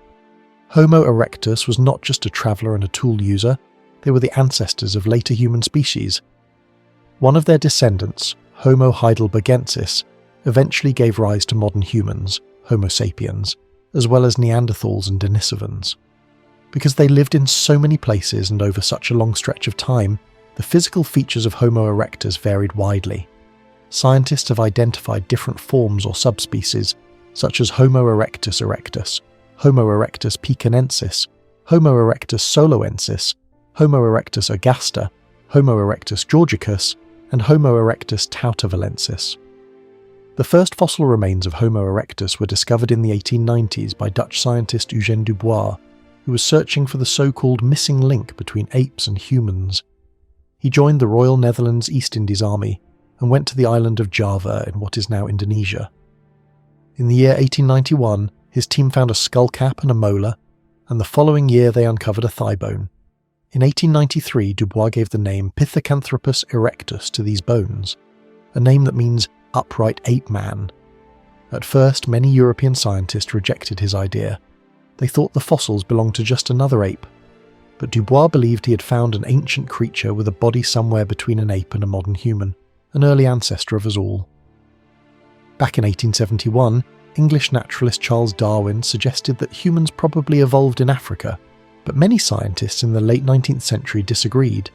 Homo erectus was not just a traveller and a tool user, they were the ancestors of later human species. One of their descendants, Homo heidelbergensis, eventually gave rise to modern humans, Homo sapiens, as well as Neanderthals and Denisovans. Because they lived in so many places and over such a long stretch of time, the physical features of Homo erectus varied widely. Scientists have identified different forms or subspecies, such as Homo erectus erectus, Homo erectus pekinensis, Homo erectus soloensis, Homo erectus ergaster, Homo erectus georgicus, and Homo erectus tautavelensis. The first fossil remains of Homo erectus were discovered in the 1890s by Dutch scientist Eugène Dubois, who was searching for the so-called missing link between apes and humans. He joined the Royal Netherlands East Indies Army and went to the island of Java in what is now Indonesia. In the year 1891, his team found a skull cap and a molar, and the following year they uncovered a thigh bone. In 1893, Dubois gave the name Pithecanthropus erectus to these bones, a name that means upright ape man. At first, many European scientists rejected his idea. They thought the fossils belonged to just another ape, but Dubois believed he had found an ancient creature with a body somewhere between an ape and a modern human, an early ancestor of us all. Back in 1871, English naturalist Charles Darwin suggested that humans probably evolved in Africa, but many scientists in the late 19th century disagreed.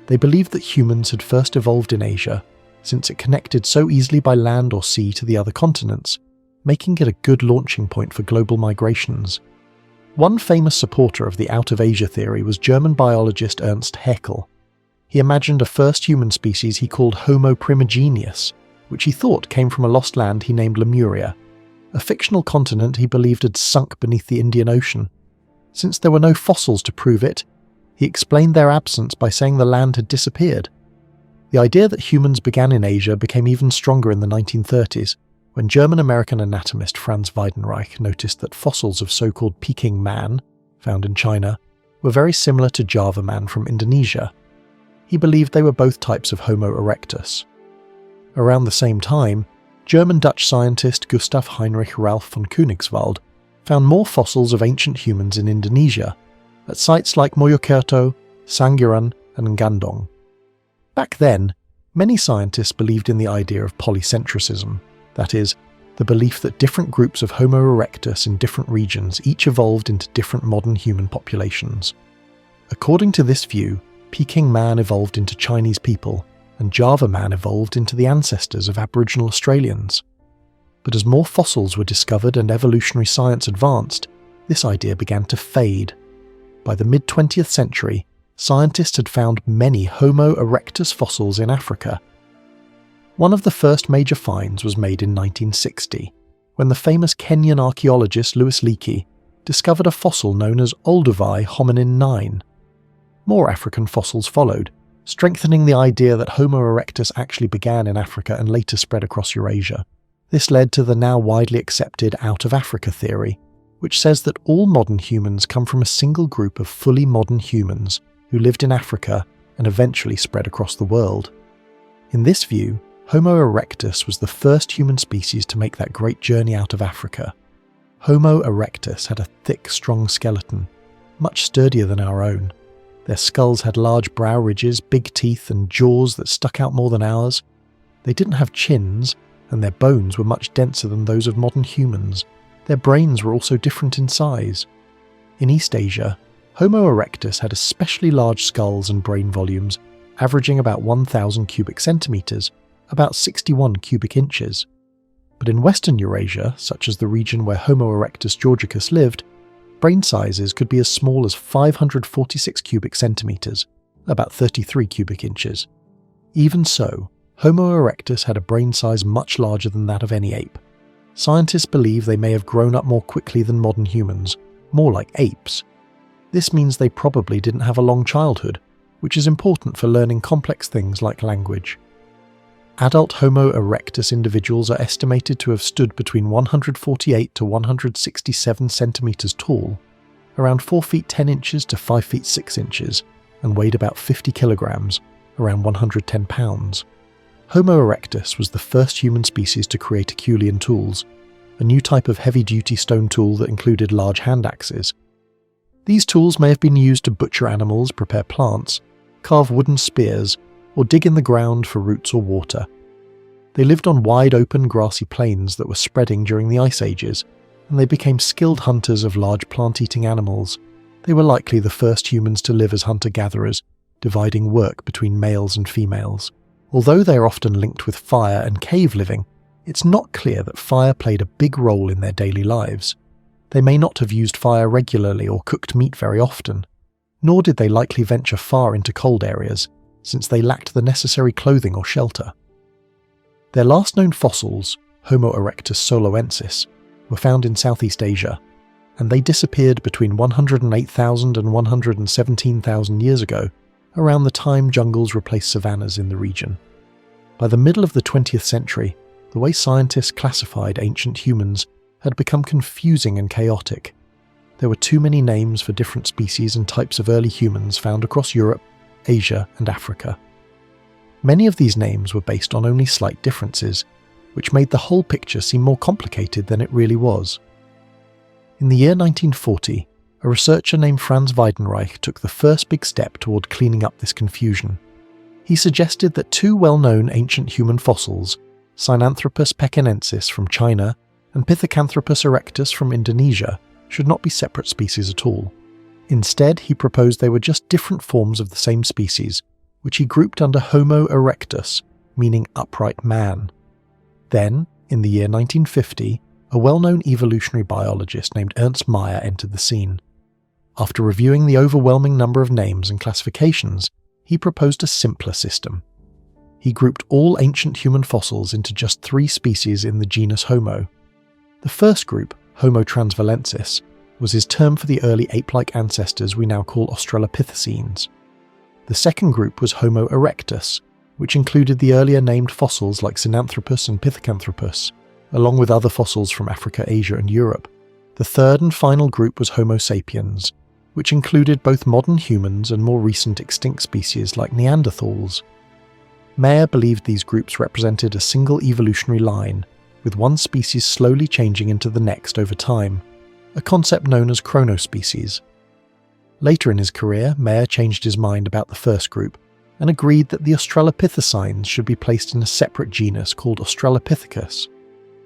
They believed that humans had first evolved in Asia, since it connected so easily by land or sea to the other continents, making it a good launching point for global migrations. One famous supporter of the out-of-Asia theory was German biologist Ernst Haeckel. He imagined a first human species he called Homo primigenius, which he thought came from a lost land he named Lemuria, a fictional continent he believed had sunk beneath the Indian Ocean. Since there were no fossils to prove it, he explained their absence by saying the land had disappeared. The idea that humans began in Asia became even stronger in the 1930s, when German-American anatomist Franz Weidenreich noticed that fossils of so-called Peking man, found in China, were very similar to Java man from Indonesia. He believed they were both types of Homo erectus. Around the same time, German-Dutch scientist Gustav Heinrich Ralph von Koenigswald found more fossils of ancient humans in Indonesia, at sites like Mojokerto, Sangiran, and Ngandong. Back then, many scientists believed in the idea of polycentricism, that is, the belief that different groups of Homo erectus in different regions each evolved into different modern human populations. According to this view, Peking man evolved into Chinese people, and Java man evolved into the ancestors of Aboriginal Australians. But as more fossils were discovered and evolutionary science advanced, this idea began to fade. By the mid-20th century, scientists had found many Homo erectus fossils in Africa. One of the first major finds was made in 1960, when the famous Kenyan archaeologist Louis Leakey discovered a fossil known as Olduvai hominin 9. More African fossils followed, strengthening the idea that Homo erectus actually began in Africa and later spread across Eurasia. This led to the now widely accepted out-of-Africa theory, which says that all modern humans come from a single group of fully modern humans who lived in Africa and eventually spread across the world. In this view, Homo erectus was the first human species to make that great journey out of Africa. Homo erectus had a thick, strong skeleton, much sturdier than our own. Their skulls had large brow ridges, big teeth, and jaws that stuck out more than ours. They didn't have chins, and their bones were much denser than those of modern humans. Their brains were also different in size. In East Asia, Homo erectus had especially large skulls and brain volumes, averaging about 1,000 cubic centimeters, about 61 cubic inches. But in Western Eurasia, such as the region where Homo erectus georgicus lived, brain sizes could be as small as 546 cubic centimeters, about 33 cubic inches. Even so, Homo erectus had a brain size much larger than that of any ape. Scientists believe they may have grown up more quickly than modern humans, more like apes. This means they probably didn't have a long childhood, which is important for learning complex things like language. Adult Homo erectus individuals are estimated to have stood between 148 to 167 centimeters tall, around 4 feet 10 inches to 5 feet 6 inches, and weighed about 50 kilograms, around 110 pounds. Homo erectus was the first human species to create Acheulean tools, a new type of heavy-duty stone tool that included large hand axes. These tools may have been used to butcher animals, prepare plants, carve wooden spears, or dig in the ground for roots or water. They lived on wide open grassy plains that were spreading during the Ice Ages, and they became skilled hunters of large plant-eating animals. They were likely the first humans to live as hunter-gatherers, dividing work between males and females. Although they are often linked with fire and cave living, it's not clear that fire played a big role in their daily lives. They may not have used fire regularly or cooked meat very often, nor did they likely venture far into cold areas, since they lacked the necessary clothing or shelter. Their last known fossils, Homo erectus soloensis, were found in Southeast Asia, and they disappeared between 108,000 and 117,000 years ago, around the time jungles replaced savannas in the region. By the middle of the 20th century, the way scientists classified ancient humans had become confusing and chaotic. There were too many names for different species and types of early humans found across Europe, Asia, and Africa. Many of these names were based on only slight differences, which made the whole picture seem more complicated than it really was. In the year 1940, a researcher named Franz Weidenreich took the first big step toward cleaning up this confusion. He suggested that two well-known ancient human fossils, Sinanthropus pekinensis from China and Pithecanthropus erectus from Indonesia, should not be separate species at all. Instead, he proposed they were just different forms of the same species, which he grouped under Homo erectus, meaning upright man. Then, in the year 1950, a well-known evolutionary biologist named Ernst Mayr entered the scene. After reviewing the overwhelming number of names and classifications, he proposed a simpler system. he grouped all ancient human fossils into just 3 species in the genus Homo. The first group, Homo transvalensis, was his term for the early ape-like ancestors we now call Australopithecines. The second group was Homo erectus, which included the earlier named fossils like Sinanthropus and Pithecanthropus, along with other fossils from Africa, Asia and Europe. The third and final group was Homo sapiens, which included both modern humans and more recent extinct species like Neanderthals. Mayer believed these groups represented a single evolutionary line, with one species slowly changing into the next over time, a concept known as chronospecies. Later in his career, Mayer changed his mind about the first group and agreed that the Australopithecines should be placed in a separate genus called Australopithecus.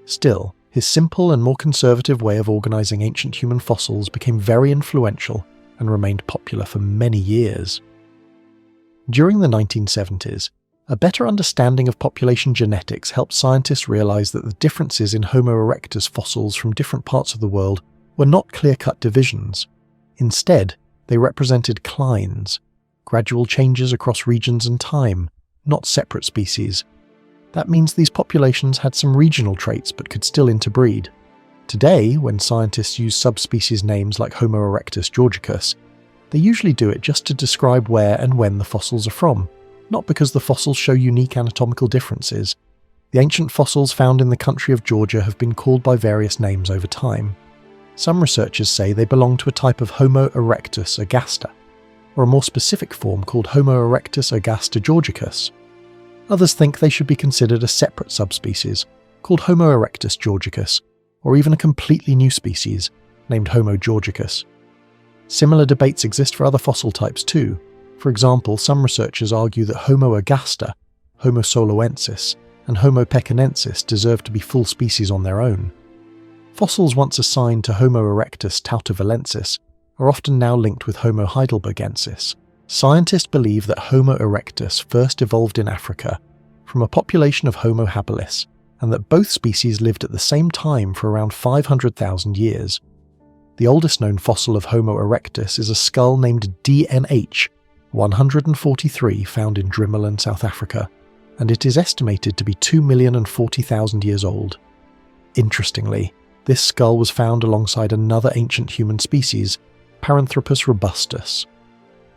Still, his simple and more conservative way of organising ancient human fossils became very influential and remained popular for many years. During the 1970s, a better understanding of population genetics helped scientists realise that the differences in Homo erectus fossils from different parts of the world were not clear-cut divisions. Instead, they represented clines, gradual changes across regions and time, not separate species. That means these populations had some regional traits but could still interbreed. Today, when scientists use subspecies names like Homo erectus georgicus, they usually do it just to describe where and when the fossils are from, not because the fossils show unique anatomical differences. The ancient fossils found in the country of Georgia have been called by various names over time. Some researchers say they belong to a type of Homo erectus agaster, or a more specific form called Homo erectus agaster georgicus. Others think they should be considered a separate subspecies, called Homo erectus georgicus, or even a completely new species, named Homo georgicus. Similar debates exist for other fossil types too. For example, some researchers argue that Homo agaster, Homo soloensis, and Homo pekinensis deserve to be full species on their own. Fossils once assigned to Homo erectus tautovalensis are often now linked with Homo heidelbergensis. Scientists believe that Homo erectus first evolved in Africa from a population of Homo habilis, and that both species lived at the same time for around 500,000 years. The oldest known fossil of Homo erectus is a skull named DNH 143 found in Drimmelen, South Africa, and it is estimated to be 2,040,000 years old. Interestingly, this skull was found alongside another ancient human species, Paranthropus robustus.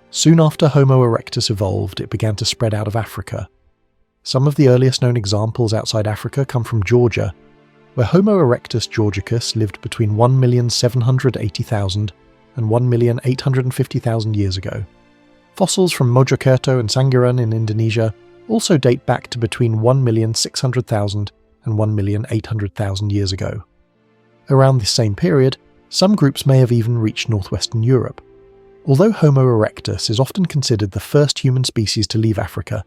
Soon after Homo erectus evolved, it began to spread out of Africa. Some of the earliest known examples outside Africa come from Georgia, where Homo erectus georgicus lived between 1,780,000 and 1,850,000 years ago. Fossils from Mojokerto and Sangiran in Indonesia also date back to between 1,600,000 and 1,800,000 years ago. Around this same period, some groups may have even reached northwestern Europe. Although Homo erectus is often considered the first human species to leave Africa,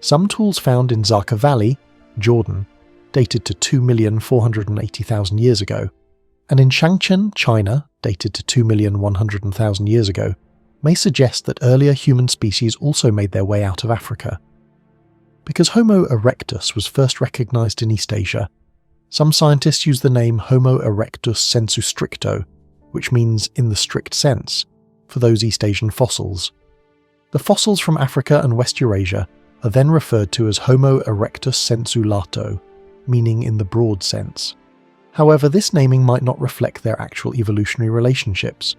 some tools found in Zaka Valley, Jordan, dated to 2,480,000 years ago, and in Shangcheng, China, dated to 2,100,000 years ago, may suggest that earlier human species also made their way out of Africa. Because Homo erectus was first recognized in East Asia, some scientists use the name Homo erectus sensu stricto, which means in the strict sense, for those East Asian fossils. The fossils from Africa and West Eurasia are then referred to as Homo erectus sensu lato, meaning in the broad sense. However, this naming might not reflect their actual evolutionary relationships.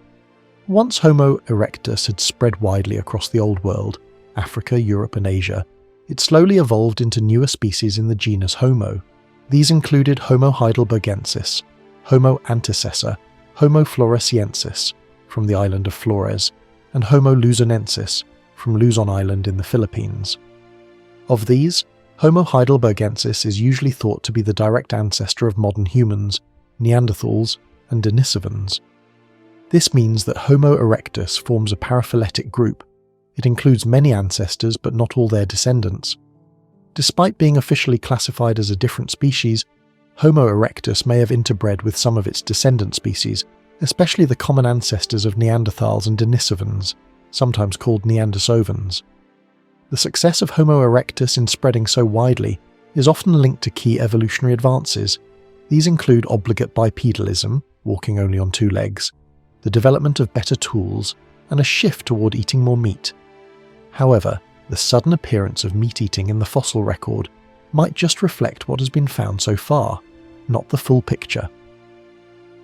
Once Homo erectus had spread widely across the Old World, Africa, Europe and Asia, it slowly evolved into newer species in the genus Homo. These included Homo heidelbergensis, Homo antecessor, Homo floresiensis, from the island of Flores, and Homo luzonensis, from Luzon Island in the Philippines. Of these, Homo heidelbergensis is usually thought to be the direct ancestor of modern humans, Neanderthals, and Denisovans. This means that Homo erectus forms a paraphyletic group. It includes many ancestors but not all their descendants. Despite being officially classified as a different species, Homo erectus may have interbred with some of its descendant species, especially the common ancestors of Neanderthals and Denisovans, sometimes called Neandersovans. The success of Homo erectus in spreading so widely is often linked to key evolutionary advances. These include obligate bipedalism, walking only on 2 legs, the development of better tools, and a shift toward eating more meat. However, the sudden appearance of meat-eating in the fossil record might just reflect what has been found so far, not the full picture.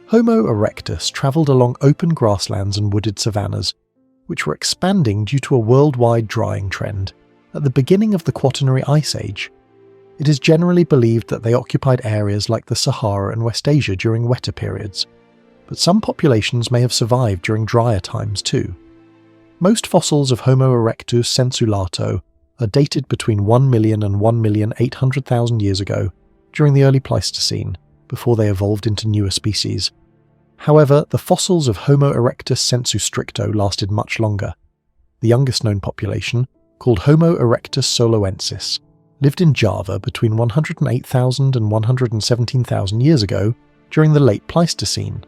Homo erectus travelled along open grasslands and wooded savannas, which were expanding due to a worldwide drying trend at the beginning of the Quaternary Ice Age. It is generally believed that they occupied areas like the Sahara and West Asia during wetter periods, but some populations may have survived during drier times too. Most fossils of Homo erectus sensulato are dated between 1 million and 1,800,000 years ago during the early Pleistocene, before they evolved into newer species. However, the fossils of Homo erectus sensu stricto lasted much longer. The youngest known population, called Homo erectus soloensis, lived in Java between 108,000 and 117,000 years ago during the late Pleistocene.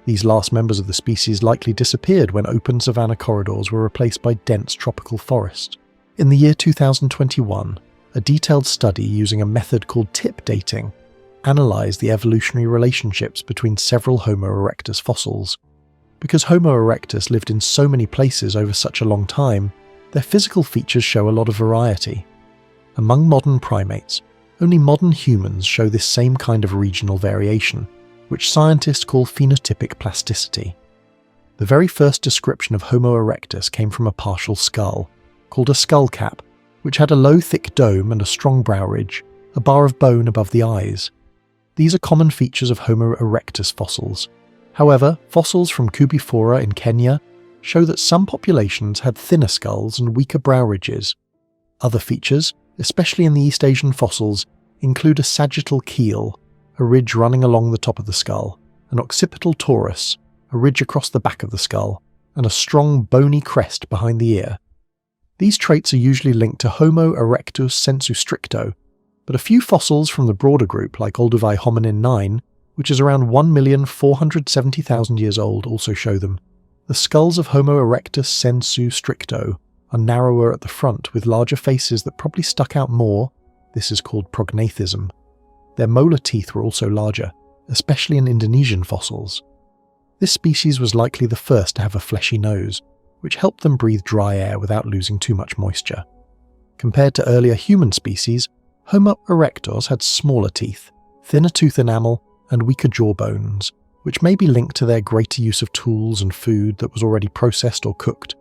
These last members of the species likely disappeared when open savanna corridors were replaced by dense tropical forest. In the year 2021, a detailed study using a method called tip dating analysed the evolutionary relationships between several Homo erectus fossils. Because Homo erectus lived in so many places over such a long time, their physical features show a lot of variety. Among modern primates, only modern humans show this same kind of regional variation, which scientists call phenotypic plasticity. The very first description of Homo erectus came from a partial skull, called a skull cap, which had a low thick dome and a strong brow ridge, a bar of bone above the eyes. These are common features of Homo erectus fossils. However, fossils from Kubifora in Kenya show that some populations had thinner skulls and weaker brow ridges. Other features, especially in the East Asian fossils, include a sagittal keel, a ridge running along the top of the skull, an occipital torus, a ridge across the back of the skull, and a strong bony crest behind the ear. These traits are usually linked to Homo erectus sensu stricto, but a few fossils from the broader group, like Olduvai hominin 9, which is around 1,470,000 years old, also show them. The skulls of Homo erectus sensu stricto are narrower at the front with larger faces that probably stuck out more. This is called prognathism. Their molar teeth were also larger, especially in Indonesian fossils. This species was likely the first to have a fleshy nose, which helped them breathe dry air without losing too much moisture. Compared to earlier human species, Homo erectus had smaller teeth, thinner tooth enamel, and weaker jaw bones, which may be linked to their greater use of tools and food that was already processed or cooked.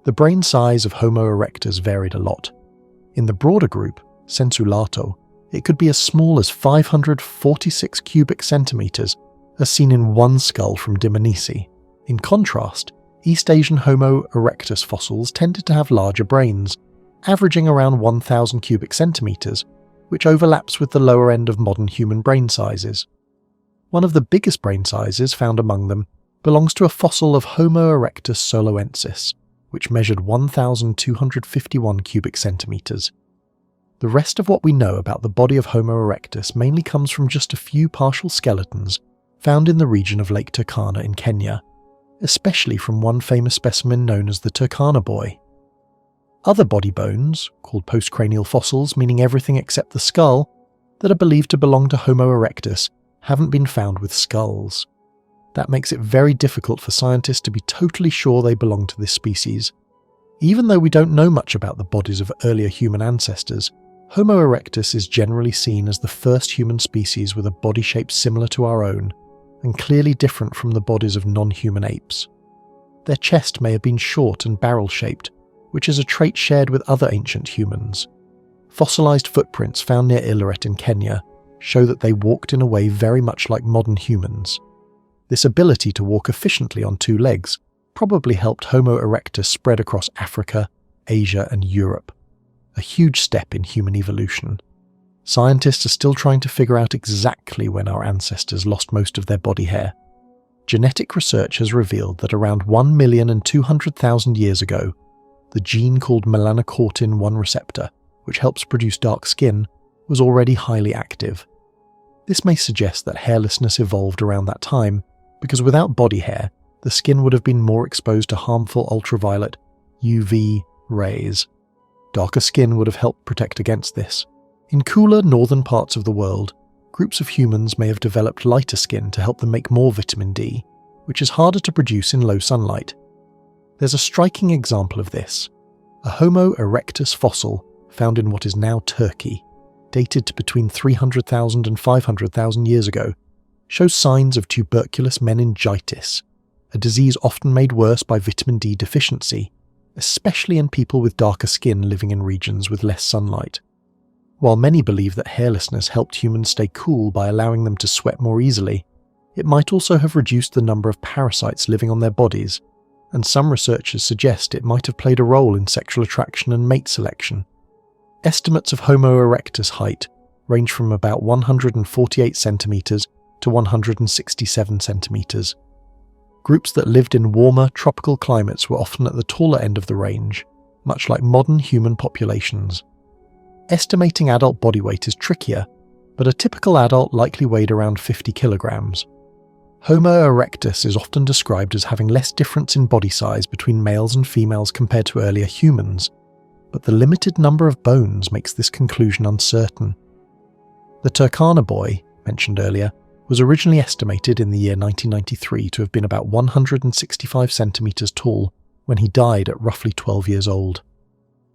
The brain size of Homo erectus varied a lot. In the broader group, sensulato, it could be as small as 546 cubic centimeters, as seen in one skull from Dmanisi. In contrast, East Asian Homo erectus fossils tended to have larger brains, averaging around 1,000 cubic centimeters, which overlaps with the lower end of modern human brain sizes. One of the biggest brain sizes found among them belongs to a fossil of Homo erectus soloensis, which measured 1,251 cubic centimeters. The rest of what we know about the body of Homo erectus mainly comes from just a few partial skeletons found in the region of Lake Turkana in Kenya, especially from one famous specimen known as the Turkana boy. Other body bones, called postcranial fossils meaning everything except the skull, that are believed to belong to Homo erectus haven't been found with skulls. That makes it very difficult for scientists to be totally sure they belong to this species. Even though we don't know much about the bodies of earlier human ancestors, Homo erectus is generally seen as the first human species with a body shape similar to our own, and clearly different from the bodies of non-human apes. Their chest may have been short and barrel-shaped, which is a trait shared with other ancient humans. Fossilized footprints found near Ileret in Kenya show that they walked in a way very much like modern humans. This ability to walk efficiently on two legs probably helped Homo erectus spread across Africa, Asia, and Europe. A huge step in human evolution. Scientists are still trying to figure out exactly when our ancestors lost most of their body hair. Genetic research has revealed that around 1,200,000 years ago, the gene called melanocortin 1 receptor, which helps produce dark skin, was already highly active. This may suggest that hairlessness evolved around that time, because without body hair, the skin would have been more exposed to harmful ultraviolet UV rays. Darker skin would have helped protect against this. In cooler northern parts of the world, groups of humans may have developed lighter skin to help them make more vitamin D, which is harder to produce in low sunlight. There's a striking example of this. a Homo erectus fossil found in what is now Turkey, dated to between 300,000 and 500,000 years ago, shows signs of tuberculous meningitis, a disease often made worse by vitamin D deficiency, especially in people with darker skin living in regions with less sunlight. While many believe that hairlessness helped humans stay cool by allowing them to sweat more easily, it might also have reduced the number of parasites living on their bodies, and some researchers suggest it might have played a role in sexual attraction and mate selection. Estimates of Homo erectus height range from about 148 centimeters to 167 centimeters. Groups that lived in warmer, tropical climates were often at the taller end of the range, much like modern human populations. Estimating adult body weight is trickier, but a typical adult likely weighed around 50 kilograms. Homo erectus is often described as having less difference in body size between males and females compared to earlier humans, but the limited number of bones makes this conclusion uncertain. The Turkana boy, mentioned earlier, was originally estimated in the year 1993 to have been about 165 centimeters tall when he died at roughly 12 years old.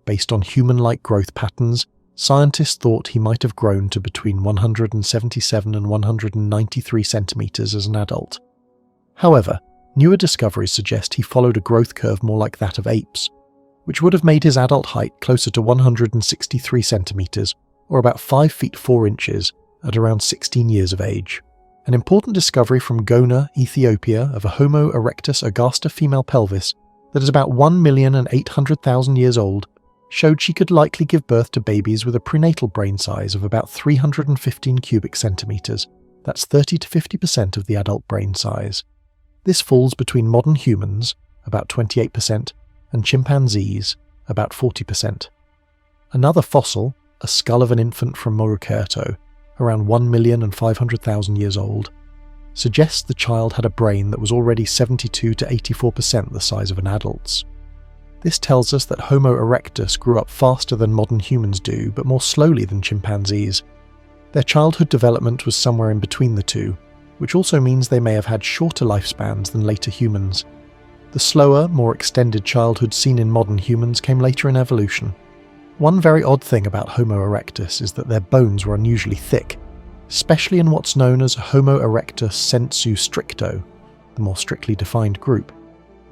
Based on human-like growth patterns, scientists thought he might have grown to between 177 and 193 centimeters as an adult. However, newer discoveries suggest he followed a growth curve more like that of apes, which would have made his adult height closer to 163 centimeters, or about 5 feet 4 inches, at around 16 years of age. An important discovery from Gona, Ethiopia, of a Homo erectus ergaster female pelvis that is about 1,800,000 years old showed she could likely give birth to babies with a prenatal brain size of about 315 cubic centimeters. That's 30 to 50% of the adult brain size. This falls between modern humans, about 28%, and chimpanzees, about 40%. Another fossil, a skull of an infant from Morukerto, around 1,500,000 years old, suggests the child had a brain that was already 72 to 84% the size of an adult's. This tells us that Homo erectus grew up faster than modern humans do, but more slowly than chimpanzees. Their childhood development was somewhere in between the two, which also means they may have had shorter lifespans than later humans. The slower, more extended childhood seen in modern humans came later in evolution. One very odd thing about Homo erectus is that their bones were unusually thick, especially in what's known as Homo erectus sensu stricto, the more strictly defined group.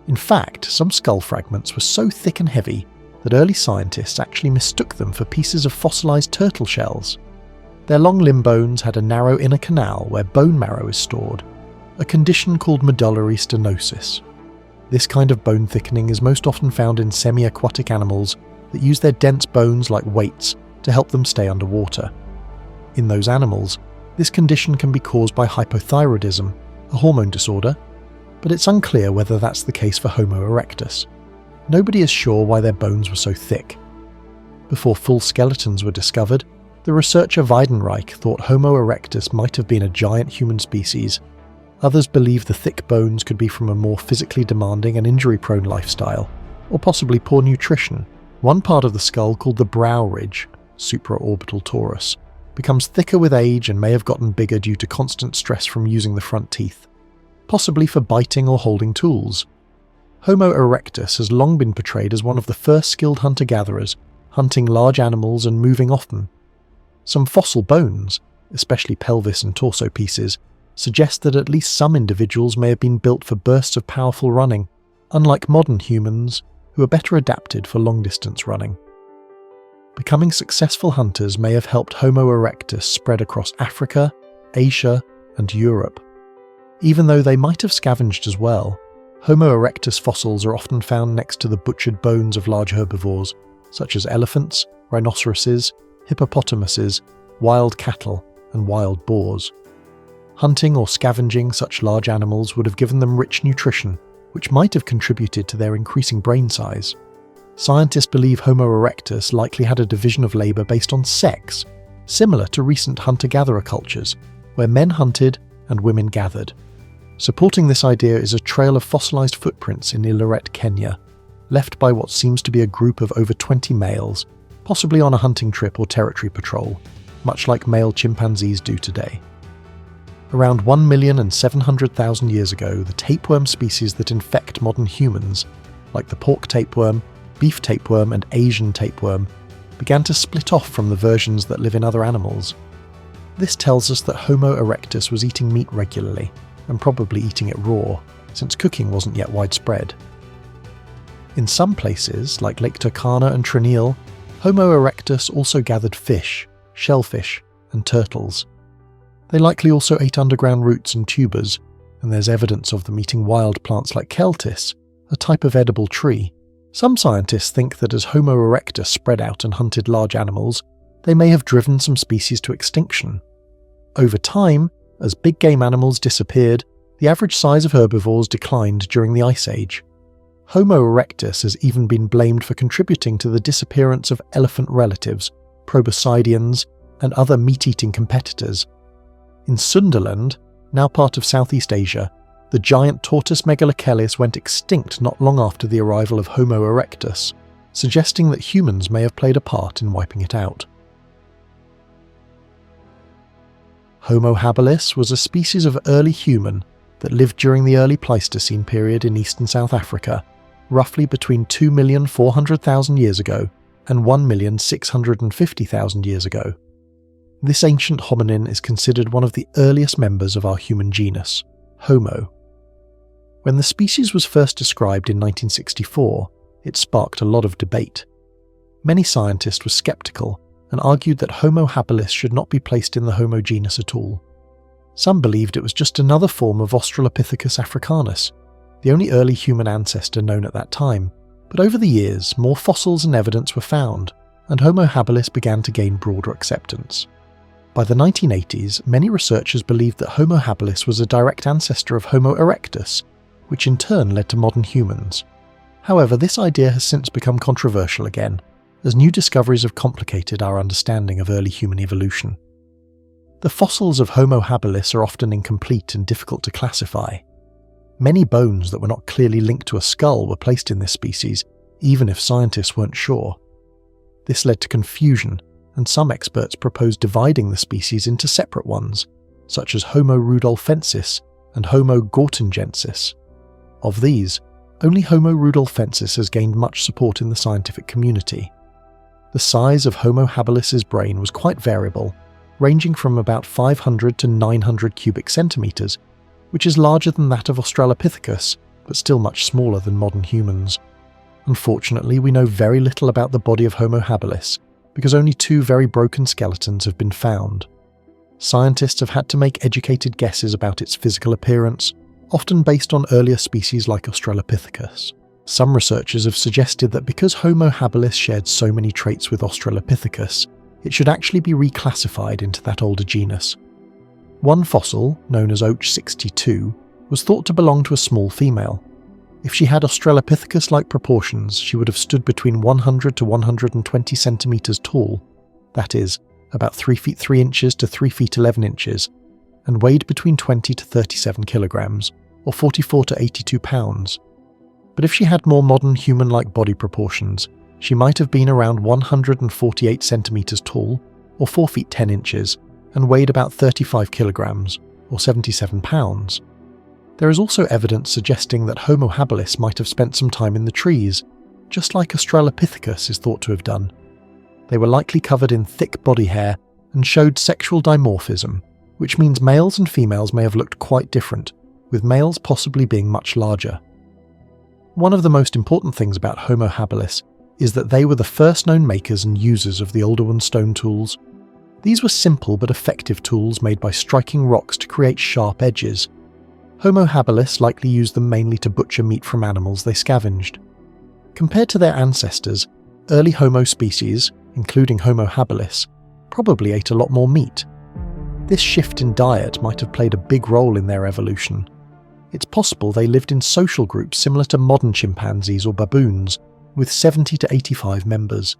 In fact, some skull fragments were so thick and heavy that early scientists actually mistook them for pieces of fossilized turtle shells. Their long limb bones had a narrow inner canal where bone marrow is stored, a condition called medullary stenosis. This kind of bone thickening is most often found in semi-aquatic animals that use their dense bones like weights to help them stay underwater. In those animals, this condition can be caused by hypothyroidism, a hormone disorder, but it's unclear whether that's the case for Homo erectus. Nobody is sure why their bones were so thick. Before full skeletons were discovered, the researcher Weidenreich thought Homo erectus might have been a giant human species. Others believe the thick bones could be from a more physically demanding and injury-prone lifestyle, or possibly poor nutrition. One part of the skull, called the brow ridge, supraorbital torus, becomes thicker with age and may have gotten bigger due to constant stress from using the front teeth, possibly for biting or holding tools. Homo erectus has long been portrayed as one of the first skilled hunter-gatherers, hunting large animals and moving often. Some fossil bones, especially pelvis and torso pieces, suggest that at least some individuals may have been built for bursts of powerful running, unlike modern humans, who are better adapted for long-distance running. Becoming successful hunters may have helped Homo erectus spread across Africa, Asia, and Europe. Even though they might have scavenged as well, Homo erectus fossils are often found next to the butchered bones of large herbivores, such as elephants, rhinoceroses, hippopotamuses, wild cattle, and wild boars. Hunting or scavenging such large animals would have given them rich nutrition, which might have contributed to their increasing brain size. Scientists believe Homo erectus likely had a division of labour based on sex, similar to recent hunter-gatherer cultures, where men hunted and women gathered. Supporting this idea is a trail of fossilised footprints in Illoret, Kenya, left by what seems to be a group of over 20 males, possibly on a hunting trip or territory patrol, much like male chimpanzees do today. Around 1,700,000 years ago, the tapeworm species that infect modern humans, like the pork tapeworm, beef tapeworm and Asian tapeworm, began to split off from the versions that live in other animals. This tells us that Homo erectus was eating meat regularly, and probably eating it raw, since cooking wasn't yet widespread. In some places, like Lake Turkana and Trinil, Homo erectus also gathered fish, shellfish, and turtles. They likely also ate underground roots and tubers, and there's evidence of them eating wild plants like Celtis, a type of edible tree. Some scientists think that as Homo erectus spread out and hunted large animals, they may have driven some species to extinction. Over time, as big game animals disappeared, the average size of herbivores declined during the Ice Age. Homo erectus has even been blamed for contributing to the disappearance of elephant relatives, proboscideans, and other meat-eating competitors. In Sunderland, now part of Southeast Asia, the giant tortoise Megalocheles went extinct not long after the arrival of Homo erectus, suggesting that humans may have played a part in wiping it out. Homo habilis was a species of early human that lived during the early Pleistocene period in East and South Africa, roughly between 2,400,000 years ago and 1,650,000 years ago. This ancient hominin is considered one of the earliest members of our human genus, Homo. When the species was first described in 1964, it sparked a lot of debate. Many scientists were skeptical and argued that Homo habilis should not be placed in the Homo genus at all. Some believed it was just another form of Australopithecus africanus, the only early human ancestor known at that time, but over the years more fossils and evidence were found, and Homo habilis began to gain broader acceptance. By the 1980s, many researchers believed that Homo habilis was a direct ancestor of Homo erectus, which in turn led to modern humans. However, this idea has since become controversial again, as new discoveries have complicated our understanding of early human evolution. The fossils of Homo habilis are often incomplete and difficult to classify. Many bones that were not clearly linked to a skull were placed in this species, even if scientists weren't sure. This led to confusion, and some experts proposed dividing the species into separate ones, such as Homo rudolfensis and Homo gortongensis. Of these, only Homo rudolfensis has gained much support in the scientific community. The size of Homo habilis's brain was quite variable, ranging from about 500 to 900 cubic centimeters, which is larger than that of Australopithecus, but still much smaller than modern humans. Unfortunately, we know very little about the body of Homo habilis, because only two very broken skeletons have been found. Scientists have had to make educated guesses about its physical appearance, often based on earlier species like Australopithecus. Some researchers have suggested that because Homo habilis shared so many traits with Australopithecus, it should actually be reclassified into that older genus. One fossil, known as Och62, was thought to belong to a small female. If she had Australopithecus-like proportions, she would have stood between 100 to 120 centimeters tall, that is, about 3 feet 3 inches to 3 feet 11 inches, and weighed between 20 to 37 kilograms, or 44 to 82 pounds. But if she had more modern human-like body proportions, she might have been around 148 centimeters tall, or 4 feet 10 inches, and weighed about 35 kilograms, or 77 pounds. There is also evidence suggesting that Homo habilis might have spent some time in the trees, just like Australopithecus is thought to have done. They were likely covered in thick body hair and showed sexual dimorphism, which means males and females may have looked quite different, with males possibly being much larger. One of the most important things about Homo habilis is that they were the first known makers and users of the Oldowan stone tools. These were simple but effective tools made by striking rocks to create sharp edges. Homo habilis likely used them mainly to butcher meat from animals they scavenged. Compared to their ancestors, early Homo species, including Homo habilis, probably ate a lot more meat. This shift in diet might have played a big role in their evolution. It's possible they lived in social groups similar to modern chimpanzees or baboons, with 70 to 85 members.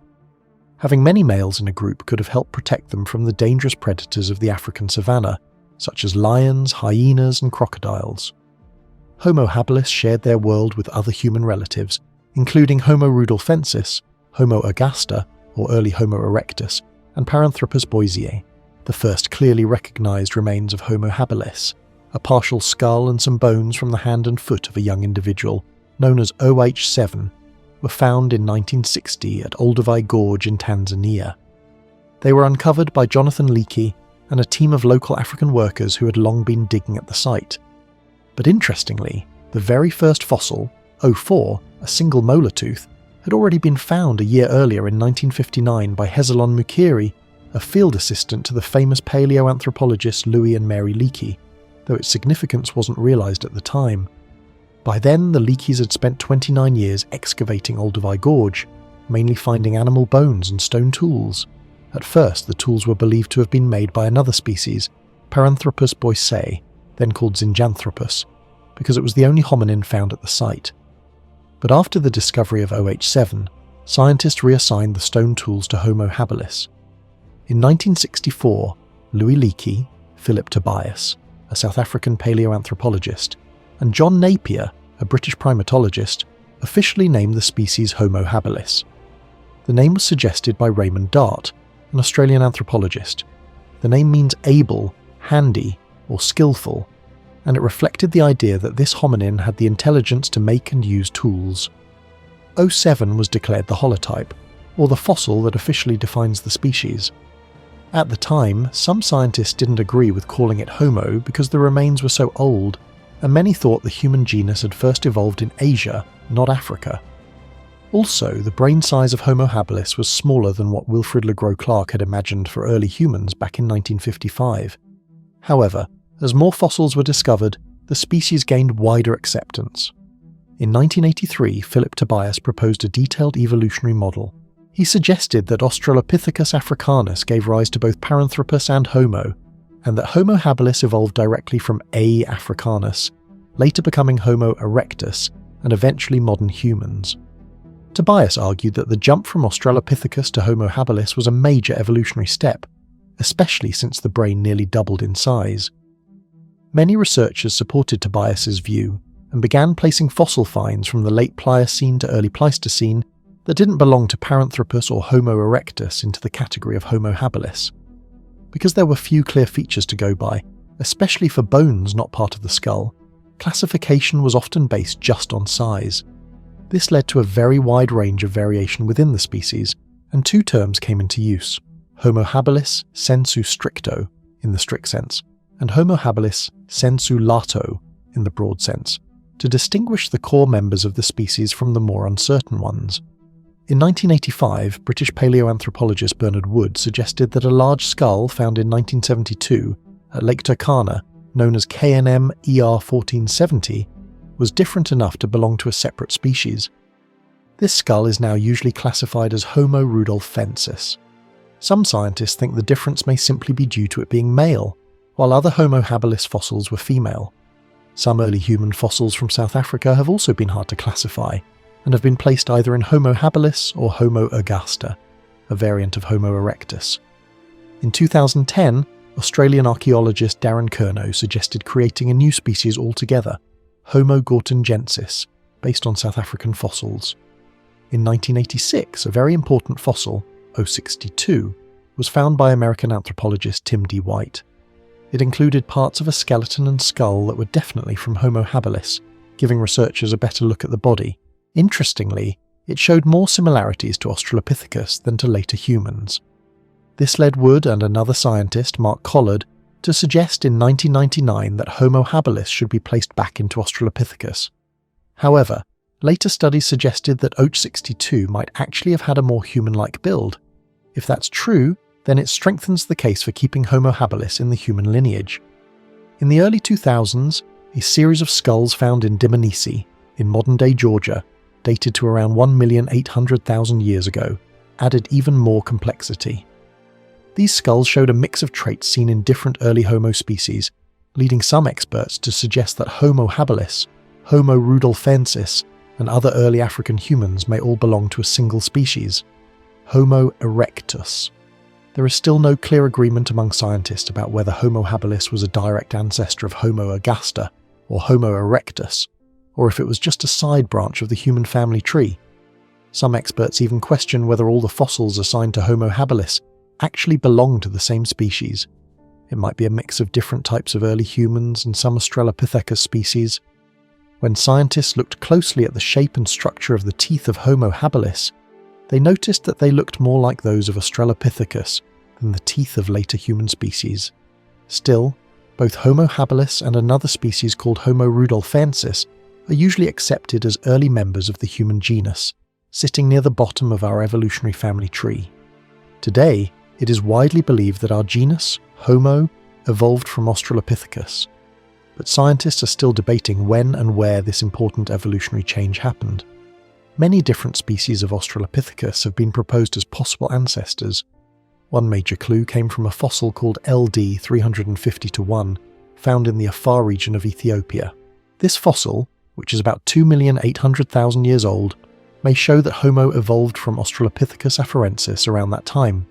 Having many males in a group could have helped protect them from the dangerous predators of the African savanna, such as lions, hyenas, and crocodiles. Homo habilis shared their world with other human relatives, including Homo rudolfensis, Homo ergaster, or early Homo erectus, and Paranthropus boisei, the first clearly recognized remains of Homo habilis, a partial skull and some bones from the hand and foot of a young individual, known as OH7, were found in 1960 at Olduvai Gorge in Tanzania. They were uncovered by Jonathan Leakey and a team of local African workers who had long been digging at the site. But interestingly, the very first fossil, O4, a single molar tooth, had already been found a year earlier in 1959 by Hezalon Mukiri, a field assistant to the famous paleoanthropologists Louis and Mary Leakey, though its significance wasn't realised at the time. By then, the Leakeys had spent 29 years excavating Olduvai Gorge, mainly finding animal bones and stone tools. At first, the tools were believed to have been made by another species, Paranthropus boisei, then called Zinjanthropus, because it was the only hominin found at the site. But after the discovery of OH7, scientists reassigned the stone tools to Homo habilis. In 1964, Louis Leakey, Philip Tobias, a South African paleoanthropologist, and John Napier, a British primatologist, officially named the species Homo habilis. The name was suggested by Raymond Dart, an Australian anthropologist. The name means able, handy, or skillful, and it reflected the idea that this hominin had the intelligence to make and use tools. O7 was declared the holotype, or the fossil that officially defines the species. At the time, some scientists didn't agree with calling it Homo because the remains were so old, and many thought the human genus had first evolved in Asia, not Africa. Also, the brain size of Homo habilis was smaller than what Wilfrid Le Gros Clark had imagined for early humans back in 1955. However, as more fossils were discovered, the species gained wider acceptance. In 1983, Philip Tobias proposed a detailed evolutionary model. He suggested that Australopithecus africanus gave rise to both Paranthropus and Homo, and that Homo habilis evolved directly from A. africanus, later becoming Homo erectus, and eventually modern humans. Tobias argued that the jump from Australopithecus to Homo habilis was a major evolutionary step, especially since the brain nearly doubled in size. Many researchers supported Tobias's view and began placing fossil finds from the late Pliocene to early Pleistocene that didn't belong to Paranthropus or Homo erectus into the category of Homo habilis. Because there were few clear features to go by, especially for bones not part of the skull, classification was often based just on size. This led to a very wide range of variation within the species, and two terms came into use: Homo habilis sensu stricto, in the strict sense, and Homo habilis sensu lato, in the broad sense, to distinguish the core members of the species from the more uncertain ones. In 1985, British paleoanthropologist Bernard Wood suggested that a large skull found in 1972 at Lake Turkana, known as KNM ER1470, was different enough to belong to a separate species. This skull is now usually classified as Homo rudolfensis. Some scientists think the difference may simply be due to it being male, while other Homo habilis fossils were female. Some early human fossils from South Africa have also been hard to classify, and have been placed either in Homo habilis or Homo ergaster, a variant of Homo erectus. In 2010, Australian archaeologist Darren Curnow suggested creating a new species altogether, Homo gortongensis, based on South African fossils. In 1986, a very important fossil, O62, was found by American anthropologist Tim D. White. It included parts of a skeleton and skull that were definitely from Homo habilis, giving researchers a better look at the body. Interestingly, it showed more similarities to Australopithecus than to later humans. This led Wood and another scientist, Mark Collard, to suggest in 1999 that Homo habilis should be placed back into Australopithecus. However, later studies suggested that OH62 might actually have had a more human-like build. If that's true, then it strengthens the case for keeping Homo habilis in the human lineage. In the early 2000s, a series of skulls found in Dmanisi, in modern-day Georgia, dated to around 1,800,000 years ago, added even more complexity. These skulls showed a mix of traits seen in different early Homo species, leading some experts to suggest that Homo habilis, Homo rudolfensis, and other early African humans may all belong to a single species, Homo erectus. There is still no clear agreement among scientists about whether Homo habilis was a direct ancestor of Homo ergaster or Homo erectus, or if it was just a side branch of the human family tree. Some experts even question whether all the fossils assigned to Homo habilis actually belong to the same species. It might be a mix of different types of early humans and some Australopithecus species. When scientists looked closely at the shape and structure of the teeth of Homo habilis, they noticed that they looked more like those of Australopithecus than the teeth of later human species. Still, both Homo habilis and another species called Homo rudolfensis are usually accepted as early members of the human genus, sitting near the bottom of our evolutionary family tree. Today, it is widely believed that our genus, Homo, evolved from Australopithecus, but scientists are still debating when and where this important evolutionary change happened. Many different species of Australopithecus have been proposed as possible ancestors. One major clue came from a fossil called LD 350-1, found in the Afar region of Ethiopia. This fossil, which is about 2,800,000 years old, may show that Homo evolved from Australopithecus afarensis around that time.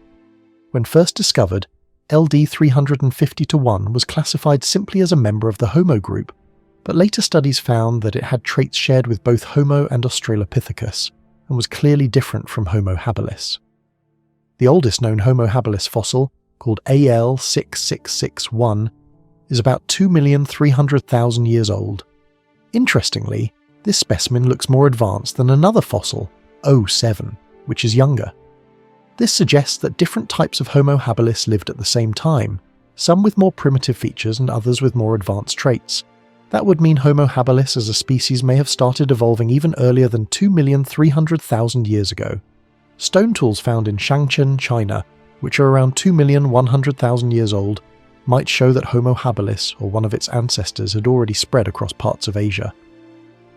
When first discovered, LD 350-1 was classified simply as a member of the Homo group, but later studies found that it had traits shared with both Homo and Australopithecus, and was clearly different from Homo habilis. The oldest known Homo habilis fossil, called AL 6661, is about 2,300,000 years old. Interestingly, this specimen looks more advanced than another fossil, O7, which is younger. This suggests that different types of Homo habilis lived at the same time, some with more primitive features and others with more advanced traits. That would mean Homo habilis as a species may have started evolving even earlier than 2,300,000 years ago. Stone tools found in Shangqian, China, which are around 2,100,000 years old, might show that Homo habilis, or one of its ancestors, had already spread across parts of Asia.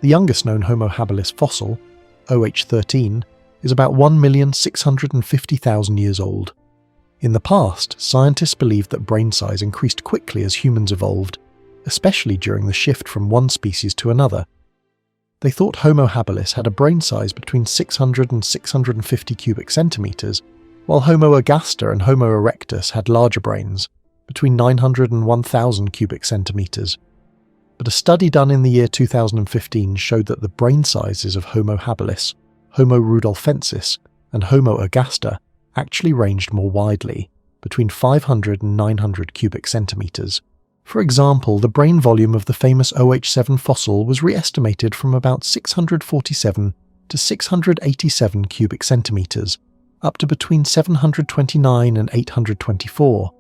The youngest known Homo habilis fossil, OH13, is about 1,650,000 years old. In the past, scientists believed that brain size increased quickly as humans evolved, especially during the shift from one species to another. They thought Homo habilis had a brain size between 600 and 650 cubic centimeters, while Homo ergaster and Homo erectus had larger brains, between 900 and 1,000 cubic centimeters. But a study done in the year 2015 showed that the brain sizes of Homo habilis, Homo rudolfensis, and Homo ergaster actually ranged more widely, between 500 and 900 cubic centimeters. For example, the brain volume of the famous OH7 fossil was re-estimated from about 647 to 687 cubic centimeters, up to between 729 and 824.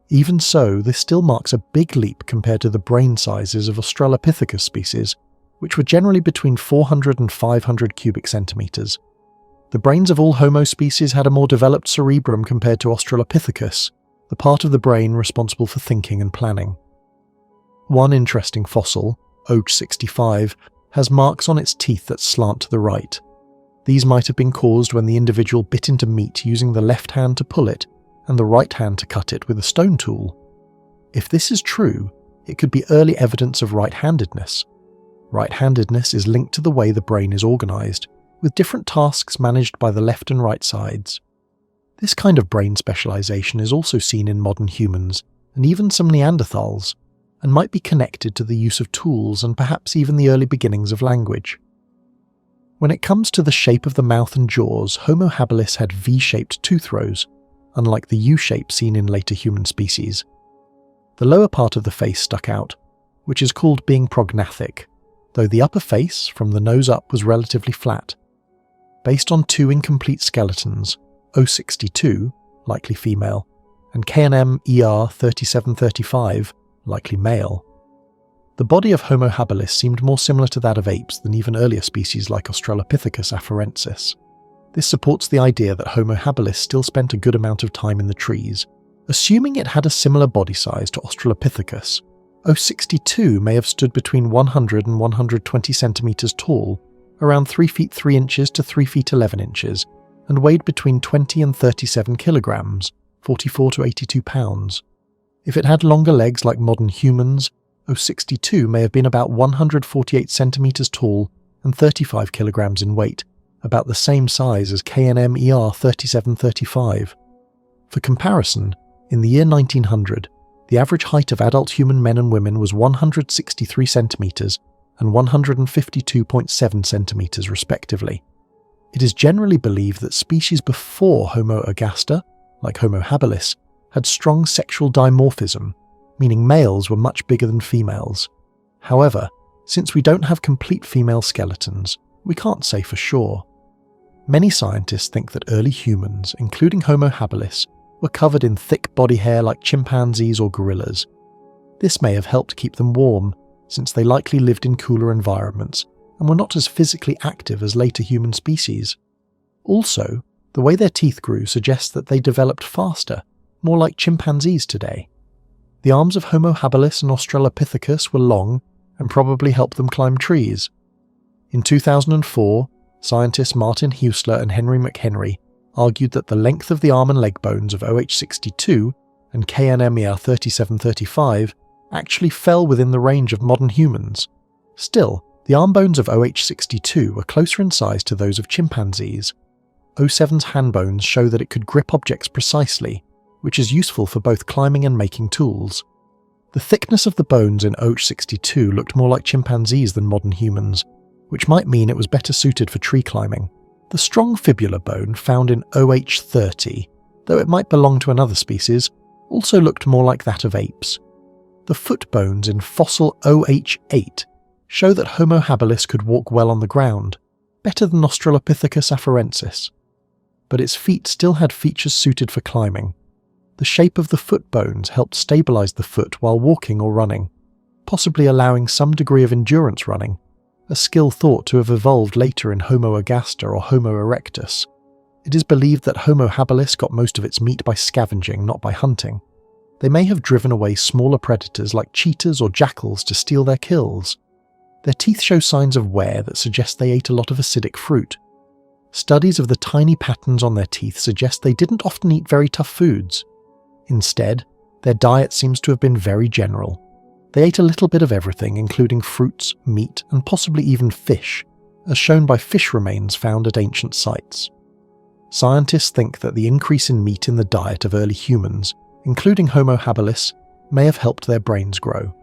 Even so, this still marks a big leap compared to the brain sizes of Australopithecus species, which were generally between 400 and 500 cubic centimeters. The brains of all Homo species had a more developed cerebrum compared to Australopithecus, the part of the brain responsible for thinking and planning. One interesting fossil, OH65, has marks on its teeth that slant to the right. These might have been caused when the individual bit into meat using the left hand to pull it and the right hand to cut it with a stone tool. If this is true, it could be early evidence of right-handedness. Right-handedness is linked to the way the brain is organized, with different tasks managed by the left and right sides. This kind of brain specialization is also seen in modern humans, and even some Neanderthals, and might be connected to the use of tools and perhaps even the early beginnings of language. When it comes to the shape of the mouth and jaws, Homo habilis had V-shaped tooth rows, unlike the U-shape seen in later human species. The lower part of the face stuck out, which is called being prognathic, though the upper face, from the nose up, was relatively flat. Based on two incomplete skeletons, O62, likely female, and KNM ER 3735, likely male, the body of Homo habilis seemed more similar to that of apes than even earlier species like Australopithecus afarensis. This supports the idea that Homo habilis still spent a good amount of time in the trees. Assuming it had a similar body size to Australopithecus, O62 may have stood between 100 and 120 centimeters tall, around 3 feet 3 inches to 3 feet 11 inches, and weighed between 20 and 37 kilograms, 44 to 82 pounds. If it had longer legs like modern humans, O62 may have been about 148 centimeters tall and 35 kilograms in weight, about the same size as KNM ER 3735. For comparison, in the year 1900, the average height of adult human men and women was 163 centimeters and 152.7 centimeters respectively. It is generally believed that species before Homo ergaster, like Homo habilis, had strong sexual dimorphism, meaning males were much bigger than females. However, Since we don't have complete female skeletons, we can't say for sure. Many scientists think that early humans, including Homo habilis, were covered in thick body hair like chimpanzees or gorillas. This may have helped keep them warm, since they likely lived in cooler environments and were not as physically active as later human species. Also, the way their teeth grew suggests that they developed faster, more like chimpanzees today. The arms of Homo habilis and Australopithecus were long and probably helped them climb trees. In 2004, scientists Martin Huesler and Henry McHenry argued that the length of the arm and leg bones of OH62 and KNMER 3735 actually fell within the range of modern humans. Still, the arm bones of OH62 were closer in size to those of chimpanzees. O7's hand bones show that it could grip objects precisely, which is useful for both climbing and making tools. The thickness of the bones in OH62 looked more like chimpanzees than modern humans, which might mean it was better suited for tree climbing. The strong fibular bone found in OH30, though it might belong to another species, also looked more like that of apes. The foot bones in fossil OH8 show that Homo habilis could walk well on the ground, better than Australopithecus afarensis. But its feet still had features suited for climbing. The shape of the foot bones helped stabilize the foot while walking or running, possibly allowing some degree of endurance running, a skill thought to have evolved later in Homo ergaster or Homo erectus. It is believed that Homo habilis got most of its meat by scavenging, not by hunting. They may have driven away smaller predators like cheetahs or jackals to steal their kills. Their teeth show signs of wear that suggest they ate a lot of acidic fruit. Studies of the tiny patterns on their teeth suggest they didn't often eat very tough foods. Instead, their diet seems to have been very general. They ate a little bit of everything, including fruits, meat, and possibly even fish, as shown by fish remains found at ancient sites. Scientists think that the increase in meat in the diet of early humans, including Homo habilis, may have helped their brains grow.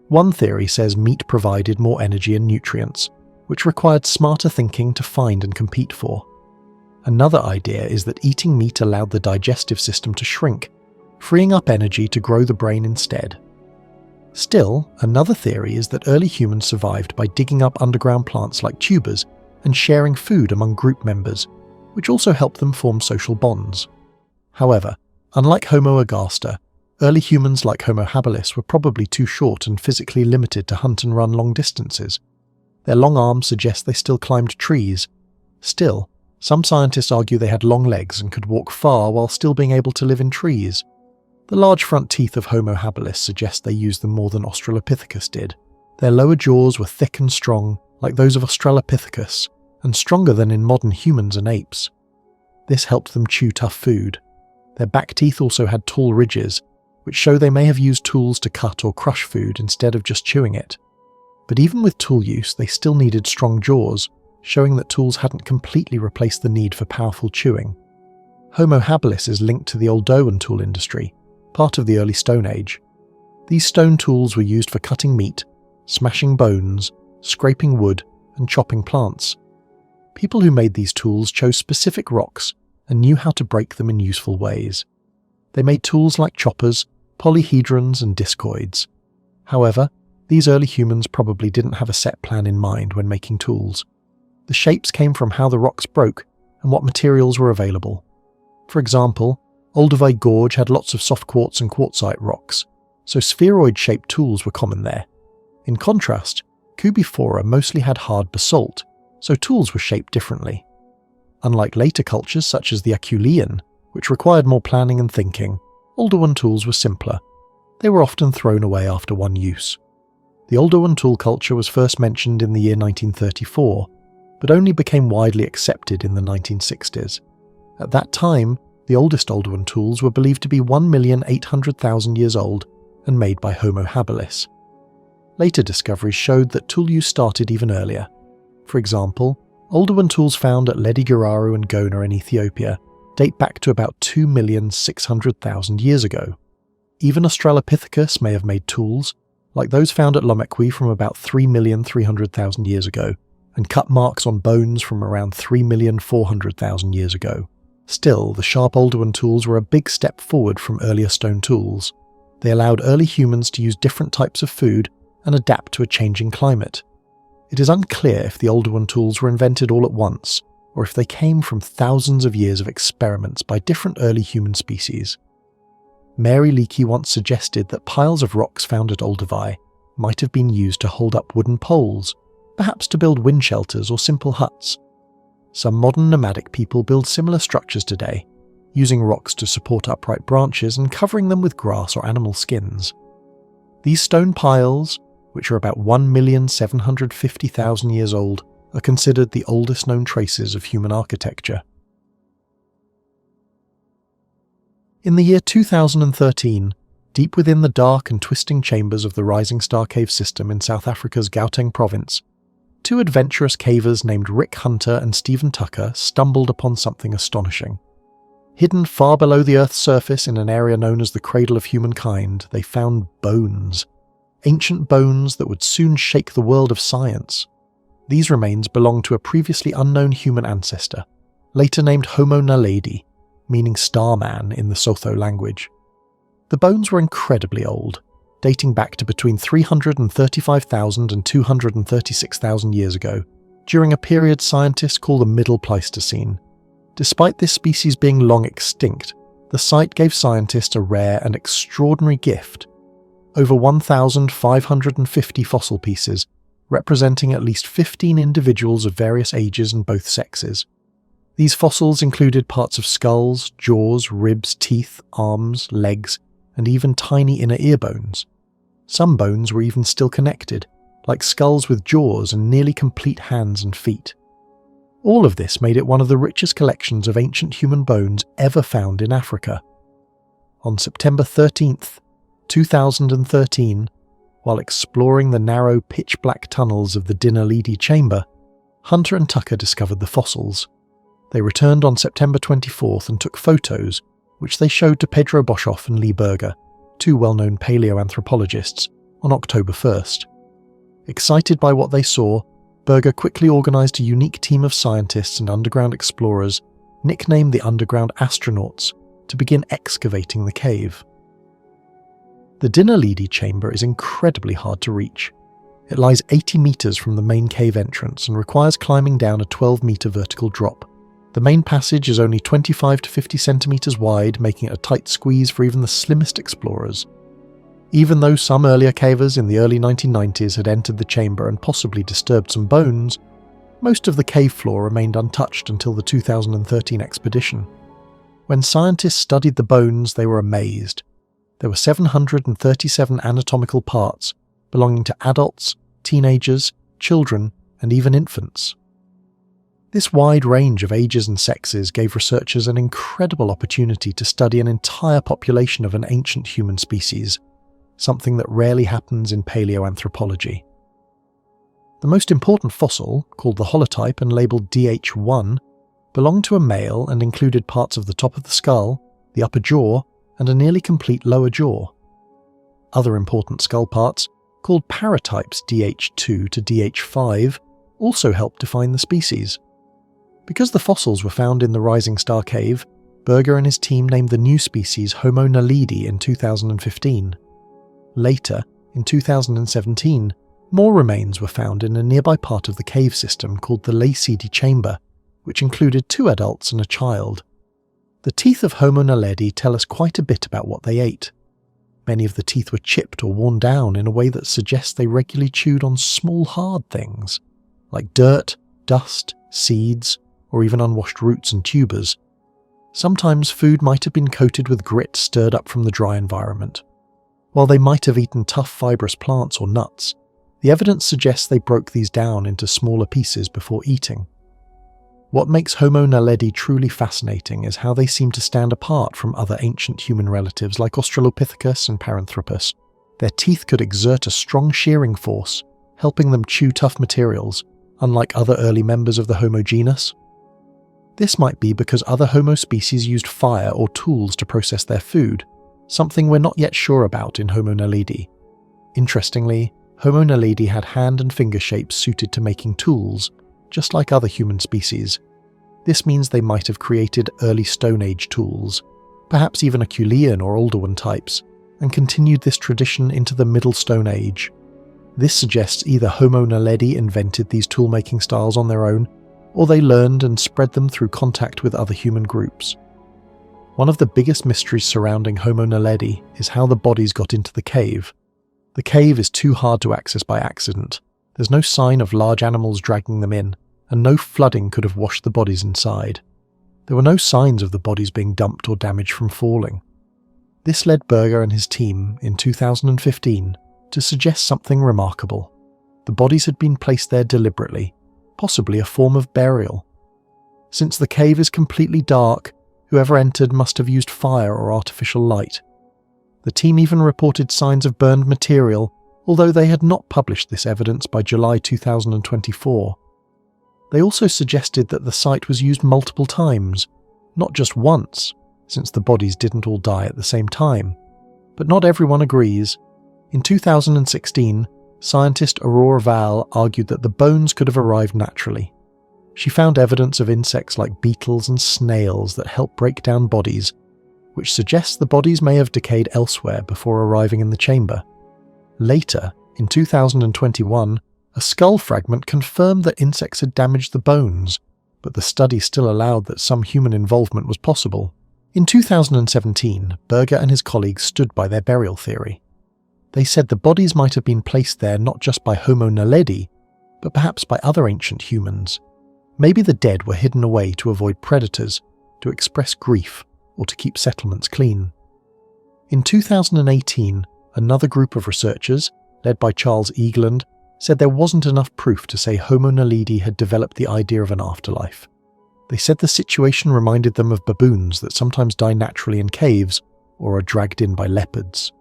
One theory says meat provided more energy and nutrients, which required smarter thinking to find and compete for. Another idea is that eating meat allowed the digestive system to shrink, freeing up energy to grow the brain instead. Still, another theory is that early humans survived by digging up underground plants like tubers and sharing food among group members, which also helped them form social bonds. However, unlike Homo ergaster, early humans like Homo habilis were probably too short and physically limited to hunt and run long distances. Their long arms suggest they still climbed trees. Still, some scientists argue they had long legs and could walk far while still being able to live in trees. The large front teeth of Homo habilis suggest they used them more than Australopithecus did. Their lower jaws were thick and strong, like those of Australopithecus, and stronger than in modern humans and apes. This helped them chew tough food. Their back teeth also had tall ridges, which show they may have used tools to cut or crush food instead of just chewing it. But even with tool use, they still needed strong jaws, showing that tools hadn't completely replaced the need for powerful chewing. Homo habilis is linked to the Oldowan tool industry, part of the early Stone Age. These stone tools were used for cutting meat, smashing bones, scraping wood, and chopping plants. People who made these tools chose specific rocks and knew how to break them in useful ways. They made tools like choppers, polyhedrons, and discoids. However, these early humans probably didn't have a set plan in mind when making tools. The shapes came from how the rocks broke and what materials were available. For example, Olduvai Gorge had lots of soft quartz and quartzite rocks, so spheroid-shaped tools were common there. In contrast, Kubifora mostly had hard basalt, so tools were shaped differently. Unlike later cultures such as the Acheulean, which required more planning and thinking, Oldowan tools were simpler. They were often thrown away after one use. The Oldowan tool culture was first mentioned in the year 1934, but only became widely accepted in the 1960s. At that time, the oldest Oldowan tools were believed to be 1,800,000 years old and made by Homo habilis. Later discoveries showed that tool use started even earlier. For example, Oldowan tools found at Ledi Geraru and Gona in Ethiopia date back to about 2,600,000 years ago. Even Australopithecus may have made tools, like those found at Lomekwi from about 3,300,000 years ago, and cut marks on bones from around 3,400,000 years ago. Still, the sharp Oldowan tools were a big step forward from earlier stone tools. They allowed early humans to use different types of food and adapt to a changing climate. It is unclear if the Oldowan tools were invented all at once, or if they came from thousands of years of experiments by different early human species. Mary Leakey once suggested that piles of rocks found at Olduvai might have been used to hold up wooden poles, perhaps to build wind shelters or simple huts. Some modern nomadic people build similar structures today, using rocks to support upright branches and covering them with grass or animal skins. These stone piles, which are about 1,750,000 years old, are considered the oldest known traces of human architecture. In the year 2013, deep within the dark and twisting chambers of the Rising Star Cave system in South Africa's Gauteng province, two adventurous cavers named Rick Hunter and Stephen Tucker stumbled upon something astonishing. Hidden far below the Earth's surface in an area known as the Cradle of Humankind, they found bones. Ancient bones that would soon shake the world of science. These remains belonged to a previously unknown human ancestor, later named Homo naledi, meaning starman in the Sotho language. The bones were incredibly old, dating back to between 335,000 and 236,000 years ago, during a period scientists call the Middle Pleistocene. Despite this species being long extinct, the site gave scientists a rare and extraordinary gift: over 1,550 fossil pieces, representing at least 15 individuals of various ages and both sexes. These fossils included parts of skulls, jaws, ribs, teeth, arms, legs, and even tiny inner ear bones. Some bones were even still connected, like skulls with jaws and nearly complete hands and feet. All of this made it one of the richest collections of ancient human bones ever found in Africa. On September 13th, 2013, while exploring the narrow pitch-black tunnels of the Dinaledi chamber, Hunter and Tucker discovered the fossils. They returned on September 24th and took photos, which they showed to Pedro Boshoff and Lee Berger, two well-known paleoanthropologists, on October 1st. Excited by what they saw, Berger quickly organised a unique team of scientists and underground explorers, nicknamed the Underground Astronauts, to begin excavating the cave. The Dinaledi chamber is incredibly hard to reach. It lies 80 metres from the main cave entrance and requires climbing down a 12-metre vertical drop. The main passage is only 25 to 50 centimetres wide, making it a tight squeeze for even the slimmest explorers. Even though some earlier cavers in the early 1990s had entered the chamber and possibly disturbed some bones, most of the cave floor remained untouched until the 2013 expedition. When scientists studied the bones, they were amazed. There were 737 anatomical parts, belonging to adults, teenagers, children, and even infants. This wide range of ages and sexes gave researchers an incredible opportunity to study an entire population of an ancient human species, something that rarely happens in paleoanthropology. The most important fossil, called the holotype and labelled DH1, belonged to a male and included parts of the top of the skull, the upper jaw, and a nearly complete lower jaw. Other important skull parts, called paratypes DH2 to DH5, also helped define the species. Because the fossils were found in the Rising Star Cave, Berger and his team named the new species Homo naledi in 2015. Later, in 2017, more remains were found in a nearby part of the cave system called the Lacedi chamber, which included 2 adults and a child. The teeth of Homo naledi tell us quite a bit about what they ate. Many of the teeth were chipped or worn down in a way that suggests they regularly chewed on small hard things, like dirt, dust, seeds, or even unwashed roots and tubers. Sometimes food might have been coated with grit stirred up from the dry environment. While they might have eaten tough fibrous plants or nuts, the evidence suggests they broke these down into smaller pieces before eating. What makes Homo naledi truly fascinating is how they seem to stand apart from other ancient human relatives like Australopithecus and Paranthropus. Their teeth could exert a strong shearing force, helping them chew tough materials, unlike other early members of the Homo genus. This might be because other Homo species used fire or tools to process their food, something we're not yet sure about in Homo naledi. Interestingly, Homo naledi had hand and finger shapes suited to making tools, just like other human species. This means they might have created early Stone Age tools, perhaps even Acheulean or Oldowan types, and continued this tradition into the Middle Stone Age. This suggests either Homo naledi invented these tool-making styles on their own, or they learned and spread them through contact with other human groups. One of the biggest mysteries surrounding Homo naledi is how the bodies got into the cave. The cave is too hard to access by accident. There's no sign of large animals dragging them in, and no flooding could have washed the bodies inside. There were no signs of the bodies being dumped or damaged from falling. This led Berger and his team, in 2015, to suggest something remarkable. The bodies had been placed there deliberately, possibly a form of burial. Since the cave is completely dark, whoever entered must have used fire or artificial light. The team even reported signs of burned material, although they had not published this evidence by July 2024. They also suggested that the site was used multiple times, not just once, since the bodies didn't all die at the same time. But not everyone agrees. In 2016, scientist Aurora Val argued that the bones could have arrived naturally. She found evidence of insects like beetles and snails that help break down bodies, which suggests the bodies may have decayed elsewhere before arriving in the chamber. Later, in 2021, a skull fragment confirmed that insects had damaged the bones, but the study still allowed that some human involvement was possible. In 2017, Berger and his colleagues stood by their burial theory. They said the bodies might have been placed there not just by Homo naledi, but perhaps by other ancient humans. Maybe the dead were hidden away to avoid predators, to express grief, or to keep settlements clean. In 2018, another group of researchers, led by Charles Egeland, said there wasn't enough proof to say Homo naledi had developed the idea of an afterlife. They said the situation reminded them of baboons that sometimes die naturally in caves or are dragged in by leopards.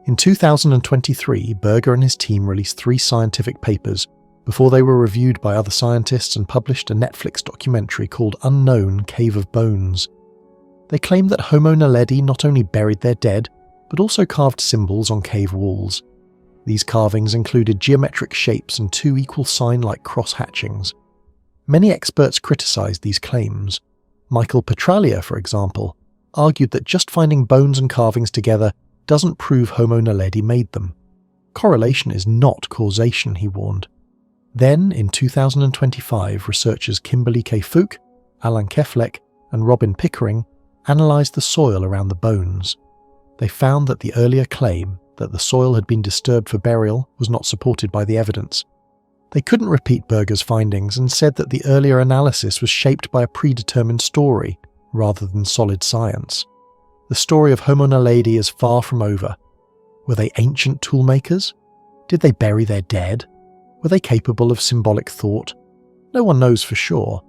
In 2023, Berger and his team released 3 scientific papers before they were reviewed by other scientists and published a Netflix documentary called Unknown Cave of Bones. They claimed that Homo naledi not only buried their dead, but also carved symbols on cave walls. These carvings included geometric shapes and 2 equal sign-like cross-hatchings. Many experts criticised these claims. Michael Petralia, for example, argued that just finding bones and carvings together doesn't prove Homo naledi made them. Correlation is not causation, he warned. Then, in 2025, researchers Kimberly K. Fook, Alan Keflek, and Robin Pickering analysed the soil around the bones. They found that the earlier claim that the soil had been disturbed for burial was not supported by the evidence. They couldn't repeat Berger's findings and said that the earlier analysis was shaped by a predetermined story rather than solid science. The story of Homo naledi is far from over. Were they ancient toolmakers? Did they bury their dead? Were they capable of symbolic thought? No one knows for sure.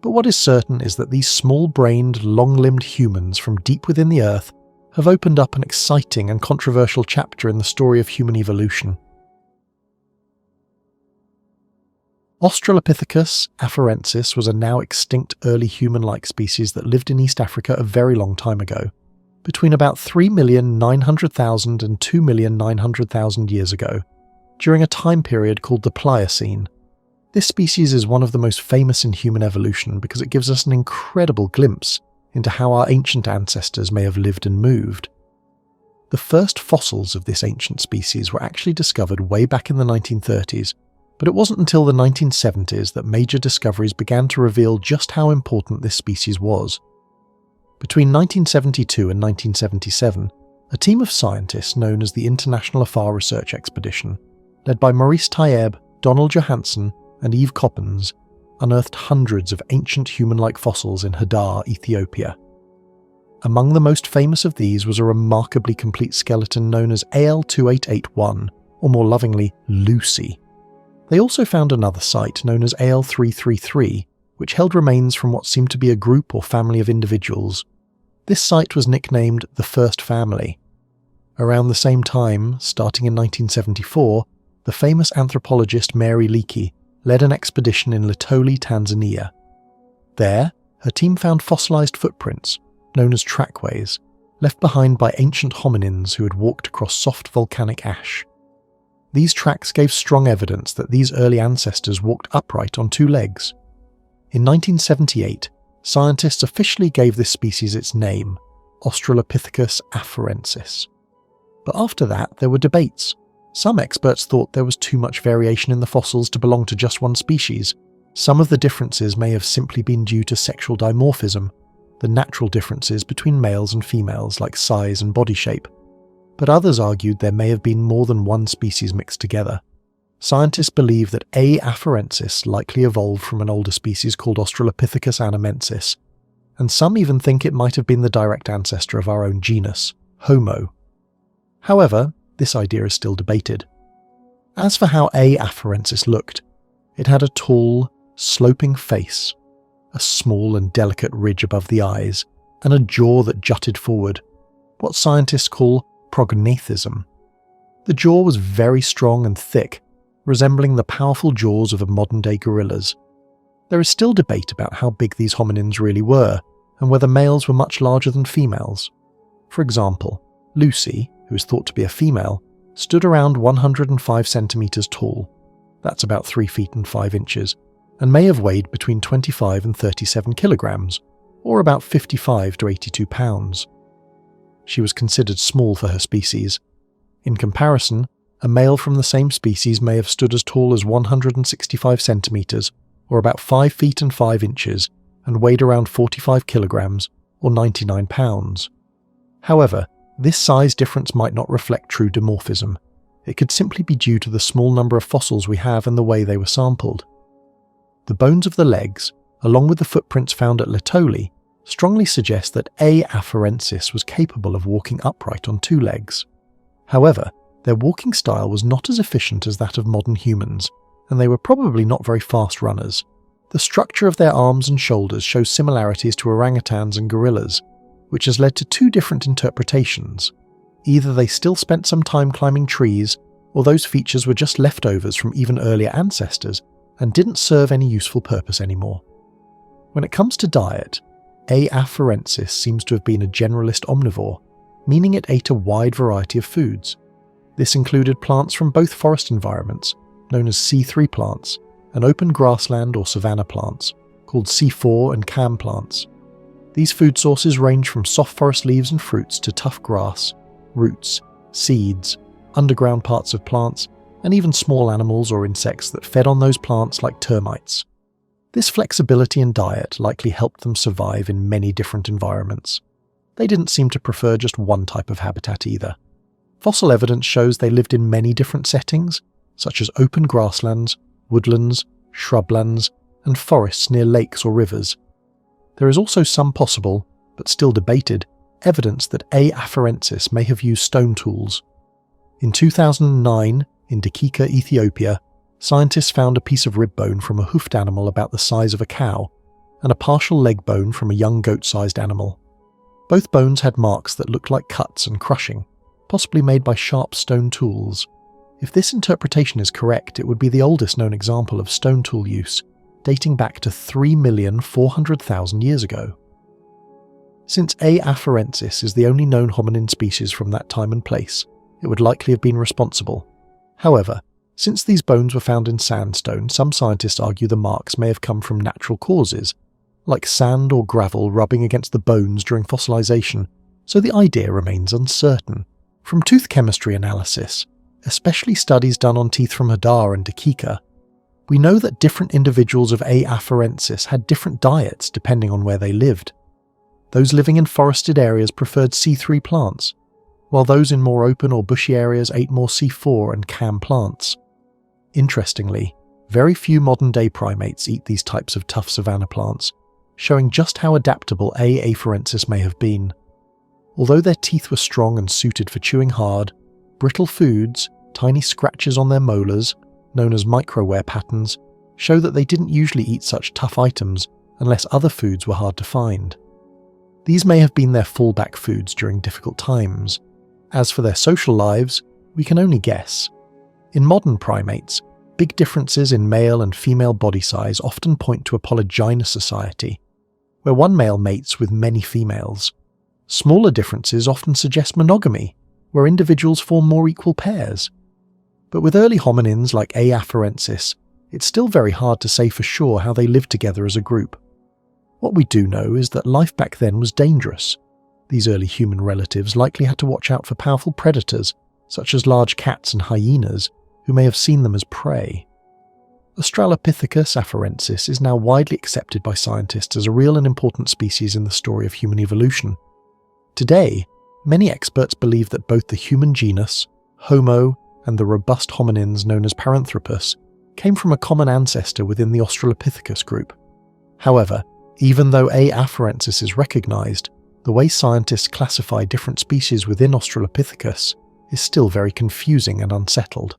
But what is certain is that these small-brained, long-limbed humans from deep within the earth have opened up an exciting and controversial chapter in the story of human evolution. Australopithecus afarensis was a now extinct early human-like species that lived in East Africa a very long time ago, between about 3,900,000 and 2,900,000 years ago, during a time period called the Pliocene. This species is one of the most famous in human evolution because it gives us an incredible glimpse into how our ancient ancestors may have lived and moved. The first fossils of this ancient species were actually discovered way back in the 1930s, but it wasn't until the 1970s that major discoveries began to reveal just how important this species was. Between 1972 and 1977, a team of scientists known as the International Afar Research Expedition, led by Maurice Tayeb, Donald Johansen, and Yves Coppens, unearthed hundreds of ancient human-like fossils in Hadar, Ethiopia. Among the most famous of these was a remarkably complete skeleton known as AL2881, or more lovingly, Lucy. They also found another site known as AL333, which held remains from what seemed to be a group or family of individuals. This site was nicknamed the First Family. Around the same time, starting in 1974, the famous anthropologist Mary Leakey led an expedition in Litoli, Tanzania. There, her team found fossilized footprints, known as trackways, left behind by ancient hominins who had walked across soft volcanic ash. These tracks gave strong evidence that these early ancestors walked upright on 2 legs. In 1978, scientists officially gave this species its name, Australopithecus afarensis. But after that, there were debates. Some experts thought there was too much variation in the fossils to belong to just one species. Some of the differences may have simply been due to sexual dimorphism, the natural differences between males and females like size and body shape. But others argued there may have been more than one species mixed together. Scientists believe that A. afarensis likely evolved from an older species called Australopithecus anamensis, and some even think it might have been the direct ancestor of our own genus, Homo. However, this idea is still debated. As for how A. afarensis looked, it had a tall, sloping face, a small and delicate ridge above the eyes, and a jaw that jutted forward, what scientists call prognathism. The jaw was very strong and thick, resembling the powerful jaws of a modern-day gorilla's. There is still debate about how big these hominins really were, and whether males were much larger than females. For example, Lucy, who is thought to be a female, stood around 105 centimeters tall, that's about 3 feet and 5 inches, and may have weighed between 25 and 37 kilograms, or about 55 to 82 pounds. She was considered small for her species. In comparison, a male from the same species may have stood as tall as 165 centimeters, or about 5 feet and 5 inches, and weighed around 45 kilograms, or 99 pounds. However, this size difference might not reflect true dimorphism. It could simply be due to the small number of fossils we have and the way they were sampled. The bones of the legs, along with the footprints found at Laetoli, strongly suggest that A. afarensis was capable of walking upright on 2 legs. However, their walking style was not as efficient as that of modern humans, and they were probably not very fast runners. The structure of their arms and shoulders shows similarities to orangutans and gorillas, which has led to 2 different interpretations. Either they still spent some time climbing trees, or those features were just leftovers from even earlier ancestors and didn't serve any useful purpose anymore. When it comes to diet, A. afarensis seems to have been a generalist omnivore, meaning it ate a wide variety of foods. This included plants from both forest environments, known as C3 plants, and open grassland or savanna plants, called C4 and cam plants. These food sources range from soft forest leaves and fruits to tough grass, roots, seeds, underground parts of plants, and even small animals or insects that fed on those plants like termites. This flexibility in diet likely helped them survive in many different environments. They didn't seem to prefer just one type of habitat either. Fossil evidence shows they lived in many different settings, such as open grasslands, woodlands, shrublands, and forests near lakes or rivers. There is also some possible, but still debated, evidence that A. afarensis may have used stone tools. In 2009, in Dakika, Ethiopia, scientists found a piece of rib bone from a hoofed animal about the size of a cow, and a partial leg bone from a young goat-sized animal. Both bones had marks that looked like cuts and crushing, possibly made by sharp stone tools. If this interpretation is correct, it would be the oldest known example of stone tool use, dating back to 3,400,000 years ago. Since A. afarensis is the only known hominin species from that time and place, it would likely have been responsible. However, since these bones were found in sandstone, some scientists argue the marks may have come from natural causes, like sand or gravel rubbing against the bones during fossilization, so the idea remains uncertain. From tooth chemistry analysis, especially studies done on teeth from Hadar and Dakika, we know that different individuals of A. afarensis had different diets depending on where they lived. Those living in forested areas preferred C3 plants, while those in more open or bushy areas ate more C4 and cam plants. Interestingly, very few modern-day primates eat these types of tough savanna plants, showing just how adaptable A. afarensis may have been. Although their teeth were strong and suited for chewing hard, brittle foods, tiny scratches on their molars, known as microwear patterns, show that they didn't usually eat such tough items unless other foods were hard to find. These may have been their fallback foods during difficult times. As for their social lives, we can only guess. In modern primates, big differences in male and female body size often point to a polygynous society, where one male mates with many females. Smaller differences often suggest monogamy, where individuals form more equal pairs. But with early hominins like A. afarensis, it's still very hard to say for sure how they lived together as a group. What we do know is that life back then was dangerous. These early human relatives likely had to watch out for powerful predators, such as large cats and hyenas, who may have seen them as prey. Australopithecus afarensis is now widely accepted by scientists as a real and important species in the story of human evolution. Today, many experts believe that both the human genus, Homo, and the robust hominins known as Paranthropus came from a common ancestor within the Australopithecus group. However, even though A. afarensis is recognised, the way scientists classify different species within Australopithecus is still very confusing and unsettled.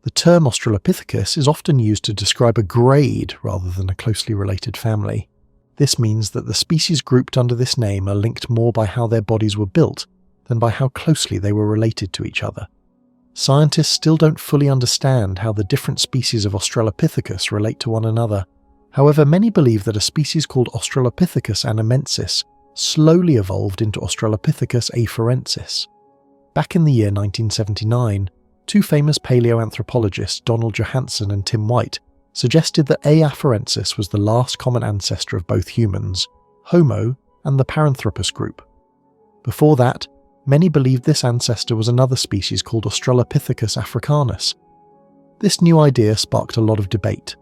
The term Australopithecus is often used to describe a grade rather than a closely related family. This means that the species grouped under this name are linked more by how their bodies were built than by how closely they were related to each other. Scientists still don't fully understand how the different species of Australopithecus relate to one another. However, many believe that a species called Australopithecus annamensis slowly evolved into Australopithecus afarensis. Back in the year 1979, two famous paleoanthropologists, Donald Johanson and Tim White, suggested that A. afarensis was the last common ancestor of both humans, Homo, and the Paranthropus group. Before that, many believed this ancestor was another species called Australopithecus africanus. This new idea sparked a lot of debate.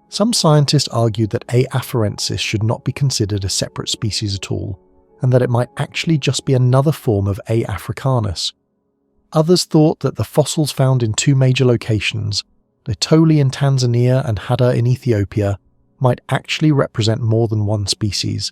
Some scientists argued that A. afarensis should not be considered a separate species at all, and that it might actually just be another form of A. africanus. Others thought that the fossils found in two major locations, Litoli in Tanzania and Hadar in Ethiopia, might actually represent more than one species.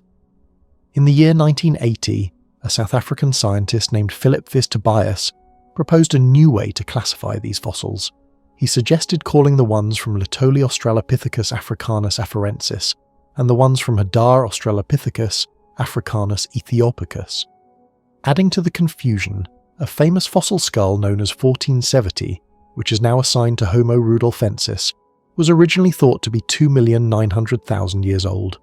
In the year 1980, a South African scientist named Philip Vis Tobias proposed a new way to classify these fossils. He suggested calling the ones from Litoli Australopithecus africanus afarensis and the ones from Hadar Australopithecus africanus ethiopicus. Adding to the confusion, a famous fossil skull known as 1470, which is now assigned to Homo rudolfensis, was originally thought to be 2,900,000 years old.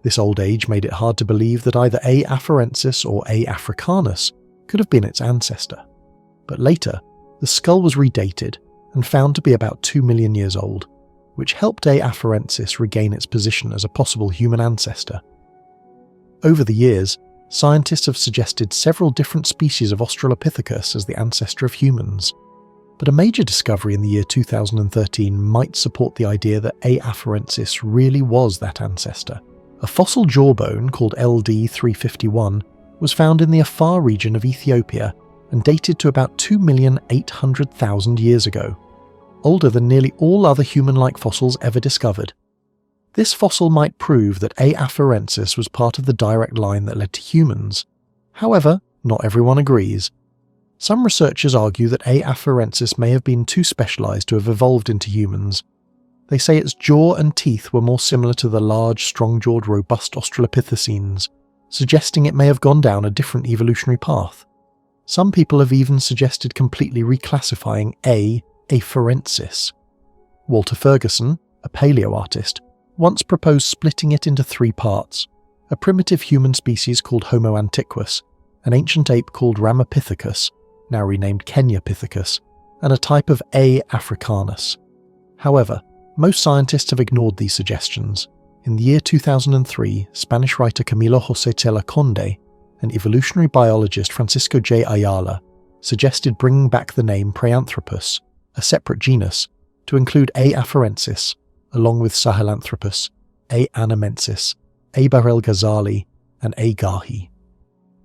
This old age made it hard to believe that either A. afarensis or A. africanus could have been its ancestor. But later, the skull was redated and found to be about 2 million years old, which helped A. afarensis regain its position as a possible human ancestor. Over the years, scientists have suggested several different species of Australopithecus as the ancestor of humans, but a major discovery in the year 2013 might support the idea that A. afarensis really was that ancestor. A fossil jawbone called LD351 was found in the Afar region of Ethiopia and dated to about 2,800,000 years ago, older than nearly all other human-like fossils ever discovered. This fossil might prove that A. afarensis was part of the direct line that led to humans. However, not everyone agrees. Some researchers argue that A. afarensis may have been too specialised to have evolved into humans. They say its jaw and teeth were more similar to the large, strong-jawed, robust Australopithecines, suggesting it may have gone down a different evolutionary path. Some people have even suggested completely reclassifying A. afarensis. Walter Ferguson, a paleoartist, once proposed splitting it into three parts: a primitive human species called Homo antiquus, an ancient ape called Ramapithecus, now renamed Kenyapithecus, and a type of A. africanus. However, most scientists have ignored these suggestions. In the year 2003, Spanish writer Camilo José Tella Conde and evolutionary biologist Francisco J. Ayala suggested bringing back the name Paranthropus, a separate genus, to include A. afarensis, along with Sahelanthropus, A. annamensis, A. Barel-Ghazali, and A. Gahi.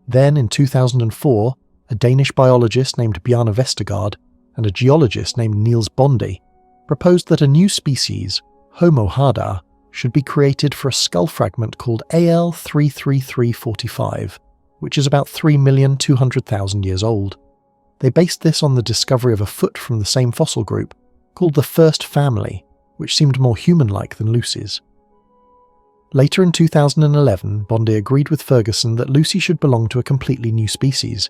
Then, in 2004, a Danish biologist named Bjarne Vestergaard and a geologist named Niels Bonde proposed that a new species, Homo hadar, should be created for a skull fragment called AL33345, which is about 3,200,000 years old. They based this on the discovery of a foot from the same fossil group, called the first family, which seemed more human-like than Lucy's. Later in 2011, Bonde agreed with Ferguson that Lucy should belong to a completely new species.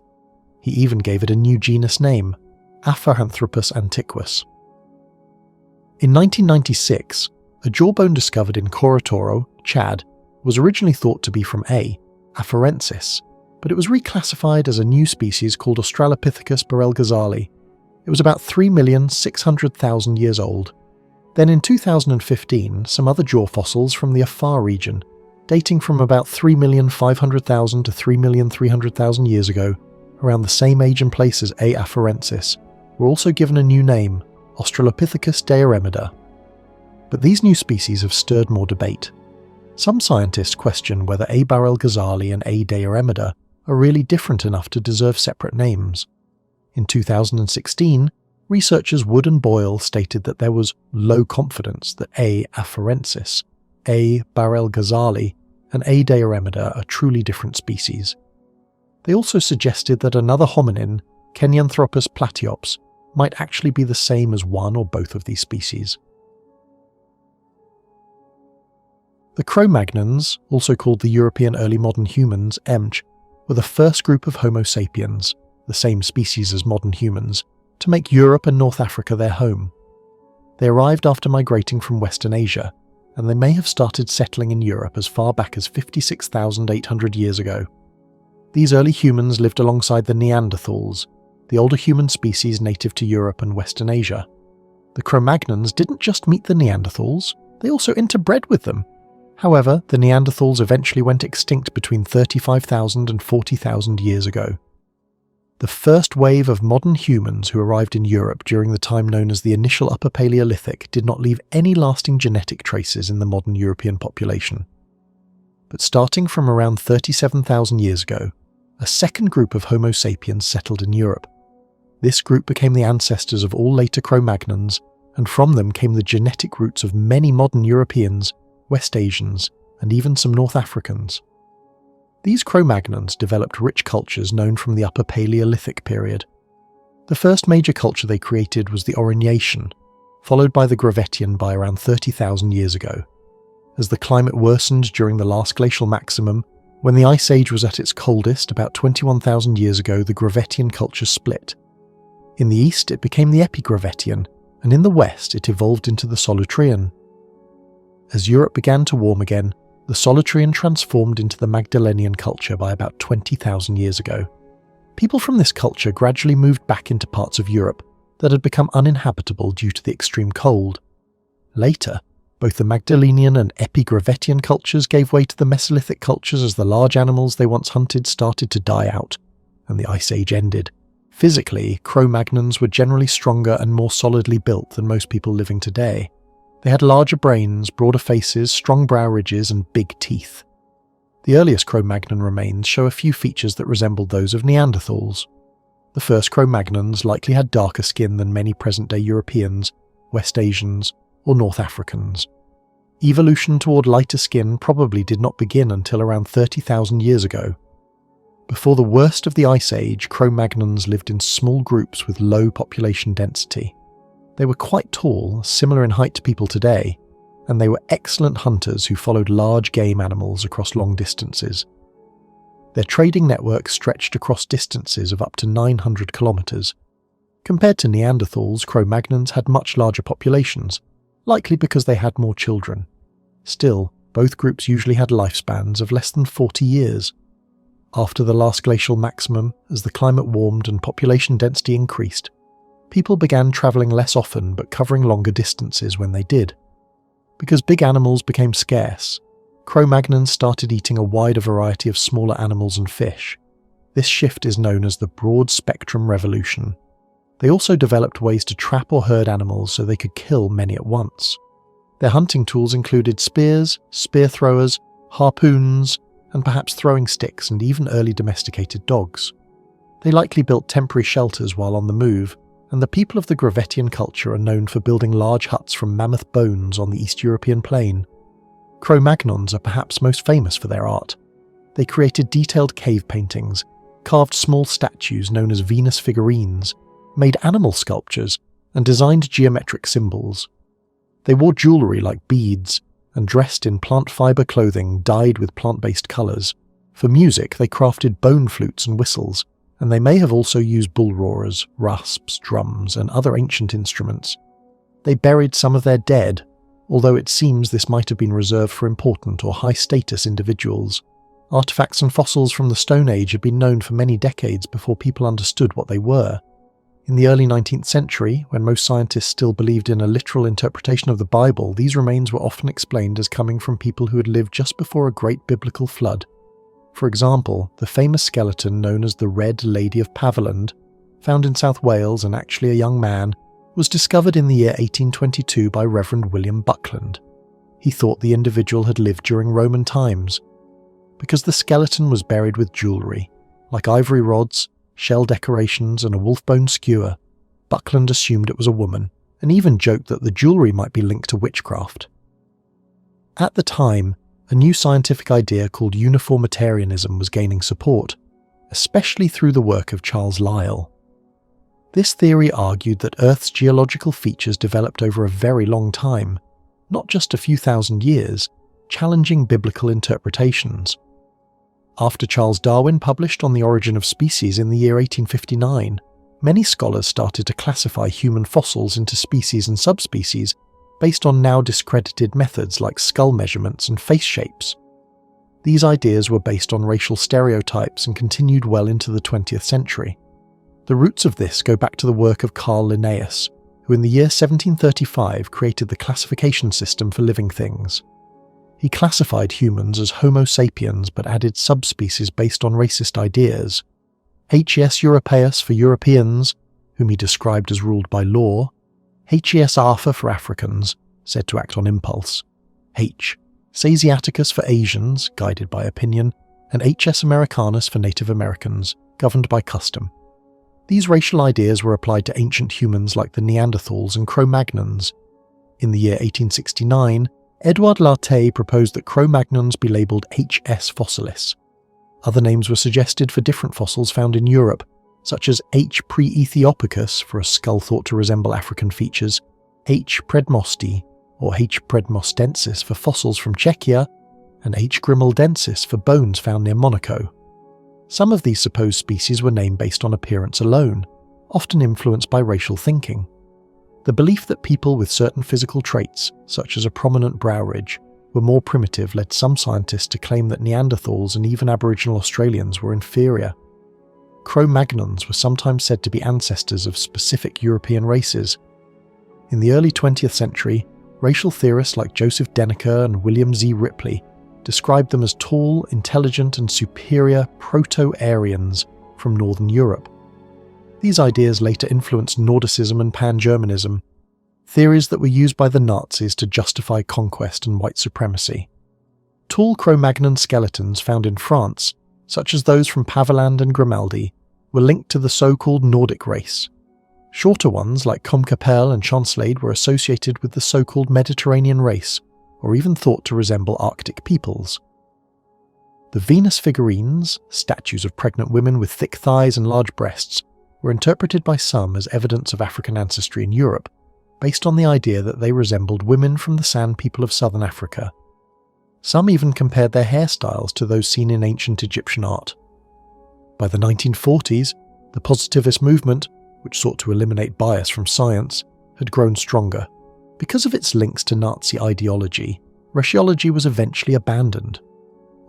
He even gave it a new genus name, Afarenthropus antiquus. In 1996, a jawbone discovered in Korotoro, Chad, was originally thought to be from A. afarensis, but it was reclassified as a new species called Australopithecus Barel-Ghazali. It was about 3,600,000 years old. Then in 2015, some other jaw fossils from the Afar region, dating from about 3,500,000 to 3,300,000 years ago, around the same age and place as A. afarensis, were also given a new name, Australopithecus diaremida. But these new species have stirred more debate. Some scientists question whether A. Barrel-Ghazali and A. diaremida are really different enough to deserve separate names. In 2016, researchers Wood and Boyle stated that there was low confidence that A. afarensis, A. Barrel-Ghazali, and A. diaremida are truly different species. They also suggested that another hominin, Kenyanthropus platyops, might actually be the same as one or both of these species. The Cro-Magnons, also called the European Early Modern Humans, EMH, were the first group of Homo sapiens, the same species as modern humans, to make Europe and North Africa their home. They arrived after migrating from Western Asia, and they may have started settling in Europe as far back as 56,800 years ago. These early humans lived alongside the Neanderthals, the older human species native to Europe and Western Asia. The Cro-Magnons didn't just meet the Neanderthals, they also interbred with them. However, the Neanderthals eventually went extinct between 35,000 and 40,000 years ago. The first wave of modern humans who arrived in Europe during the time known as the initial Upper Paleolithic did not leave any lasting genetic traces in the modern European population. But starting from around 37,000 years ago, a second group of Homo sapiens settled in Europe. This group became the ancestors of all later Cro-Magnons, and from them came the genetic roots of many modern Europeans, West Asians, and even some North Africans. These Cro-Magnons developed rich cultures known from the Upper Paleolithic period. The first major culture they created was the Aurignacian, followed by the Gravettian by around 30,000 years ago. As the climate worsened during the last glacial maximum, when the Ice Age was at its coldest about 21,000 years ago, the Gravettian culture split. In the east it became the Epigravettian, and in the west it evolved into the Solutrean. As Europe began to warm again, the Solutrean transformed into the Magdalenian culture by about 20,000 years ago. People from this culture gradually moved back into parts of Europe that had become uninhabitable due to the extreme cold. Later, both the Magdalenian and Epigravettian cultures gave way to the Mesolithic cultures as the large animals they once hunted started to die out, and the Ice Age ended. Physically, Cro-Magnons were generally stronger and more solidly built than most people living today. They had larger brains, broader faces, strong brow ridges, and big teeth. The earliest Cro-Magnon remains show a few features that resembled those of Neanderthals. The first Cro-Magnons likely had darker skin than many present-day Europeans, West Asians, or North Africans. Evolution toward lighter skin probably did not begin until around 30,000 years ago. Before the worst of the Ice Age, Cro-Magnons lived in small groups with low population density. They were quite tall, similar in height to people today, and they were excellent hunters who followed large game animals across long distances. Their trading network stretched across distances of up to 900 kilometers. Compared to Neanderthals, Cro-Magnons had much larger populations, likely because they had more children. Still, both groups usually had lifespans of less than 40 years. After the last glacial maximum, as the climate warmed and population density increased, people began travelling less often but covering longer distances when they did. Because big animals became scarce, Cro-Magnons started eating a wider variety of smaller animals and fish. This shift is known as the broad spectrum revolution. They also developed ways to trap or herd animals so they could kill many at once. Their hunting tools included spears, spear throwers, harpoons, and perhaps throwing sticks and even early domesticated dogs. They likely built temporary shelters while on the move, and the people of the Gravettian culture are known for building large huts from mammoth bones on the East European plain. Cro-Magnons are perhaps most famous for their art. They created detailed cave paintings, carved small statues known as Venus figurines, made animal sculptures, and designed geometric symbols. They wore jewellery like beads, and dressed in plant fibre clothing dyed with plant-based colours. For music, they crafted bone flutes and whistles, and they may have also used bull roarers, rasps, drums, and other ancient instruments. They buried some of their dead, although it seems this might have been reserved for important or high-status individuals. Artifacts and fossils from the Stone Age had been known for many decades before people understood what they were. In the early 19th century, when most scientists still believed in a literal interpretation of the Bible, these remains were often explained as coming from people who had lived just before a great biblical flood. For example, the famous skeleton known as the Red Lady of Paviland, found in South Wales and actually a young man, was discovered in the year 1822 by Reverend William Buckland. He thought the individual had lived during Roman times. Because the skeleton was buried with jewellery, like ivory rods, shell decorations and a wolf-bone skewer, Buckland assumed it was a woman, and even joked that the jewellery might be linked to witchcraft. At the time, a new scientific idea called uniformitarianism was gaining support, especially through the work of Charles Lyell. This theory argued that Earth's geological features developed over a very long time, not just a few thousand years, challenging biblical interpretations. After Charles Darwin published On the Origin of Species in the year 1859, many scholars started to classify human fossils into species and subspecies based on now discredited methods like skull measurements and face shapes. These ideas were based on racial stereotypes and continued well into the 20th century. The roots of this go back to the work of Carl Linnaeus, who in the year 1735 created the classification system for living things. He classified humans as Homo sapiens but added subspecies based on racist ideas. HES Europaeus for Europeans, whom he described as ruled by law, HES Arthur for Africans, said to act on impulse, H. Asiaticus for Asians, guided by opinion, and HS Americanus for Native Americans, governed by custom. These racial ideas were applied to ancient humans like the Neanderthals and Cro-Magnons. In the year 1869, Edouard Lartet proposed that Cro-Magnons be labelled HS fossilis. Other names were suggested for different fossils found in Europe, such as H. pre-Ethiopicus for a skull thought to resemble African features, H. predmosti or H. predmostensis for fossils from Czechia, and H. grimaldensis for bones found near Monaco. Some of these supposed species were named based on appearance alone, often influenced by racial thinking. The belief that people with certain physical traits, such as a prominent brow ridge, were more primitive led some scientists to claim that Neanderthals and even Aboriginal Australians were inferior. Cro-Magnons were sometimes said to be ancestors of specific European races. In the early 20th century, racial theorists like Joseph Denneker and William Z. Ripley described them as tall, intelligent and superior Proto-Aryans from Northern Europe. These ideas later influenced Nordicism and Pan-Germanism, theories that were used by the Nazis to justify conquest and white supremacy. Tall Cro-Magnon skeletons found in France, such as those from Paviland and Grimaldi, were linked to the so-called Nordic race. Shorter ones like Combe-Capelle and Chancelade were associated with the so-called Mediterranean race, or even thought to resemble Arctic peoples. The Venus figurines, statues of pregnant women with thick thighs and large breasts, were interpreted by some as evidence of African ancestry in Europe, based on the idea that they resembled women from the San people of southern Africa. Some even compared their hairstyles to those seen in ancient Egyptian art. By the 1940s, the positivist movement, which sought to eliminate bias from science, had grown stronger. Because of its links to Nazi ideology, raciology was eventually abandoned.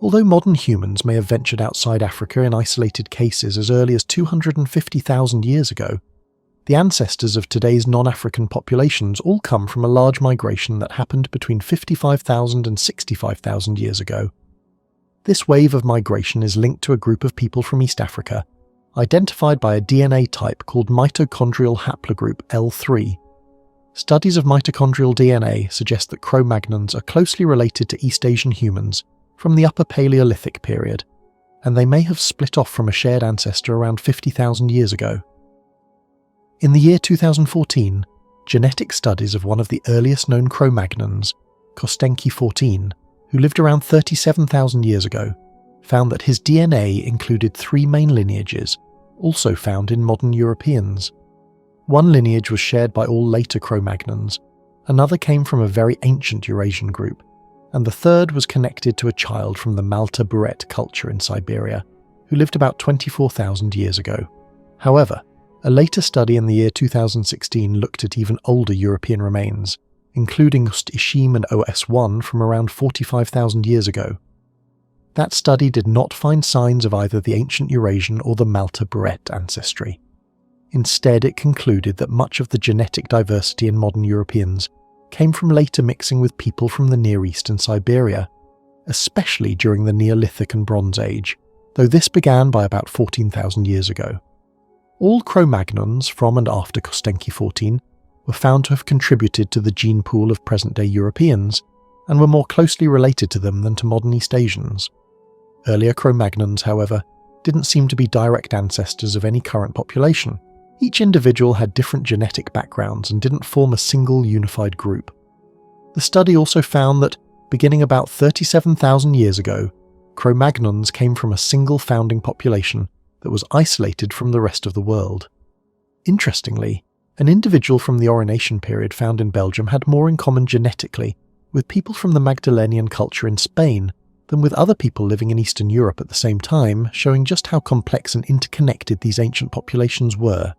Although modern humans may have ventured outside Africa in isolated cases as early as 250,000 years ago, the ancestors of today's non-African populations all come from a large migration that happened between 55,000 and 65,000 years ago. This wave of migration is linked to a group of people from East Africa, identified by a DNA type called mitochondrial haplogroup L3. Studies of mitochondrial DNA suggest that Cro-Magnons are closely related to East Asian humans from the Upper Paleolithic period, and they may have split off from a shared ancestor around 50,000 years ago. In the year 2014, genetic studies of one of the earliest known Cro-Magnons, Kostenki 14, who lived around 37,000 years ago, found that his DNA included 3 main lineages, also found in modern Europeans. One lineage was shared by all later Cro-Magnons, another came from a very ancient Eurasian group, and the third was connected to a child from the Malta-Buret culture in Siberia, who lived about 24,000 years ago. However, a later study in the year 2016 looked at even older European remains, including Ust-Ishim and OS1 from around 45,000 years ago. That study did not find signs of either the ancient Eurasian or the Malta-Buret ancestry. Instead, it concluded that much of the genetic diversity in modern Europeans came from later mixing with people from the Near East and Siberia, especially during the Neolithic and Bronze Age, though this began by about 14,000 years ago. All Cro-Magnons from and after Kostenki 14 were found to have contributed to the gene pool of present-day Europeans, and were more closely related to them than to modern East Asians. Earlier Cro-Magnons, however, didn't seem to be direct ancestors of any current population. Each individual had different genetic backgrounds and didn't form a single unified group. The study also found that, beginning about 37,000 years ago, Cro-Magnons came from a single founding population that was isolated from the rest of the world. Interestingly, an individual from the Oronation period found in Belgium had more in common genetically with people from the Magdalenian culture in Spain than with other people living in Eastern Europe at the same time, showing just how complex and interconnected these ancient populations were.